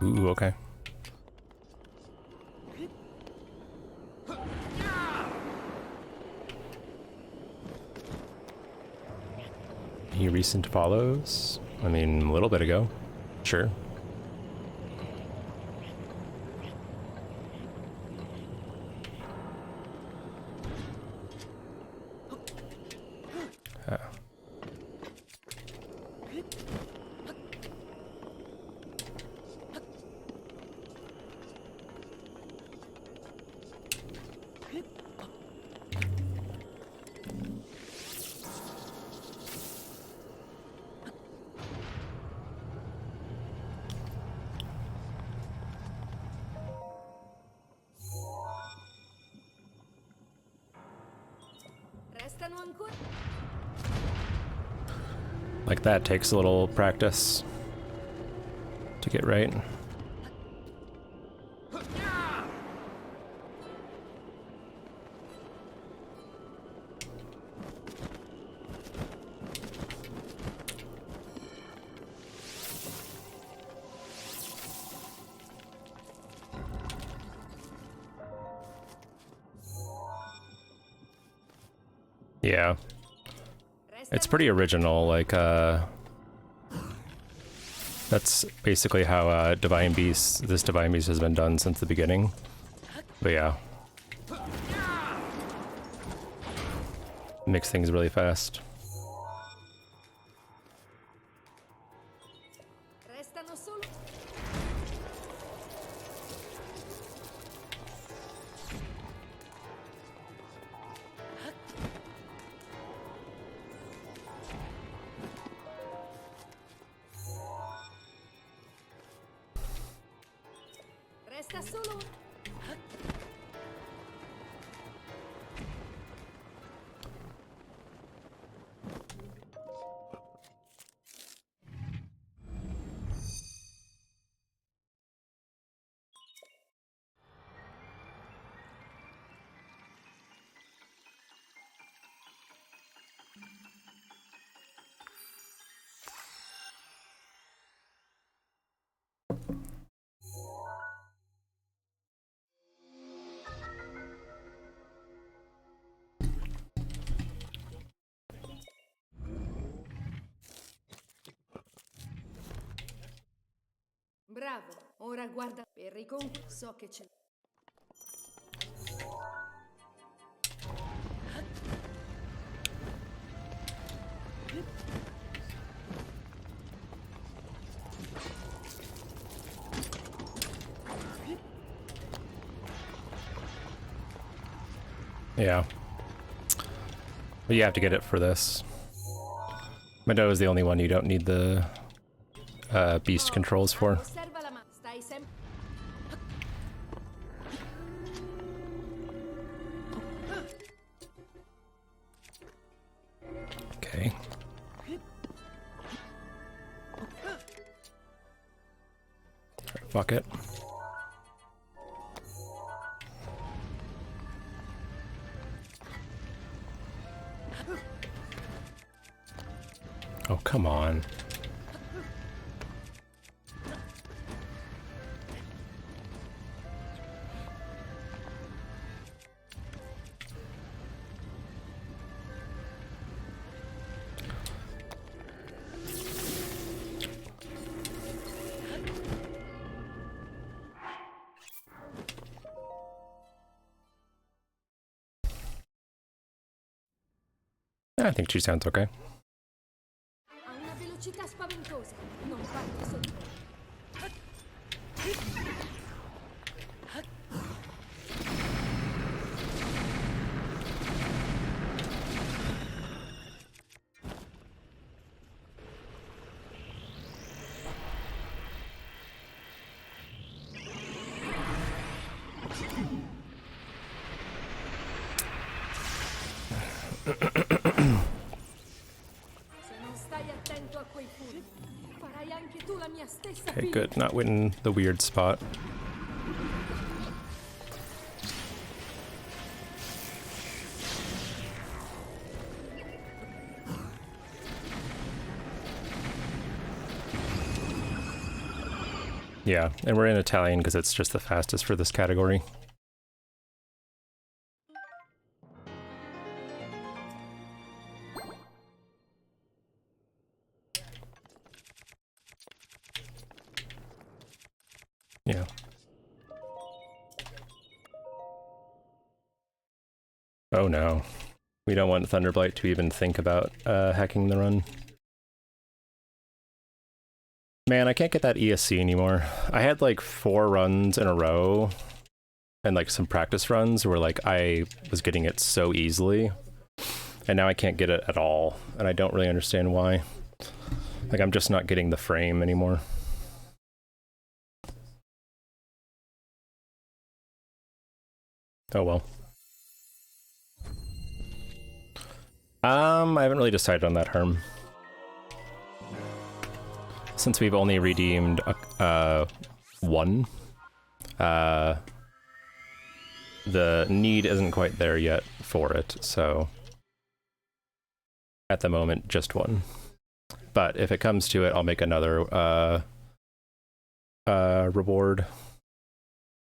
Ooh, okay. Any recent follows? I mean, a little bit ago. Sure. Restano ancora. Like that takes a little practice to get right. Yeah. It's pretty original, like, that's basically how, this Divine Beast has been done since the beginning. But yeah. Makes things really fast. Restano solo. Resta solo. Bravo, ora guarda per so che c'è. Yeah. But you have to get it for this. Meadow is the only one you don't need the beast controls for. Osserva la stai sempre. Okay. Fuck it. Oh, come on. I think she sounds okay. Ha una velocità spaventosa. Non parte sotto. Se non stai attento a quei fulmini, farai anche tu la mia stessa Okay, fine. good. Not in the weird spot. Yeah, and we're in Italian because it's just the fastest for this category. Yeah. Oh no. We don't want Thunderblight to even think about hacking the run. Man, I can't get that ESC anymore. I had like 4 runs in a row and like some practice runs where like I was getting it so easily, and now I can't get it at all, and I don't really understand why. Like I'm just not getting the frame anymore. Oh well. I haven't really decided on that, Herm. Since we've only redeemed one, the need isn't quite there yet for it, so at the moment, just one. But if it comes to it, I'll make another reward,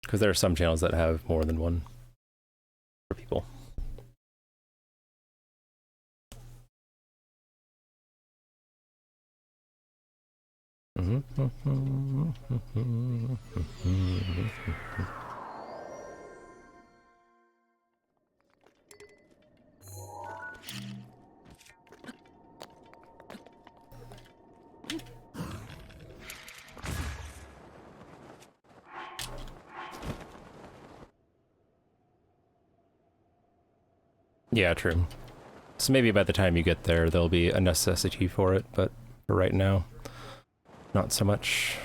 because there are some channels that have more than one for people. Yeah, true. So maybe by the time you get there, there'll be a necessity for it, but for right now, not so much.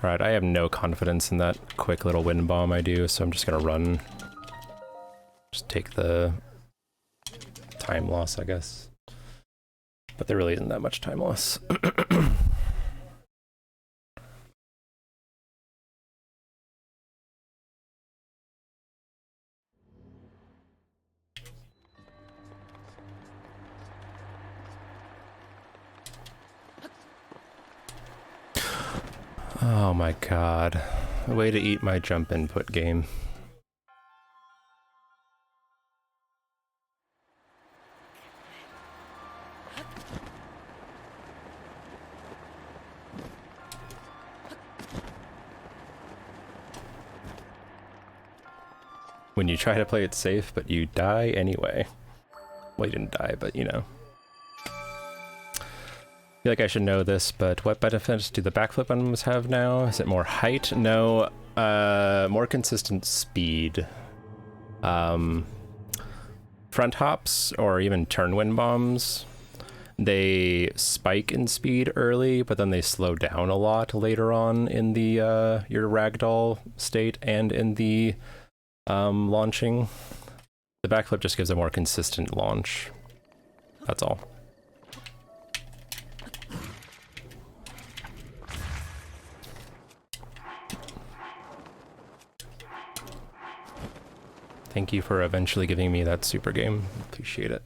Alright, I have no confidence in that quick little wind bomb I do, so I'm just gonna run. Just take the time loss, I guess. But there really isn't that much time loss. Oh my god. A way to eat my jump input game. When you try to play it safe, but you die anyway. Well, you didn't die, but you know. I feel like I should know this, but what benefits do the backflip items have now? Is it more height? No, more consistent speed. front hops or even turn wind bombs, they spike in speed early, but then they slow down a lot later on in the your ragdoll state and in the launching. The backflip just gives a more consistent launch. That's all. Thank you for eventually giving me that super game. Appreciate it.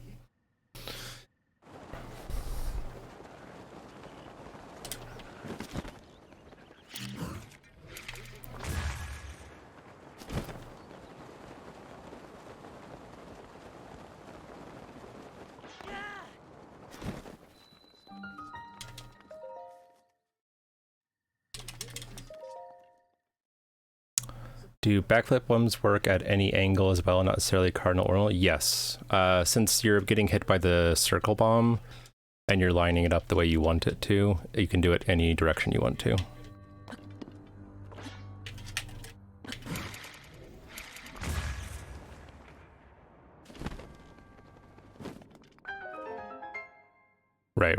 Do backflip ones work at any angle as well, not necessarily cardinal ordinal? Yes. Since you're getting hit by the circle bomb and you're lining it up the way you want it to, you can do it any direction you want to. Right.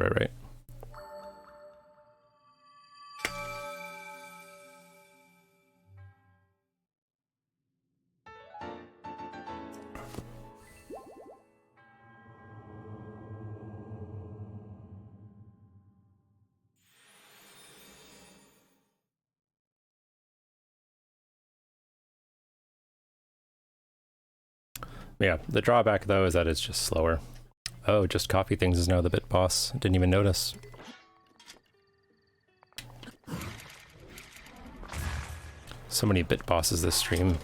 Yeah, the drawback though is that it's just slower. Oh, just coffee things is now the bit boss. Didn't even notice. So many bit bosses this stream.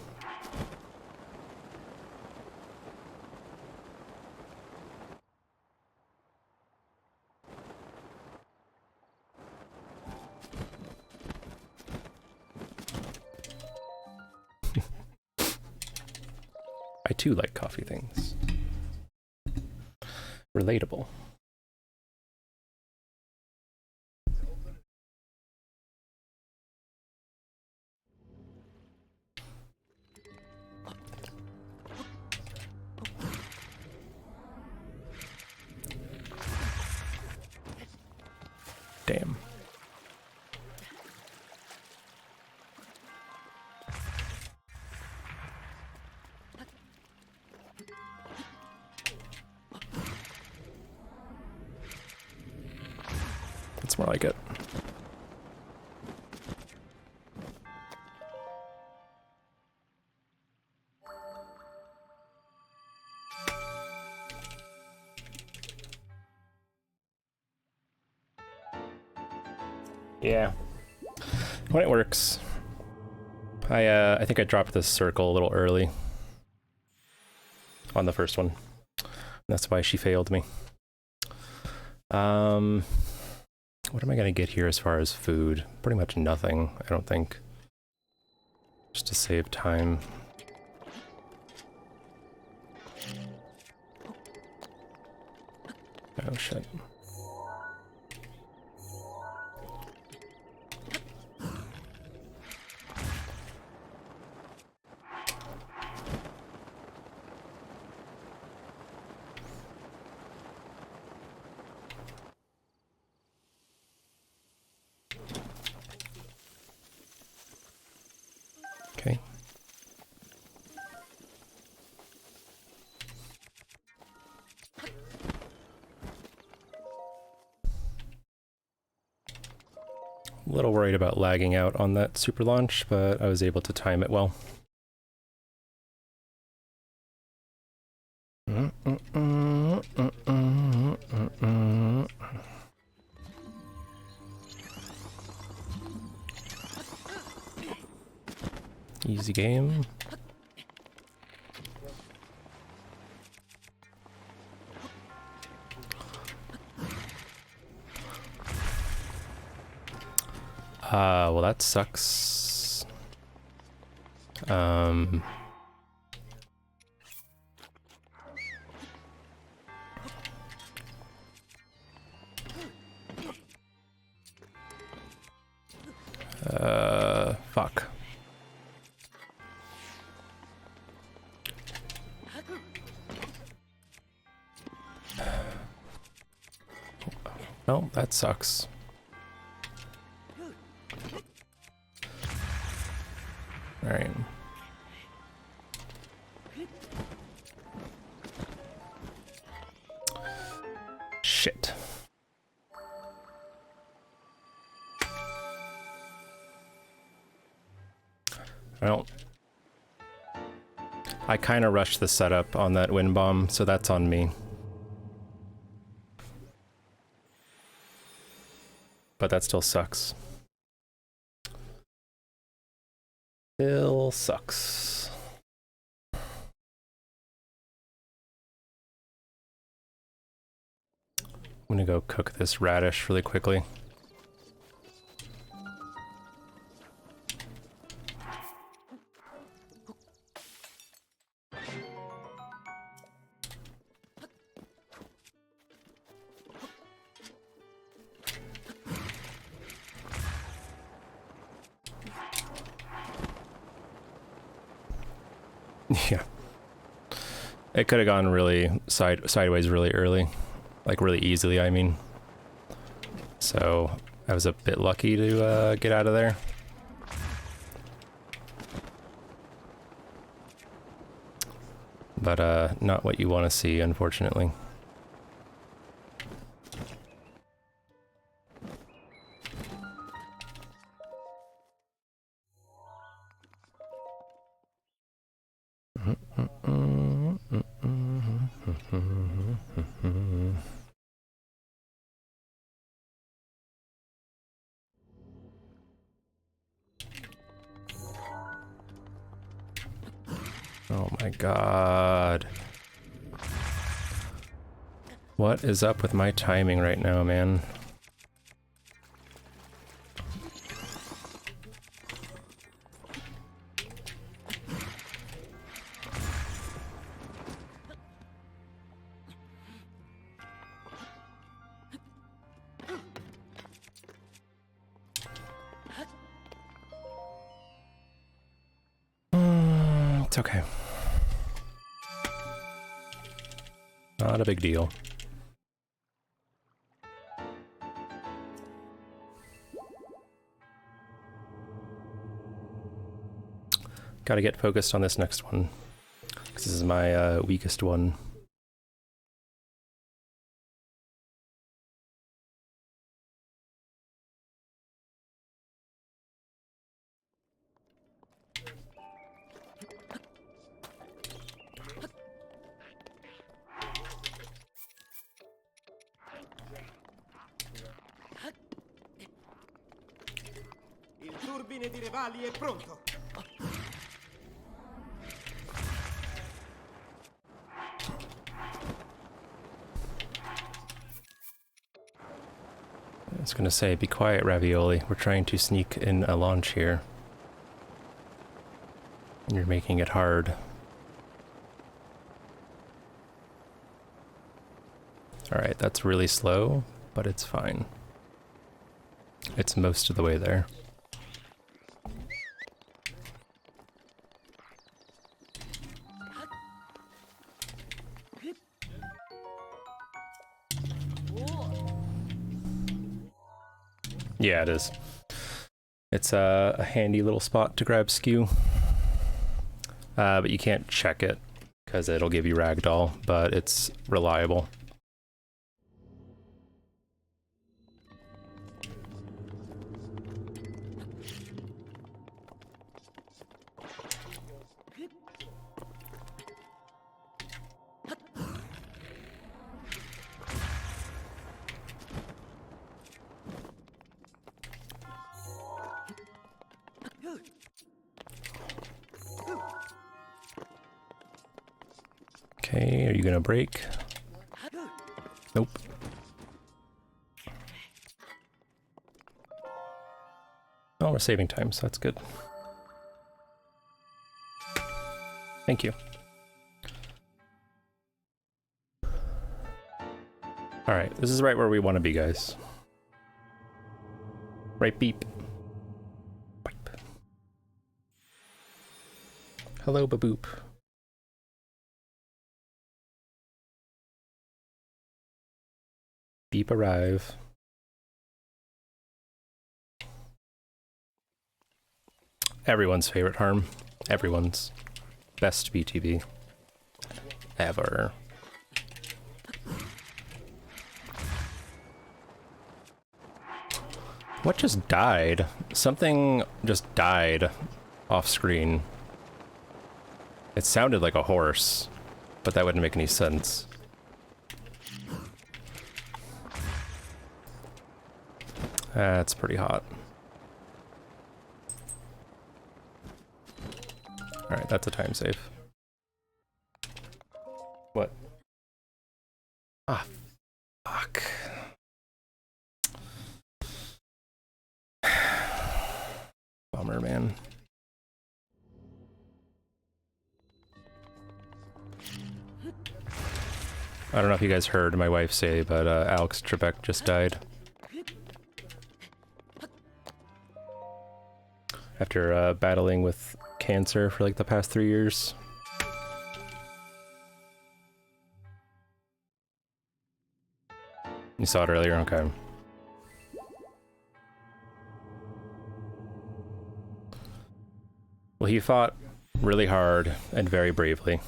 I too like coffee things. Relatable. Damn. That's more like it. Yeah. When it works. I think I dropped this circle a little early on the first one. That's why she failed me. What am I gonna get here as far as food? Pretty much nothing, I don't think. Just to save time. Oh shit. Okay. A little worried about lagging out on that super launch, but I was able to time it well. Easy game. Well that sucks. Fuck. Oh, that sucks. Alright. Shit. Well, I kind of rushed the setup on that wind bomb, so that's on me. But that still sucks. Still sucks. I'm gonna go cook this radish really quickly. Yeah. It could have gone really sideways really early. Like really easily, I mean. So I was a bit lucky to get out of there. But not what you want to see, unfortunately. Oh my god. What is up with my timing right now, man? It's okay. Not a big deal. Gotta get focused on this next one. This is my weakest one. Il turbine di Revali è pronto. I was gonna say, be quiet, Ravioli. We're trying to sneak in a launch here. You're making it hard. Alright, that's really slow, but it's fine. It's most of the way there. Yeah, it is. It's a handy little spot to grab skew. But you can't check it, because it'll give you ragdoll, but it's reliable. Okay, are you gonna break? Nope. Oh, we're saving time, so that's good. Thank you. Alright, this is right where we want to be, guys. Right beep. Beep. Hello, baboop. Beep arrive. Everyone's favorite harm. Everyone's. Best BTB. Ever. What just died? Something just died off screen. It sounded like a horse, but that wouldn't make any sense. That's pretty hot. Alright, that's a time save. What? Ah, fuck. Bummer, man. I don't know if you guys heard my wife say, but Alex Trebek just died. After battling with cancer for like the past 3 years. You saw it earlier? Okay. Well, he fought really hard and very bravely.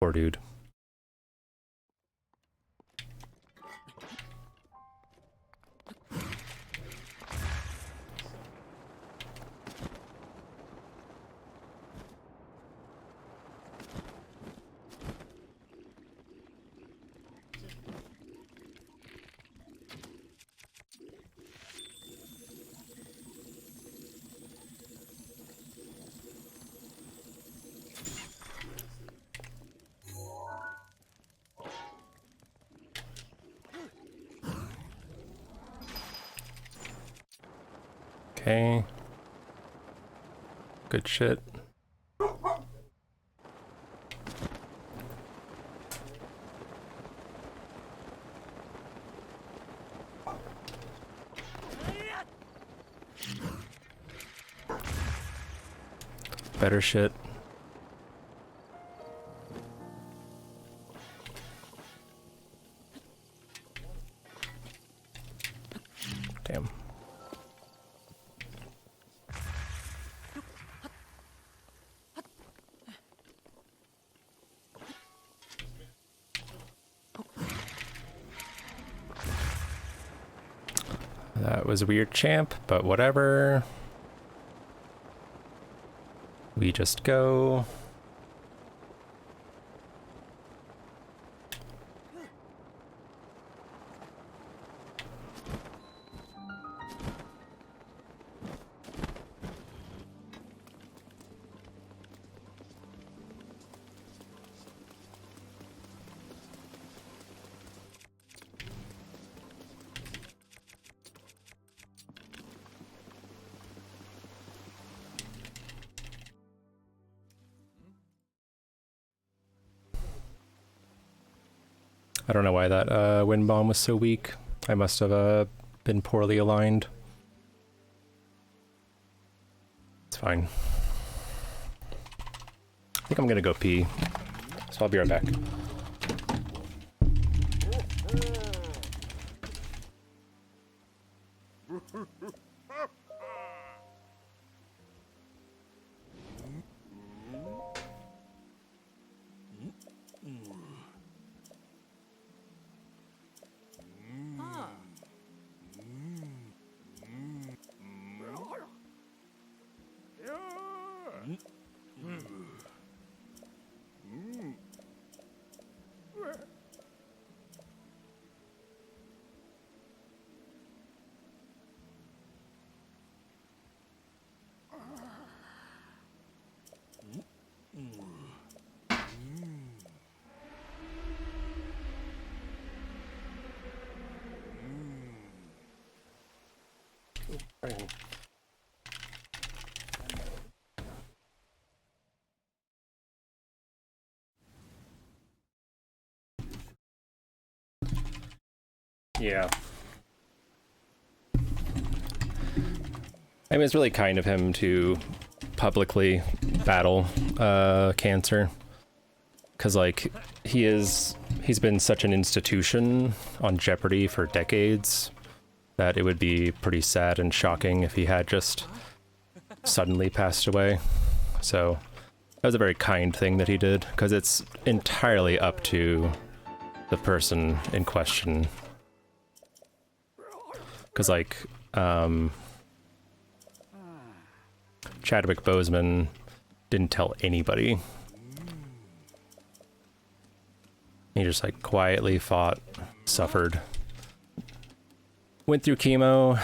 Poor dude. Okay. Good shit. Better shit. Damn. That was a weird champ, but whatever. We just go. I don't know why that wind bomb was so weak. I must have been poorly aligned. It's fine. I think I'm gonna go pee, so I'll be right back. Yeah. I mean, it's really kind of him to publicly battle cancer, Because, like, he's been such an institution on Jeopardy for decades that it would be pretty sad and shocking if he had just suddenly passed away. So that was a very kind thing that he did, because it's entirely up to the person in question. Because, like, Chadwick Boseman didn't tell anybody. He just, like, quietly fought, suffered, went through chemo,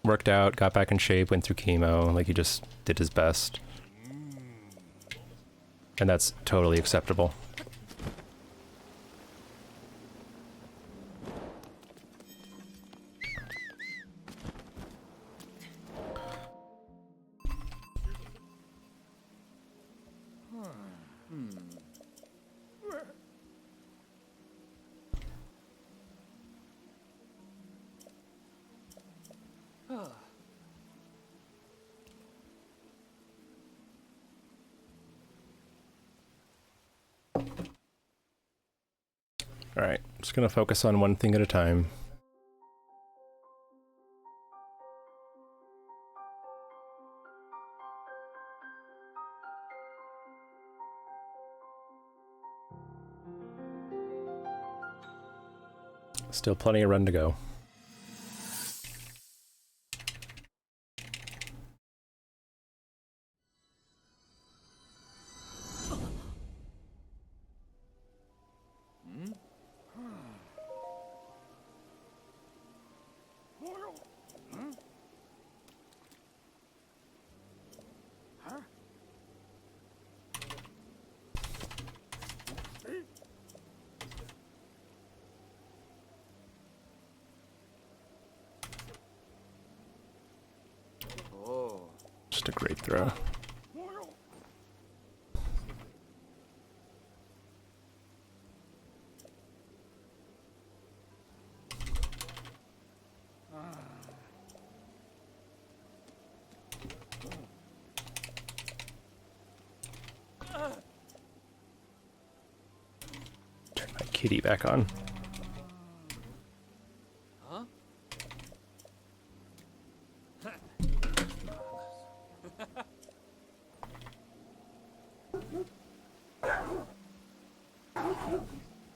worked out, got back in shape, went through chemo. Like, he just did his best. And that's totally acceptable. Alright, just gonna focus on one thing at a time. Still plenty of run to go. Just a great throw. Turn my kitty back on.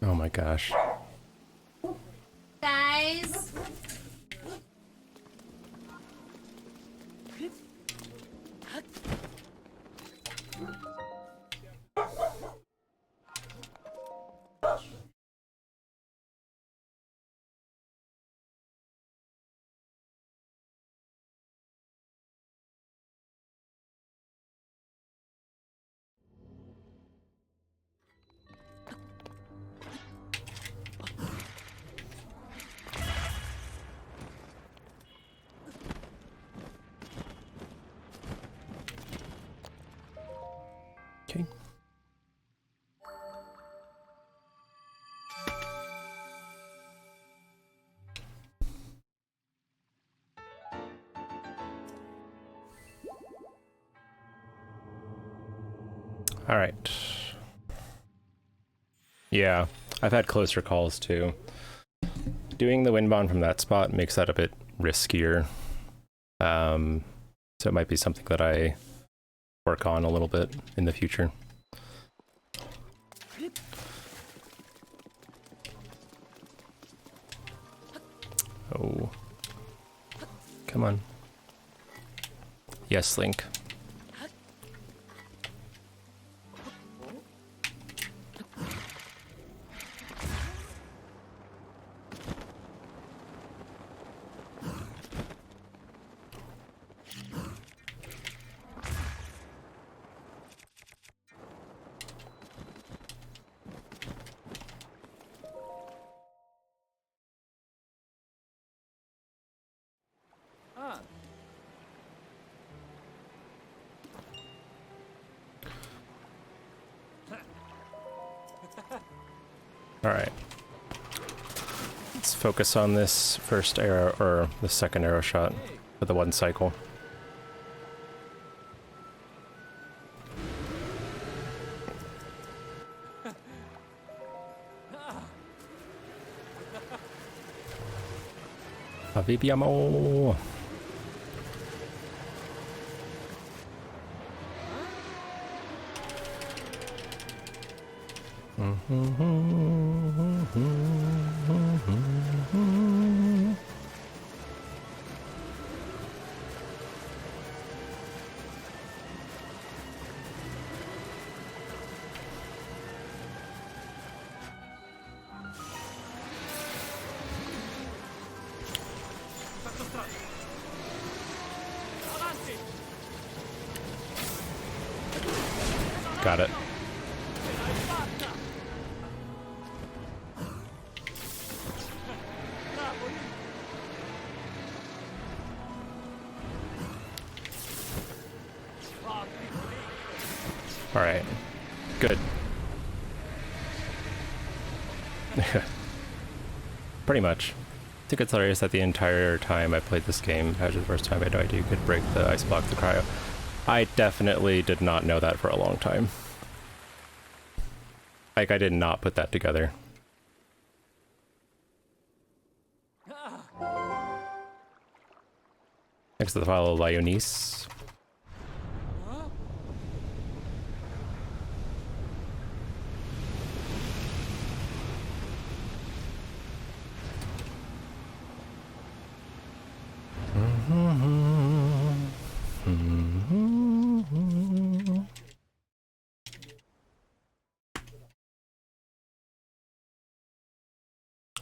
Oh my gosh. Guys. Okay. All right. Yeah, I've had closer calls too. Doing the windbond from that spot makes that a bit riskier. So it might be something that I work on a little bit in the future. Oh. Come on. Yes, Link. Alright. Let's focus on this first arrow, or the second arrow shot for the one cycle. Viviamo! Got it. All right. Good. Pretty much. I think it's hilarious that the entire time I played this game, actually the first time I had no idea you could break the ice block, the cryo. I definitely did not know that for a long time. Like, I did not put that together. Next to the file of Lyonese.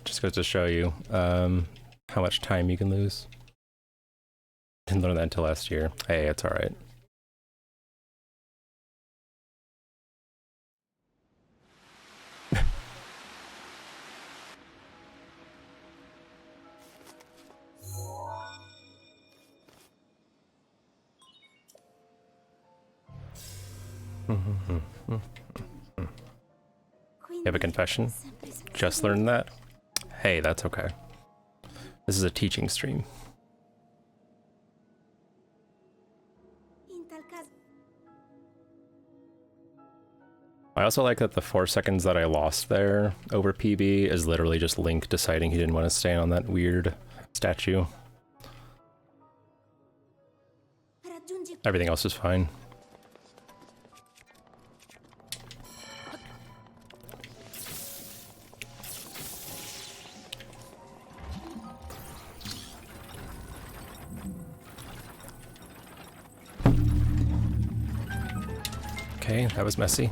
Just goes to show you how much time you can lose. Didn't learn that until last year. Hey, it's alright. You have a confession? Just learned that? Hey, that's okay. This is a teaching stream. I also like that the 4 seconds that I lost there over PB is literally just Link deciding he didn't want to stay on that weird statue. Everything else is fine. Okay, that was messy.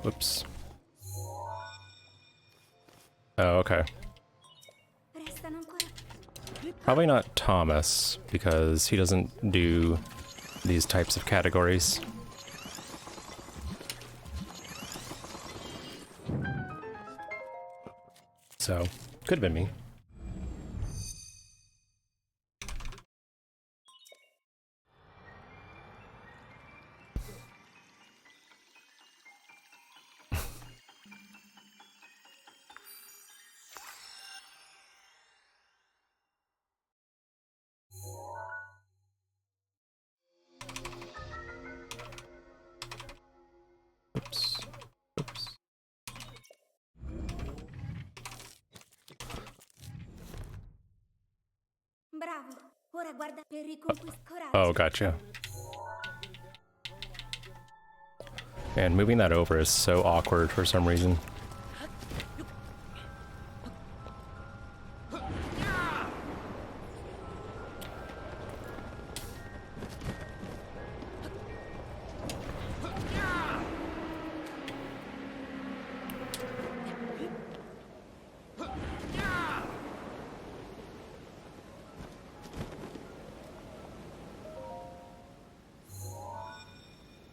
Whoops. Oh, okay. Probably not Thomas, because he doesn't do these types of categories. So, could have been me. Oops. Oops. Oh, gotcha. Man, moving that over is so awkward for some reason.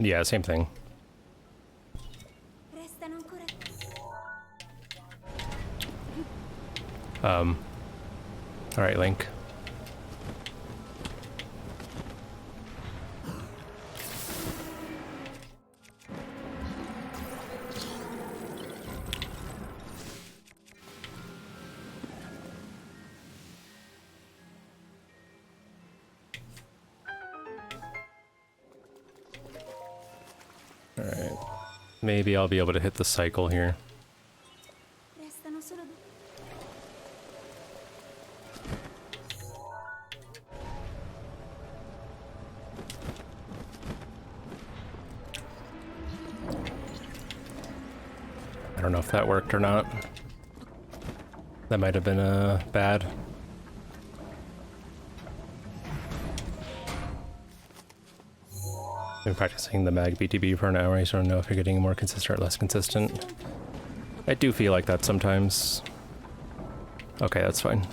Yeah, same thing. Alright, Link. Alright. Maybe I'll be able to hit the cycle here. I don't know if that worked or not. That might have been bad. Been practicing the mag BTB for an hour, so I don't know if you're getting more consistent or less consistent. I do feel like that sometimes. Okay, that's fine.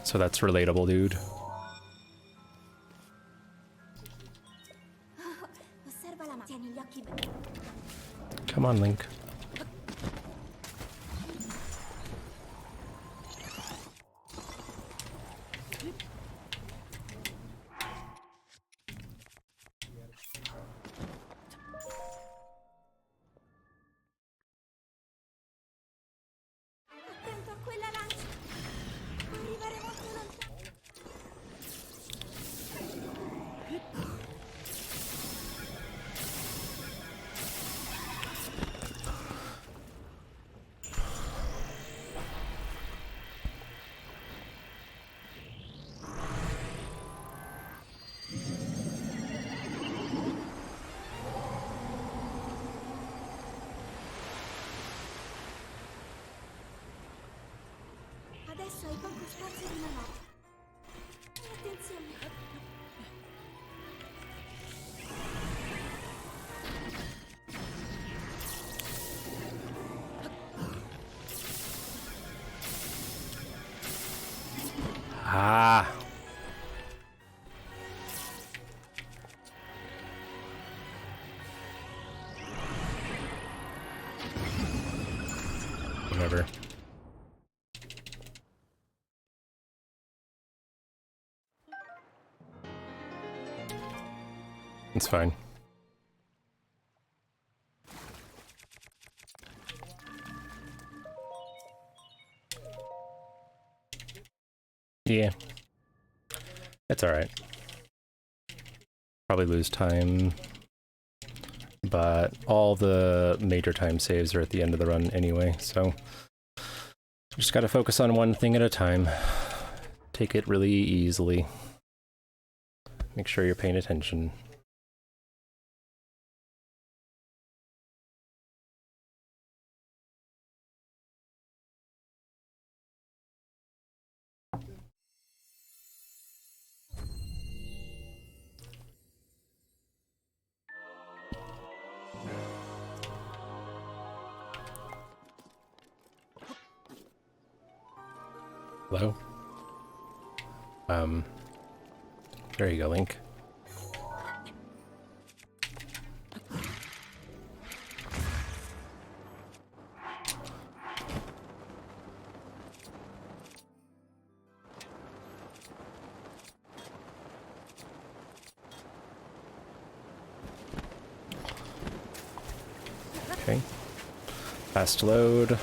So that's relatable, dude. Come on, Link. Attento a quella lancia. Puoi arrivare molto lontano. Adesso hai poco spazio di manovra. Attenzione. Ah! Whatever. It's fine. Yeah. It's alright. Probably lose time. But all the major time saves are at the end of the run anyway, so just gotta focus on one thing at a time. Take it really easily. Make sure you're paying attention. Hello? There you go, Link. Okay. Fast load.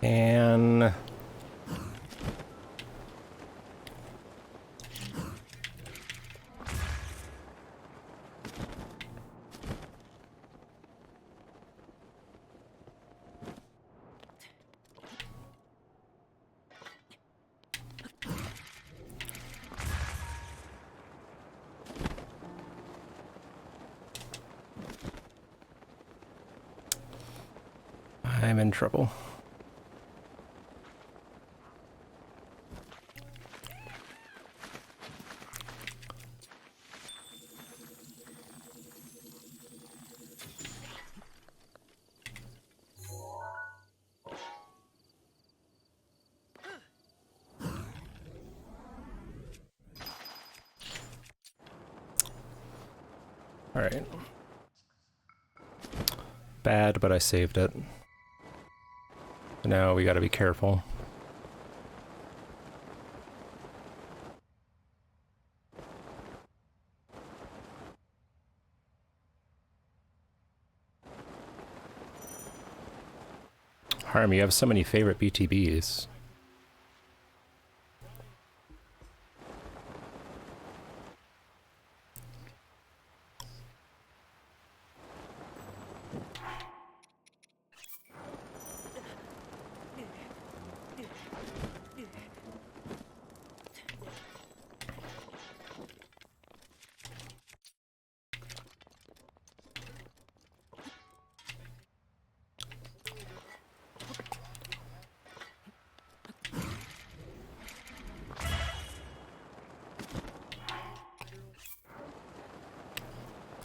And I'm in trouble. All right. Bad, but I saved it. Now we gotta be careful. Harm, you have so many favorite BTBs.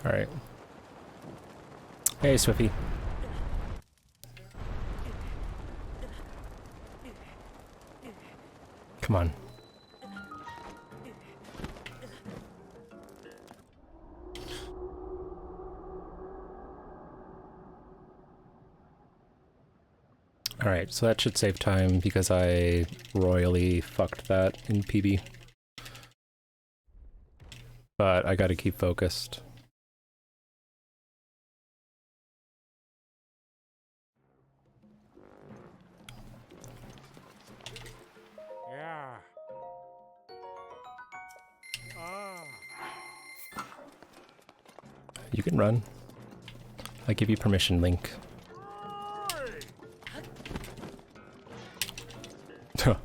Alright. Hey, Swiffy. Come on. Alright, so that should save time because I royally fucked that in PB. But I gotta keep focused. Yeah. You can run. I give you permission, Link.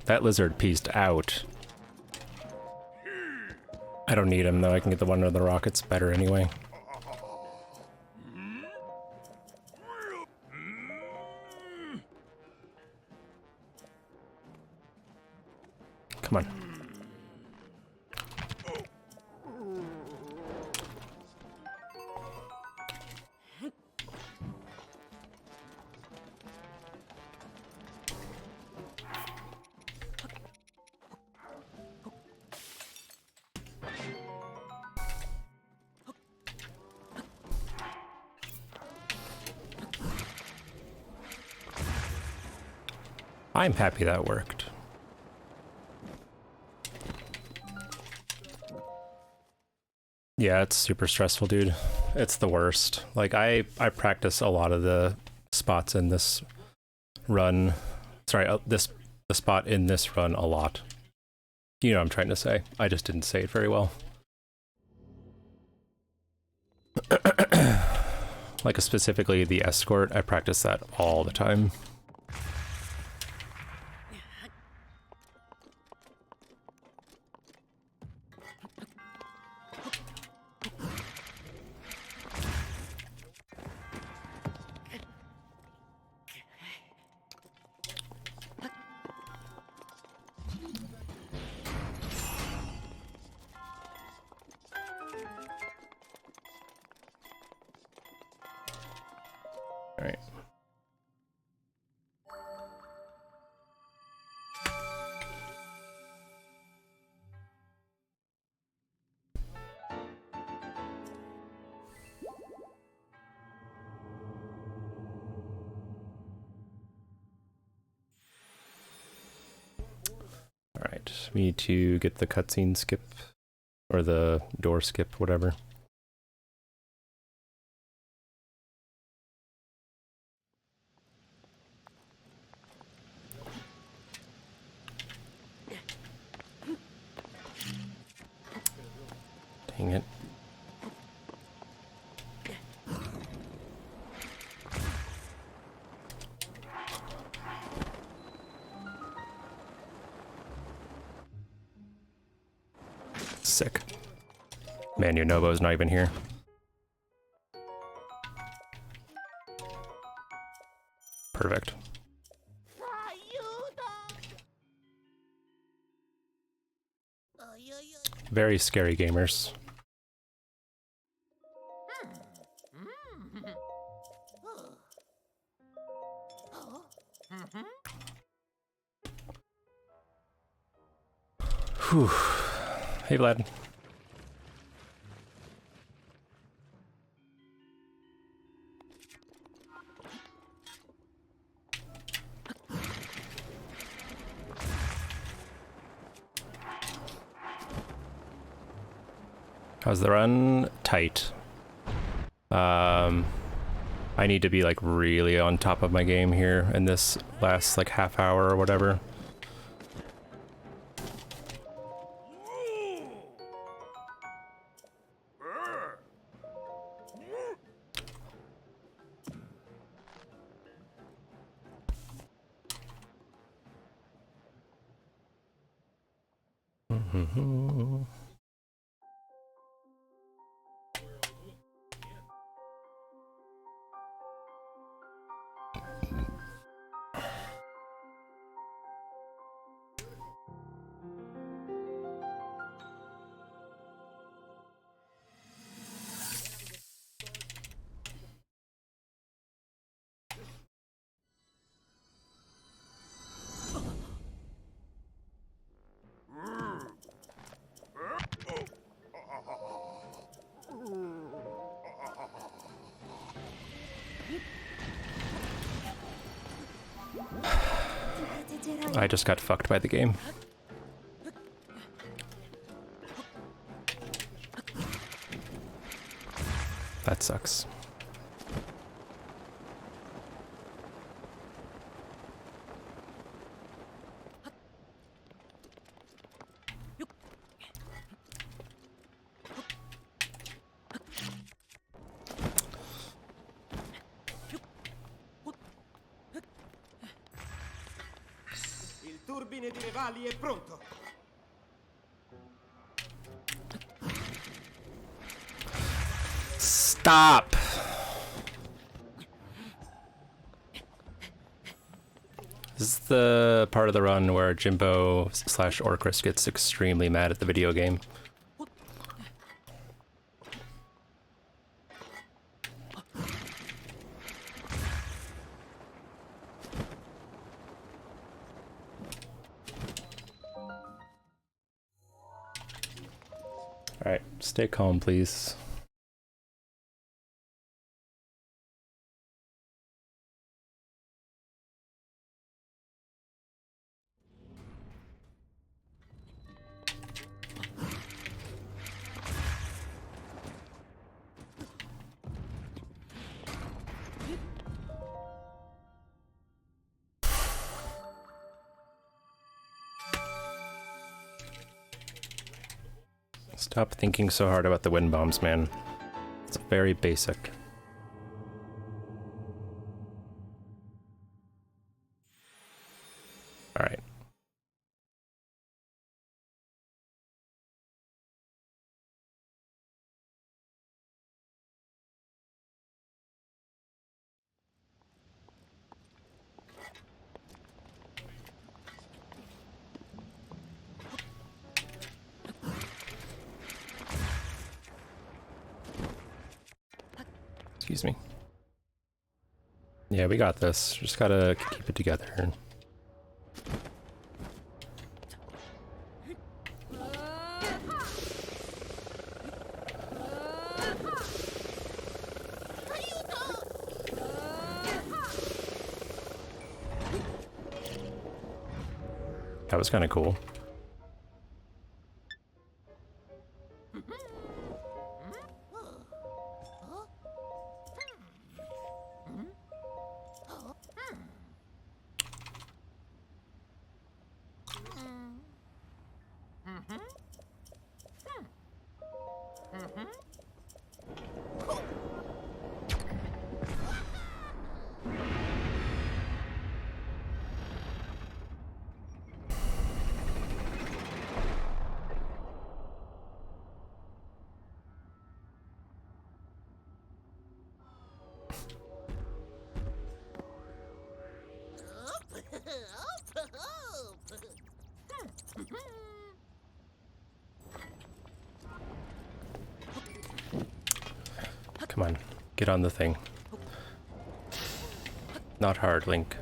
That lizard pieced out. I don't need him though, I can get the one of the rockets better anyway. Come on. I'm happy that worked. Yeah, it's super stressful, dude. It's the worst. Like, I practice a lot of the spots in this run. Sorry, the spot in this run a lot. You know what I'm trying to say. I just didn't say it very well. Like, specifically the escort, I practice that all the time. All right. All right, we need to get the cutscene skip, or the door skip, whatever. Dang it. Sick. Man, Yonobo's not even here. Perfect. Very scary gamers. Whew. Hey, Vlad. How's the run? Tight. I need to be like really on top of my game here in this last like half hour or whatever. I just got fucked by the game. That sucks. Il turbine di Revali è pronto. Stop! This is the part of the run where Jimbo / Orcris gets extremely mad at the video game. Alright, stay calm, please. Stop thinking so hard about the wind bombs, man. It's very basic. Alright. Excuse me. Yeah, we got this. Just gotta keep it together. That was kind of cool. Come on, get on the thing. Not hard, Link.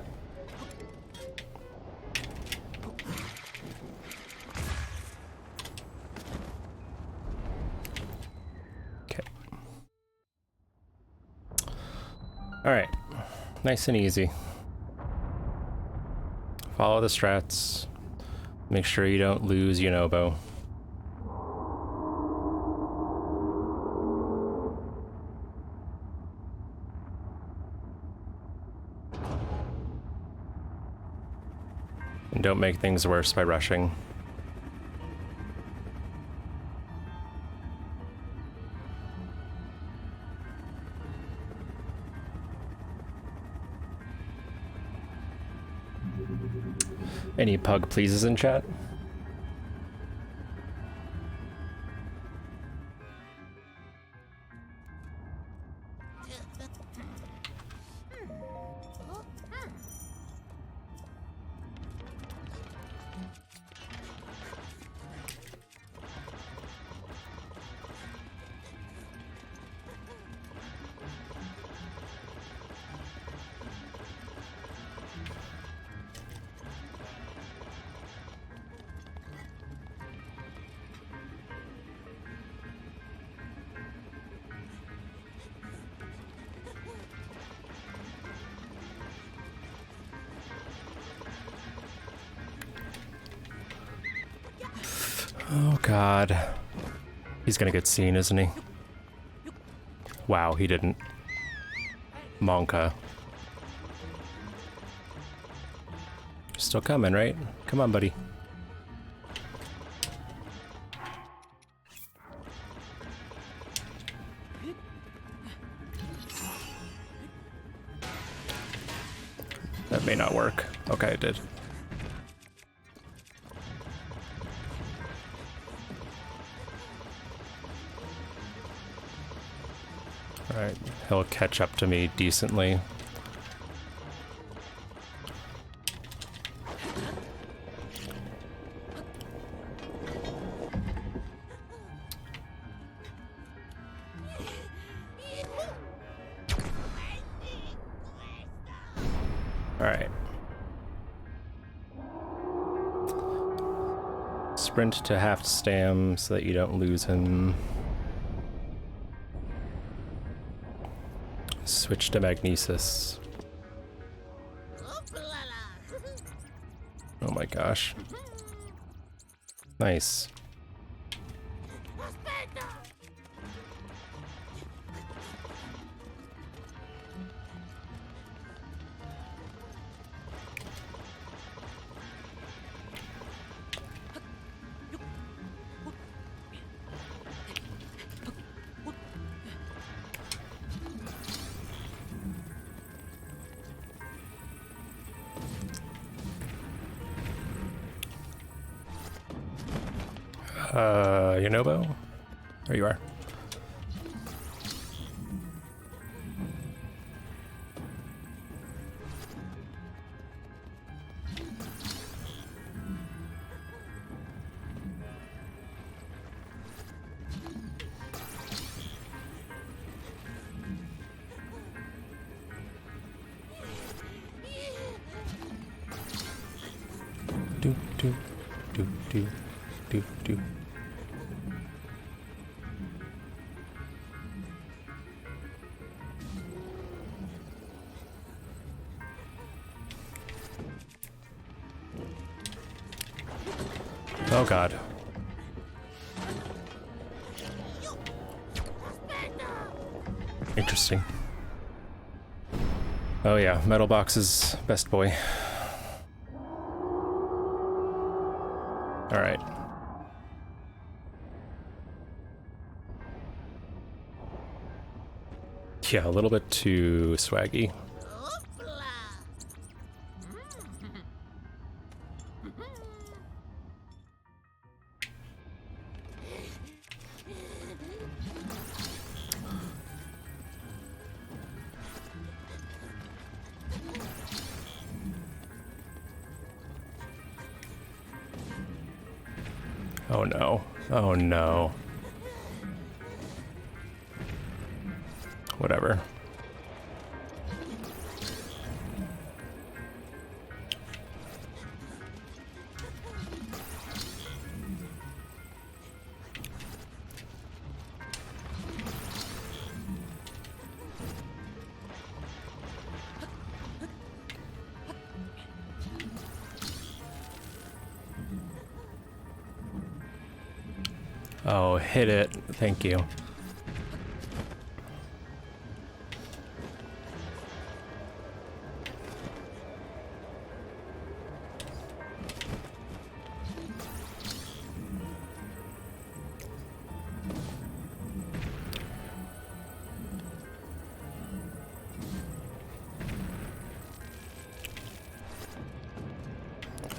Okay. Alright. Nice and easy. Follow the strats. Make sure you don't lose Yunobo. And don't make things worse by rushing. Any pug pleases in chat? Oh god. He's gonna get seen, isn't he? Wow, he didn't. Monka. Still coming, right? Come on, buddy. That may not work. Okay, it did. Alright, he'll catch up to me decently. Alright. Sprint to half stam so that you don't lose him. Switch to magnesis. Oh my gosh. Nice. Yonobo? There you are. Do do do do do do. Oh god. Interesting. Oh yeah, Metal Box is best boy. Alright. Yeah, a little bit too swaggy. Oh no. Oh no. Whatever. Oh, hit it. Thank you.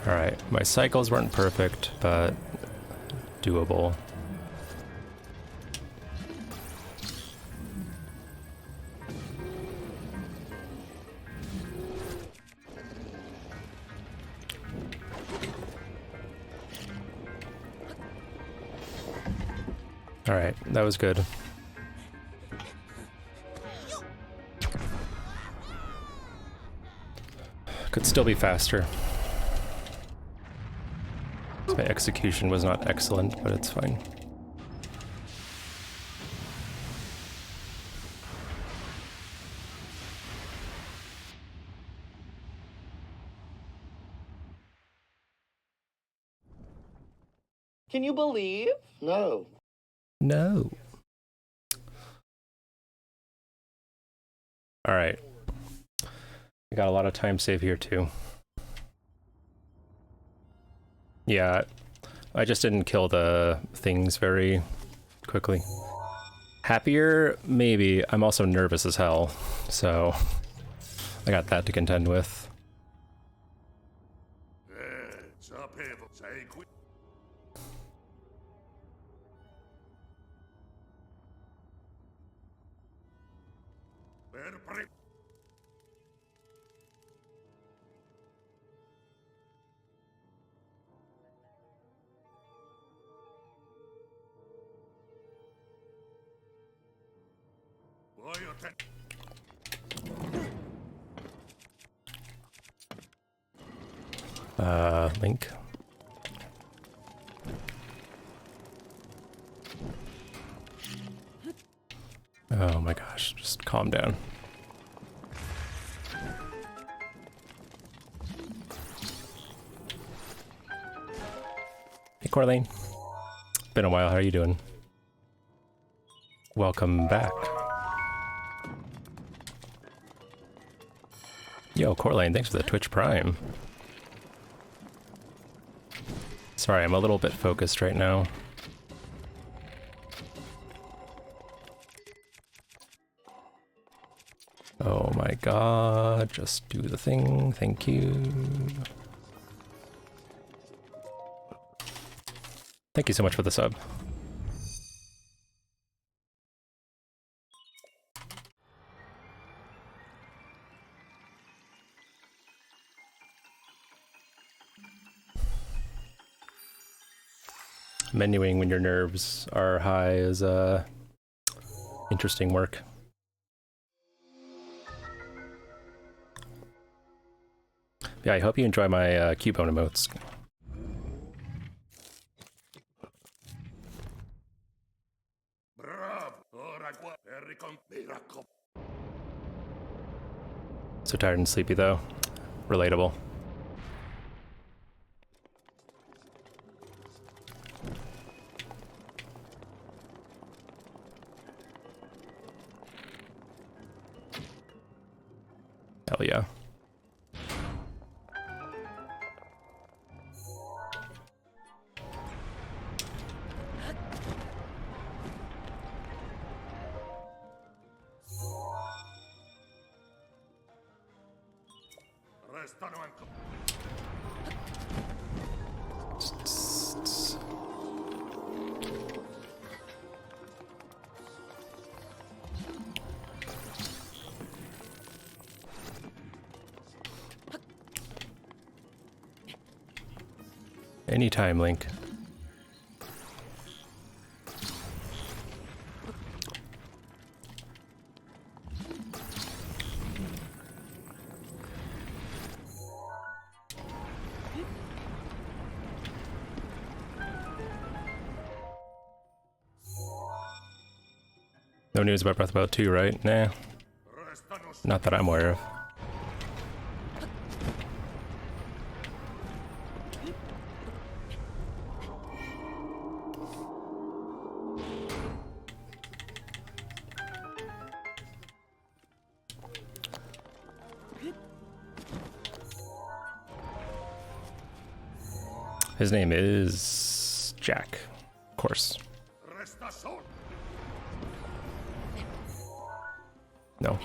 Alright, my cycles weren't perfect, but doable. Alright, that was good. Could still be faster. My execution was not excellent, but it's fine. Can you believe? No. No. Alright. I got a lot of time save here too. Yeah, I just didn't kill the things very quickly. Happier? Maybe. I'm also nervous as hell, so I got that to contend with. Link. Oh my gosh, just calm down. Hey Corlane. Been a while, how are you doing? Welcome back. Yo, Corlane, thanks for the Twitch Prime. Sorry, I'm a little bit focused right now. Oh my god, just do the thing, thank you. Thank you so much for the sub. Menuing when your nerves are high is interesting work. Yeah, I hope you enjoy my Cubone emotes. So tired and sleepy though. Relatable. Hell yeah. Anytime, Link. No news about Breath of the Wild 2, right? Nah. Not that I'm aware of. His name is Jack, of course. No.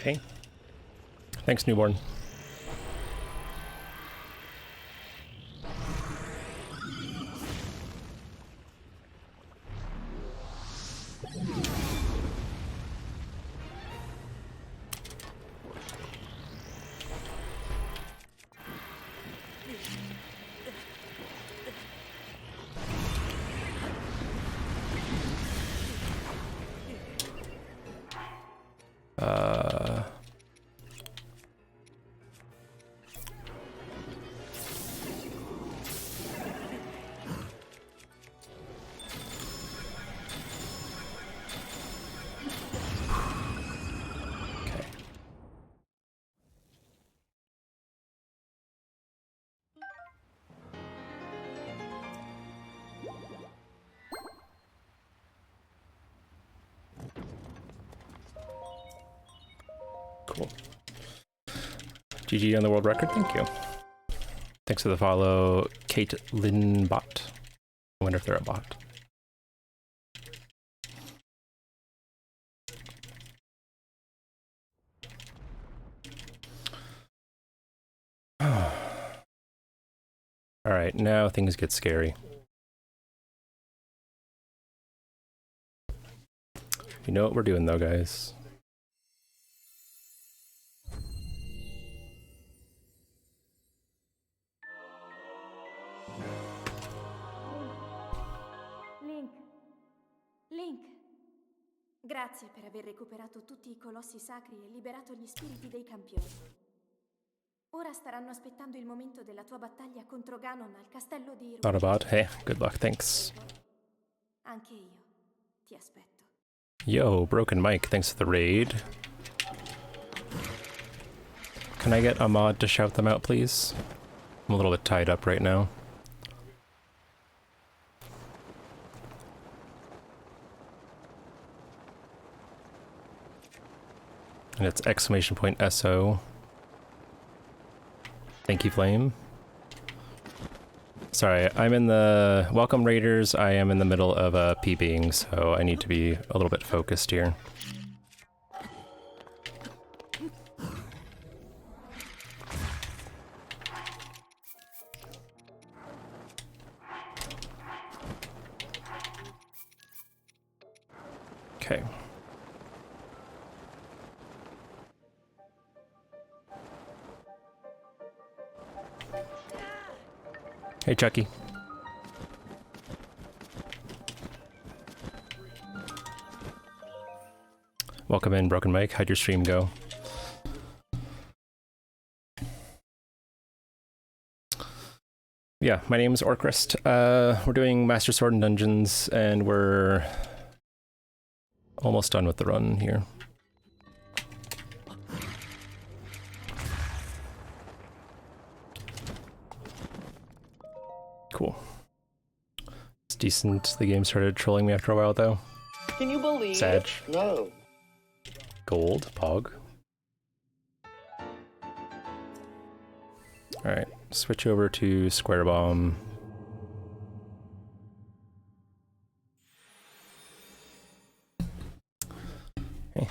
Okay. Thanks, newborn. Uh... Okay. Cool. GG on the world record, thank you. Thanks for the follow, Kate Lynn Bot. I wonder if they're a bot. Alright, now things get scary. You know what we're doing though, guys. Link. Link. Grazie per aver recuperato tutti i colossi sacri e liberato gli spiriti dei campioni. Ora staranno aspettando il momento della tua battaglia contro Ganon al castello di Not a bot. Hey, good luck, thanks. Anche io ti aspetto. Yo, Broken Mike, thanks for the raid. Can I get a mod to shout them out, please? I'm a little bit tied up right now. And it's exclamation point SO. Thank you, Flame. Sorry, I'm in the... Welcome, Raiders. I am in the middle of PBing, so I need to be a little bit focused here. Okay. Hey, Chucky. Welcome in, Broken Mike. How'd your stream go? Yeah, my name is Orcrist. We're doing Master Sword and Dungeons, and we're almost done with the run here. Cool. It's decent. The game started trolling me after a while, though. Can you believe Sag. it? No. Gold. Pog. Alright, switch over to Square Bomb. Hey.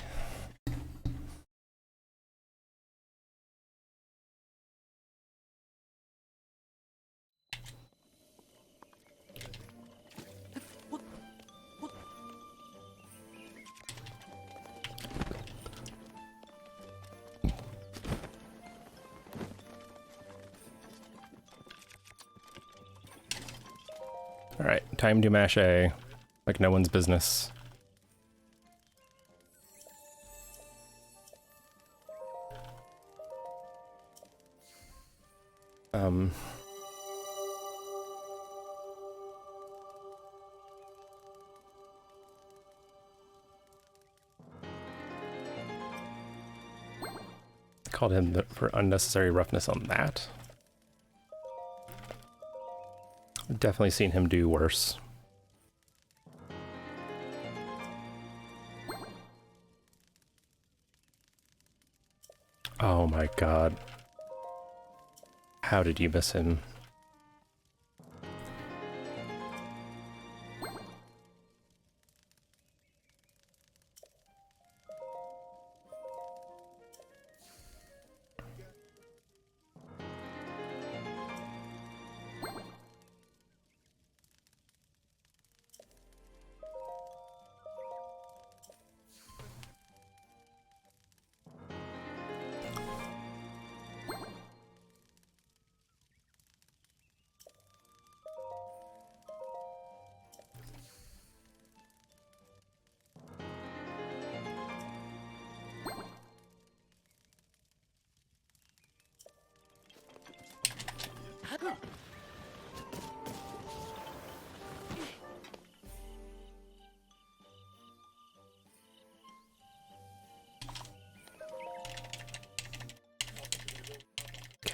Alright, time to mash A. Like no one's business. Called him for unnecessary roughness on that. I've definitely seen him do worse. Oh my god. How did you miss him?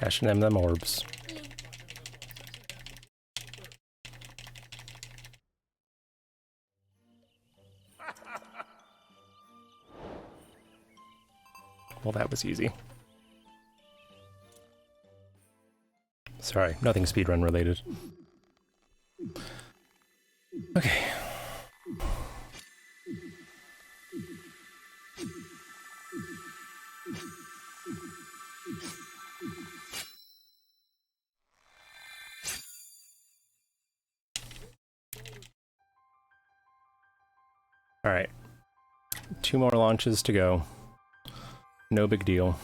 Cashing them orbs. Well, that was easy. Sorry, nothing speedrun related. Okay. All right. 2 more launches to go. No big deal.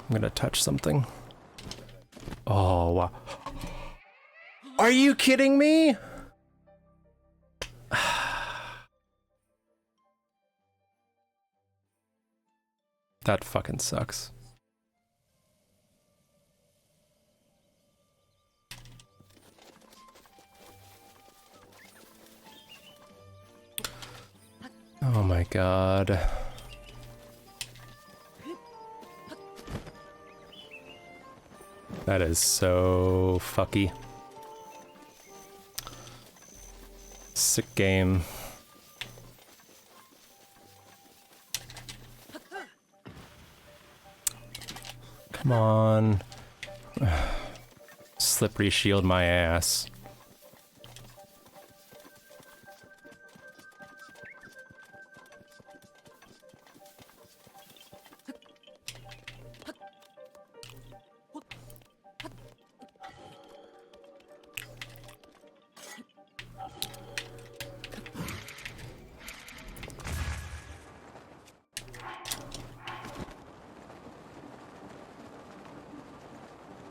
I'm gonna touch something. Oh, wow. Are you kidding me? That fucking sucks. Oh my god. That is so fucky. Sick game. Come on. Slippery shield my ass.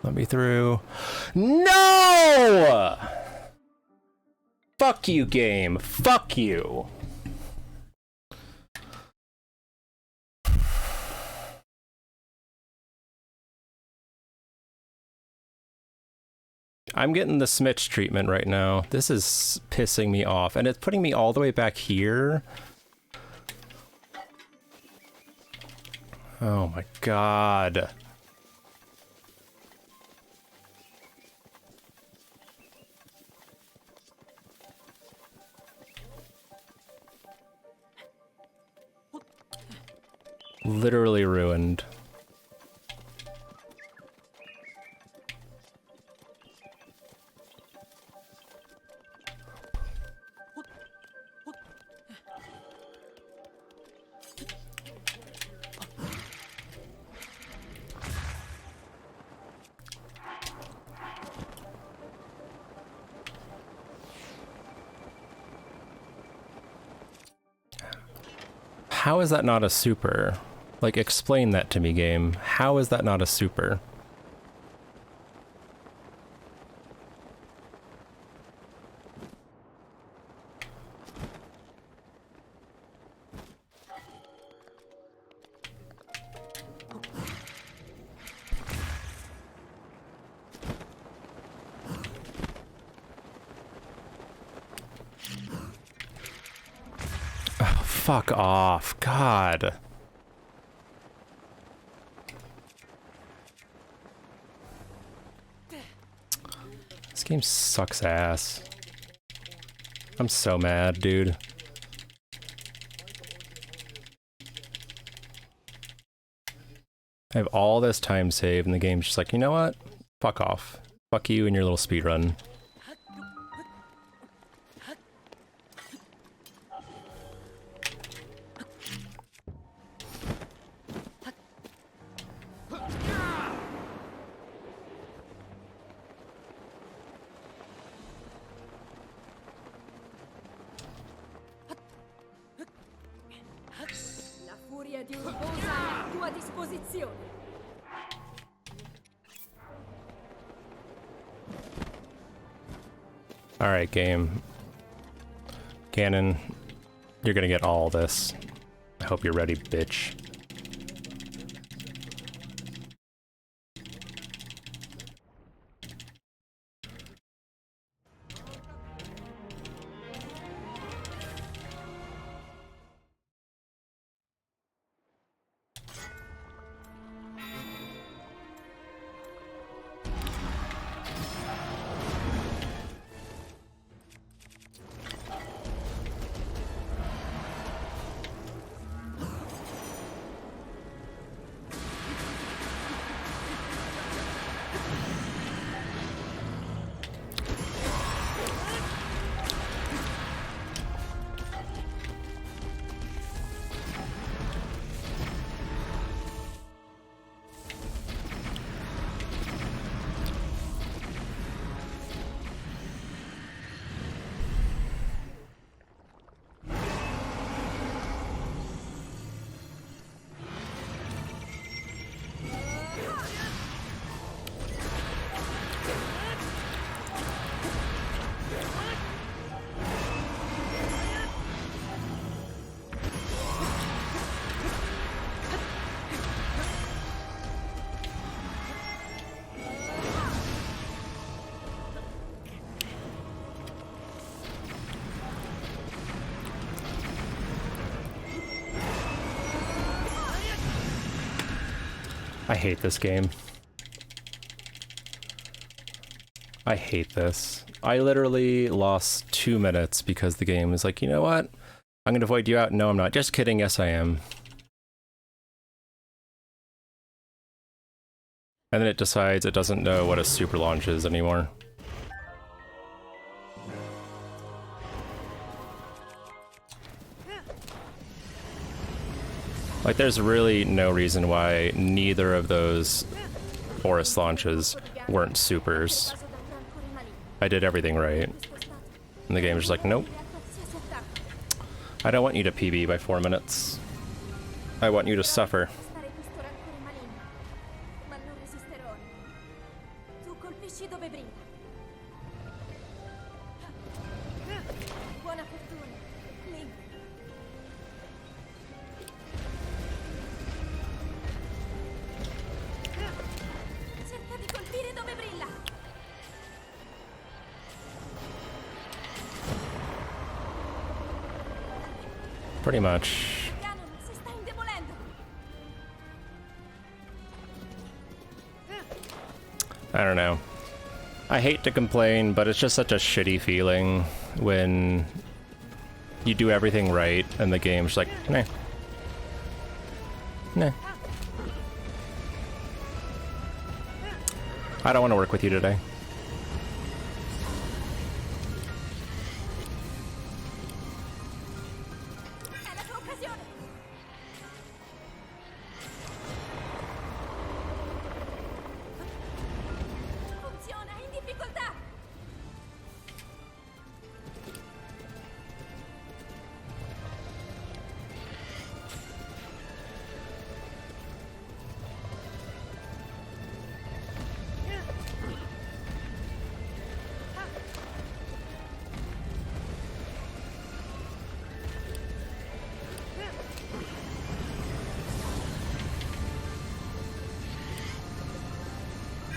Let me through. No! Fuck you, game. Fuck you. I'm getting the Smitch treatment right now. This is pissing me off, and it's putting me all the way back here. Oh my god. Literally ruined. How is that not a super? Like, explain that to me, game. How is that not a super? Oh, fuck off. God. This game sucks ass. I'm so mad, dude. I have all this time saved and the game's just like, you know what? Fuck off. Fuck you and your little speedrun. Richiedi urbosa è a tua disposizione. Alright, game. Ganon, you're gonna get all this. I hope you're ready, bitch. I hate this game. I hate this. I literally lost 2 minutes because the game is like, you know what? I'm gonna void you out. No, I'm not. Just kidding. Yes, I am. And then it decides it doesn't know what a super launch is anymore. Like, there's really no reason why neither of those forest launches weren't supers. I did everything right. And the game is just like, nope. I don't want you to PB by 4 minutes. I want you to suffer. Ma non resisterò. Tu colpisci dove brilla. Buona fortuna, Link. Cerca di colpire dove brilla. Pretty much. Ganon si sta indebolendo. I don't know. I hate to complain, but it's just such a shitty feeling when you do everything right and the game's like, nah. Nah. I don't want to work with you today. È la tua occasione. Funziona, in difficoltà.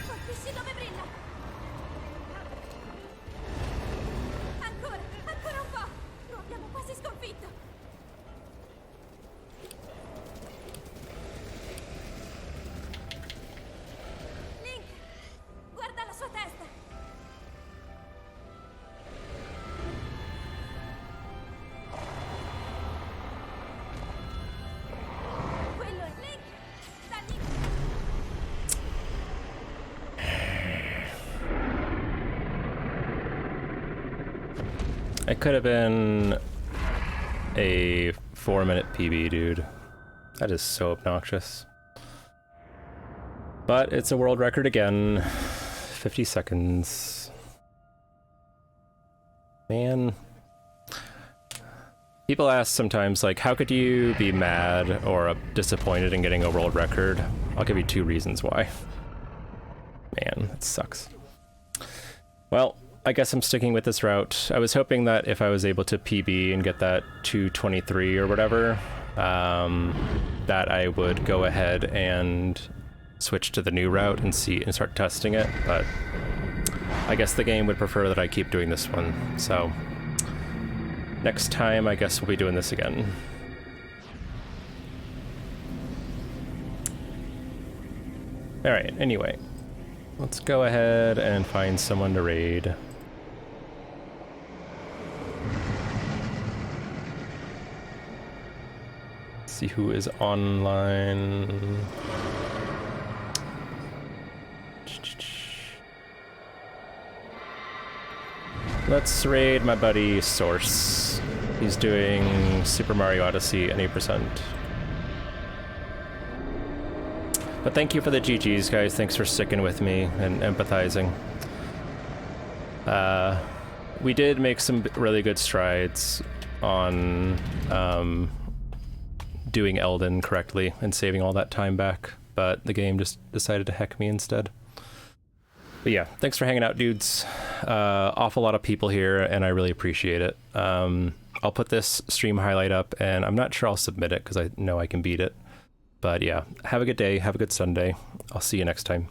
Colpisci dove brilla. Ancora, ancora un po'. Lo abbiamo quasi sconfitto. Link, guarda la sua testa. Quello è Link. Da lì. It could have been a 4-minute PB, dude. That is so obnoxious. But it's a world record again. 50 seconds. Man. People ask sometimes, like, how could you be mad or disappointed in getting a world record? I'll give you 2 reasons why. Man, that sucks. Well, I guess I'm sticking with this route. I was hoping that if I was able to PB and get that 223 or whatever, that I would go ahead and switch to the new route and start testing it, but I guess the game would prefer that I keep doing this one, so next time I guess we'll be doing this again. Alright, anyway, let's go ahead and find someone to raid. See who is online. Let's raid my buddy Source. He's doing Super Mario Odyssey at 8%. But thank you for the GGs, guys. Thanks for sticking with me and empathizing. We did make some really good strides on doing Elden correctly and saving all that time back, but the game just decided to heck me instead. But yeah, thanks for hanging out, dudes. Awful lot of people here, and I really appreciate it. I'll put this stream highlight up, and I'm not sure I'll submit it because I know I can beat it. But yeah, have a good day, have a good Sunday. I'll see you next time.